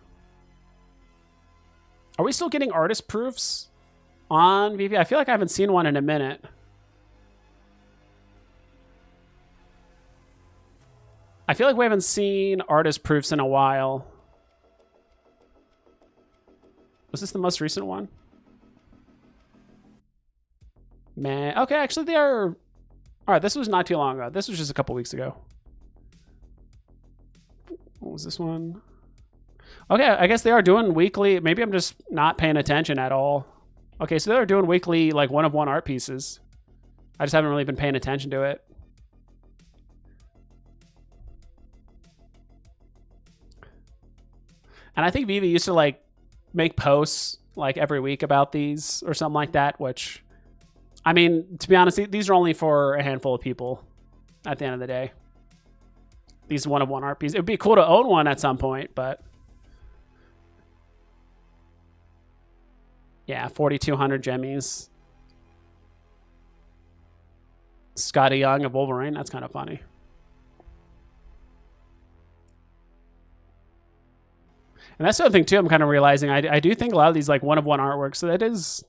Are we still getting artist proofs on Veve? I feel like I haven't seen one in a minute. I feel like we haven't seen artist proofs in a while. Was this the most recent one? Man, okay, actually they are... All right, this was not too long ago. This was just a couple weeks ago. What was this one? Okay, I guess they are doing weekly. Maybe I'm just not paying attention at all. Okay, so they're doing weekly, like, one-of-one art pieces. I just haven't really been paying attention to it. And I think Veve used to, like, make posts, like, every week about these or something like that, which, I mean, to be honest, these are only for a handful of people at the end of the day. These one-of-one art pieces. It would be cool to own one at some point, but... yeah, 4,200 gemmies. Scotty Young of Wolverine. That's kind of funny. And that's the other thing, too, I'm kind of realizing. I do think a lot of these, like, one-of-one artworks, so it is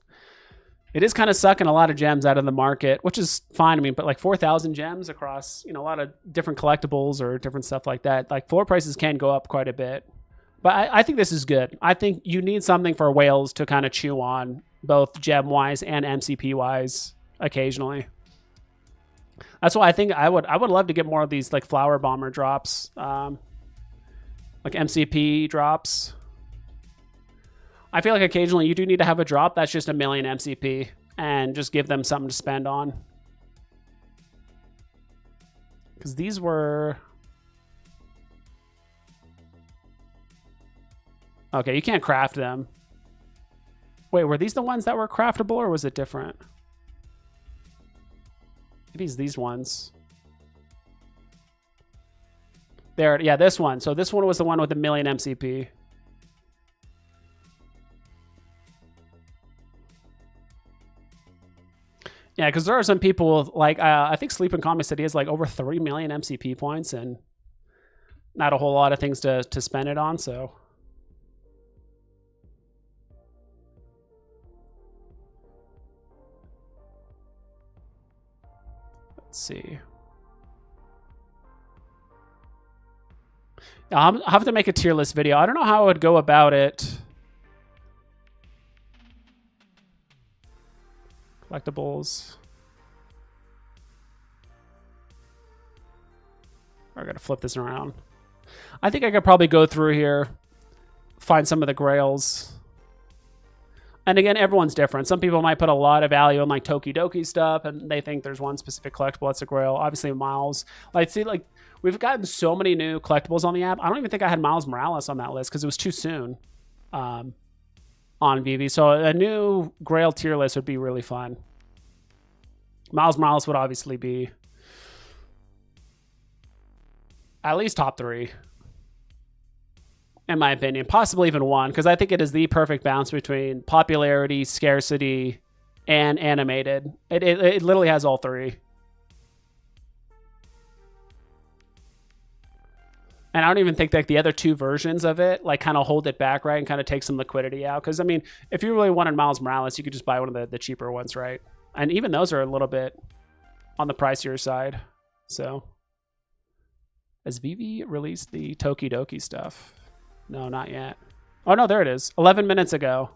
kind of sucking a lot of gems out of the market, which is fine. I mean, but, like, 4,000 gems across, a lot of different collectibles or different stuff like that. Like, floor prices can go up quite a bit. But I think this is good. I think you need something for whales to kind of chew on, both gem-wise and MCP-wise, occasionally. That's why I think I would love to get more of these, like, flower bomber drops, like MCP drops. I feel like occasionally you do need to have a drop that's just 1 million MCP and just give them something to spend on. Because these were... okay, you can't craft them. Wait, were these the ones that were craftable, or was it different? Maybe it's these ones. There, yeah, this one. So this one was the one with 1 million MCP. Yeah, because there are some people, like, I think Sleeping Comic said he has, like, over 3 million MCP points and not a whole lot of things to spend it on, so... let's see. I'll have to make a tier list video. I don't know how I would go about it. Collectibles. I gotta flip this around. I think I could probably go through here, find some of the grails. And again, everyone's different. Some people might put a lot of value on like Tokidoki stuff, and they think there's one specific collectible that's a grail. Obviously, Miles. Like, see, like we've gotten so many new collectibles on the app. I don't even think I had Miles Morales on that list because it was too soon on Veve. So a new grail tier list would be really fun. Miles Morales would obviously be at least top 3. In my opinion, possibly even 1, because I think it is the perfect balance between popularity, scarcity, and animated. It literally has all 3. And I don't even think like the other 2 versions of it like kind of hold it back, right, and kind of take some liquidity out. Because I mean, if you really wanted Miles Morales, you could just buy one of the cheaper ones, right? And even those are a little bit on the pricier side. So, has Veve released the Tokidoki stuff? No, not yet. Oh, no, there it is. 11 minutes ago.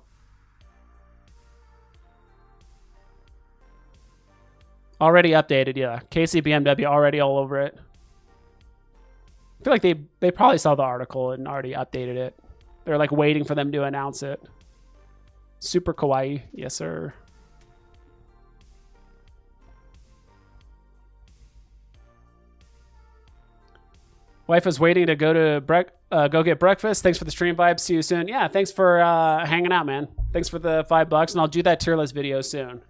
Already updated, yeah. KC BMW already all over it. I feel like they probably saw the article and already updated it. They're like waiting for them to announce it. Super kawaii. Yes, sir. Wife is waiting to go to go get breakfast. Thanks for the stream vibes. See you soon. Yeah, thanks for hanging out, man. Thanks for the $5, and I'll do that tier list video soon.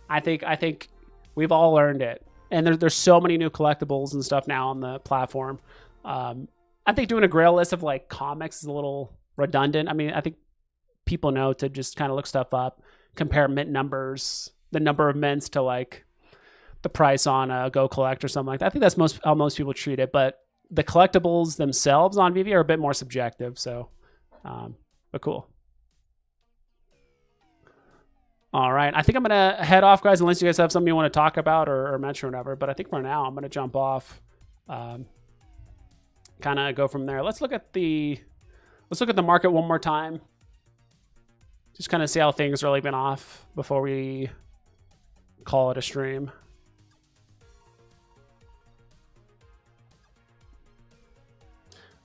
I think we've all earned it, and there's so many new collectibles and stuff now on the platform. I think doing a grail list of like comics is a little redundant. I mean, I think people know to just kind of look stuff up, compare mint numbers, the number of mints to like the price on a Go Collect or something like that. I think that's how most people treat it, but the collectibles themselves on Veve are a bit more subjective. So, but cool. All right. I think I'm going to head off, guys, unless you guys have something you want to talk about or mention or whatever. But I think for now, I'm going to jump off, kind of go from there. Let's look at the market one more time. Just kind of see how things really been off before we call it a stream.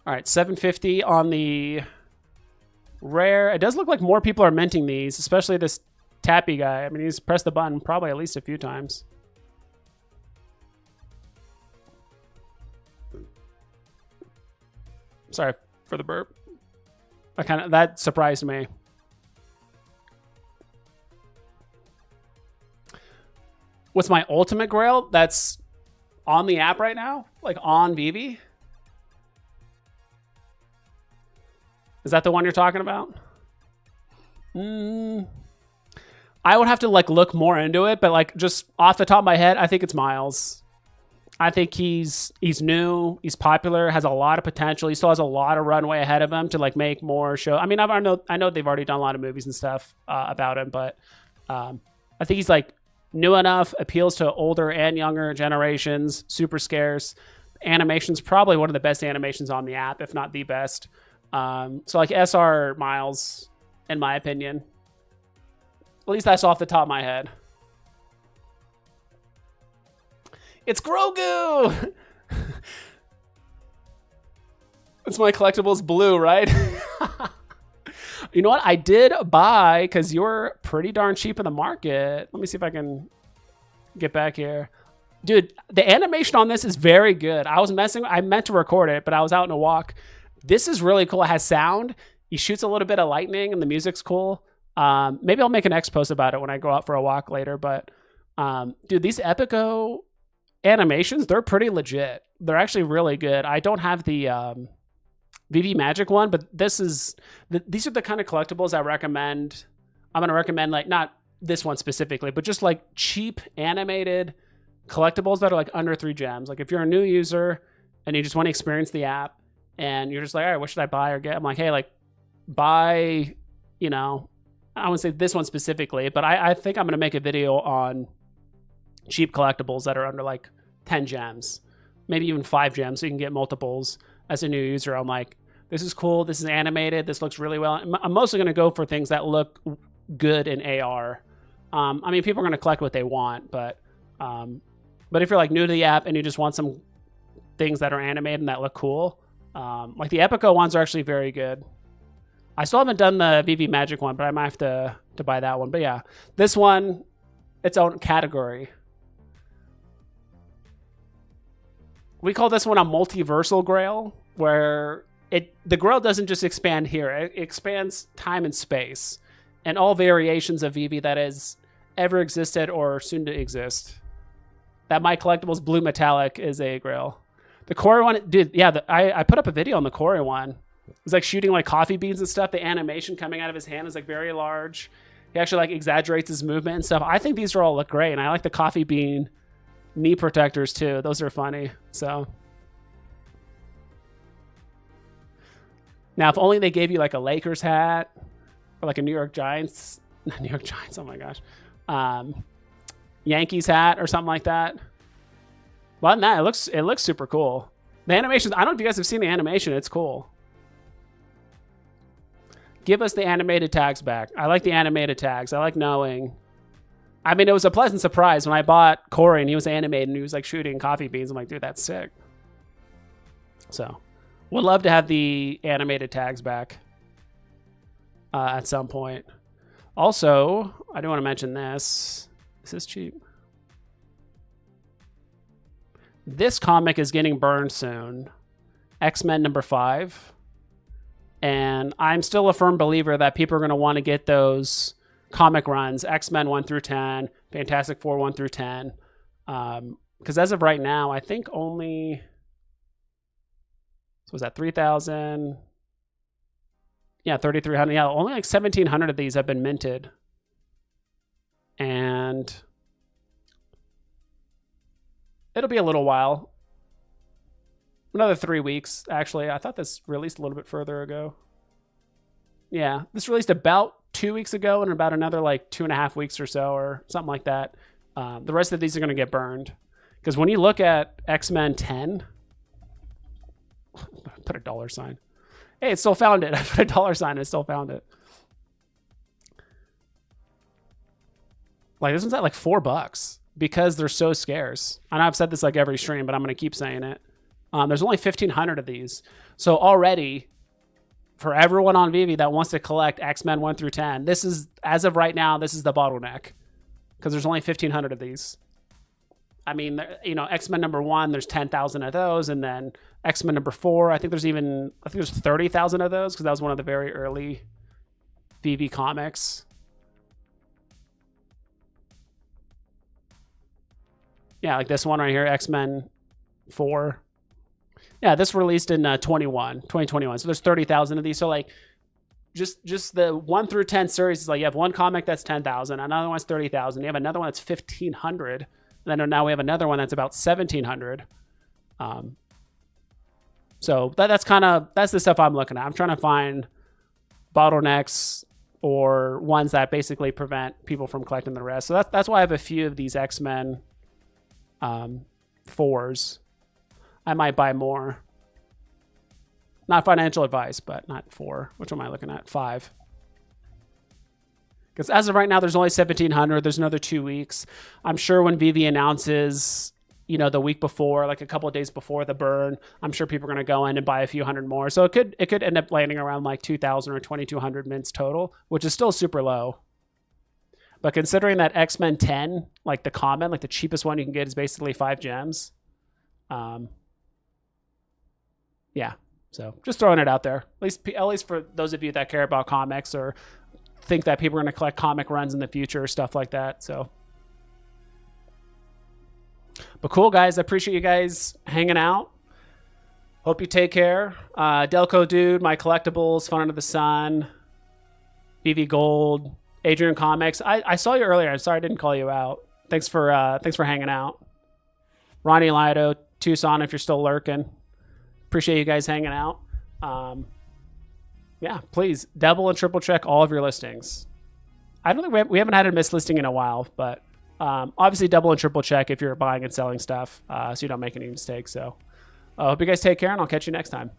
All right, 750 on the rare. It does look like more people are minting these, especially this Tappy guy. I mean, he's pressed the button probably at least a few times. Sorry for the burp. That surprised me. What's my ultimate grail that's on the app right now? Like on Veve? Is that the one you're talking about? I would have to like look more into it, but like just off the top of my head, I think it's Miles. I think he's new, he's popular, has a lot of potential. He still has a lot of runway ahead of him to like make more show. I mean, I know they've already done a lot of movies and stuff about him, but I think he's like new enough, appeals to older and younger generations, super scarce. Animation's probably one of the best animations on the app, if not the best. So like SR Miles, in my opinion. At least that's off the top of my head. It's Grogu! It's my collectibles blue, right? You know what? I did buy, because you're pretty darn cheap in the market. Let me see if I can get back here. Dude, the animation on this is very good. I meant to record it, but I was out on a walk. This is really cool. It has sound. He shoots a little bit of lightning, and the music's cool. Maybe I'll make an X post about it when I go out for a walk later. But, dude, these Epico animations, they're pretty legit. They're actually really good. I don't have the Veve Magic one, but these are the kind of collectibles I recommend. I'm going to recommend, like, not this one specifically, but just like cheap animated collectibles that are like under 3 gems. Like if you're a new user and you just want to experience the app, and you're just like, all right, what should I buy or get? I'm like, hey, like, buy, you know, I wouldn't say this one specifically, but I think I'm going to make a video on cheap collectibles that are under like 10 gems, maybe even 5 gems, so you can get multiples as a new user. I'm like, this is cool. This is animated. This looks really well. I'm mostly going to go for things that look good in AR. I mean, people are going to collect what they want, but if you're like new to the app and you just want some things that are animated and that look cool, like the Epico ones are actually very good. I still haven't done the Veve Magic one, but I might have to buy that one. But yeah, this one, its own category. We call this one a multiversal grail, where the grail doesn't just expand here. It expands time and space and all variations of Veve that has ever existed or soon to exist. That My Collectibles Blue Metallic is a grail. The Corey one, dude, yeah, I put up a video on the Corey one. It was like shooting like coffee beans and stuff. The animation coming out of his hand is like very large. He actually like exaggerates his movement and stuff. I think these are all look great, and I like the coffee bean knee protectors too. Those are funny. So now, if only they gave you like a Lakers hat or like a New York Giants, oh my gosh, Yankees hat or something like that. Well, other than that, it looks super cool. The animations, I don't know if you guys have seen the animation. It's cool. Give us the animated tags back. I like the animated tags. I like knowing I mean, it was a pleasant surprise when I bought Corey and he was animated and he was like shooting coffee beans. I'm like, dude, that's sick. So would love to have the animated tags back at some point. Also, I do want to mention this. This is cheap. This comic is getting burned soon. X-Men #5. And I'm still a firm believer that people are going to want to get those comic runs, X-Men 1 through 10, Fantastic Four 1 through 10. Because as of right now, I think only... So was that 3,000? Yeah, 3,300. Yeah, only like 1,700 of these have been minted. And it'll be a little while. Another 3 weeks, actually. I thought this released a little bit further ago. Yeah, this released about 2 weeks ago and about another like 2.5 weeks or so or something like that. The rest of these are going to get burned. Because when you look at X-Men 10, put a $sign. Hey, it still found it. I put a $sign and it still found it. Like this one's at like $4 because they're so scarce. I know I've said this like every stream, but I'm going to keep saying it. There's only 1,500 of these. So already, for everyone on Veve that wants to collect X-Men 1 through 10, this is, as of right now, this is the bottleneck. Because there's only 1,500 of these. I mean, you know, X-Men #1, there's 10,000 of those. And then X-Men #4, I think there's 30,000 of those because that was one of the very early Veve comics. Yeah, like this one right here, X-Men 4. Yeah, this released in 2021. So there's 30,000 of these. So like just the 1 through 10 series is like you have one comic that's 10,000, another one's 30,000. You have another one that's 1,500. And then now we have another one that's about 1,700. So that's the stuff I'm looking at. I'm trying to find bottlenecks or ones that basically prevent people from collecting the rest. So that's why I have a few of these X-Men 4s. I might buy more. Not financial advice, but not 4. Which one am I looking at? 5. Because as of right now, there's only 1,700. There's another 2 weeks. I'm sure when Veve announces, you know, the week before, like a couple of days before the burn, I'm sure people are going to go in and buy a few hundred more. So it could end up landing around like 2,000 or 2,200 mints total, which is still super low. But considering that X-Men 10, like the common, like the cheapest one you can get is basically 5 gems. Yeah, so just throwing it out there. At least for those of you that care about comics or think that people are going to collect comic runs in the future or stuff like that. So, but cool, guys. I appreciate you guys hanging out. Hope you take care. Delco Dude, My Collectibles, Fun Under the Sun, Veve Gold, Adrian Comics. I saw you earlier. I'm sorry I didn't call you out. Thanks for hanging out. Ronnie Lido, Tucson, if you're still lurking. Appreciate you guys hanging out. Yeah, please double and triple check all of your listings. I don't think we haven't had a mislisting in a while, but obviously double and triple check if you're buying and selling stuff so you don't make any mistakes. So I hope you guys take care, and I'll catch you next time.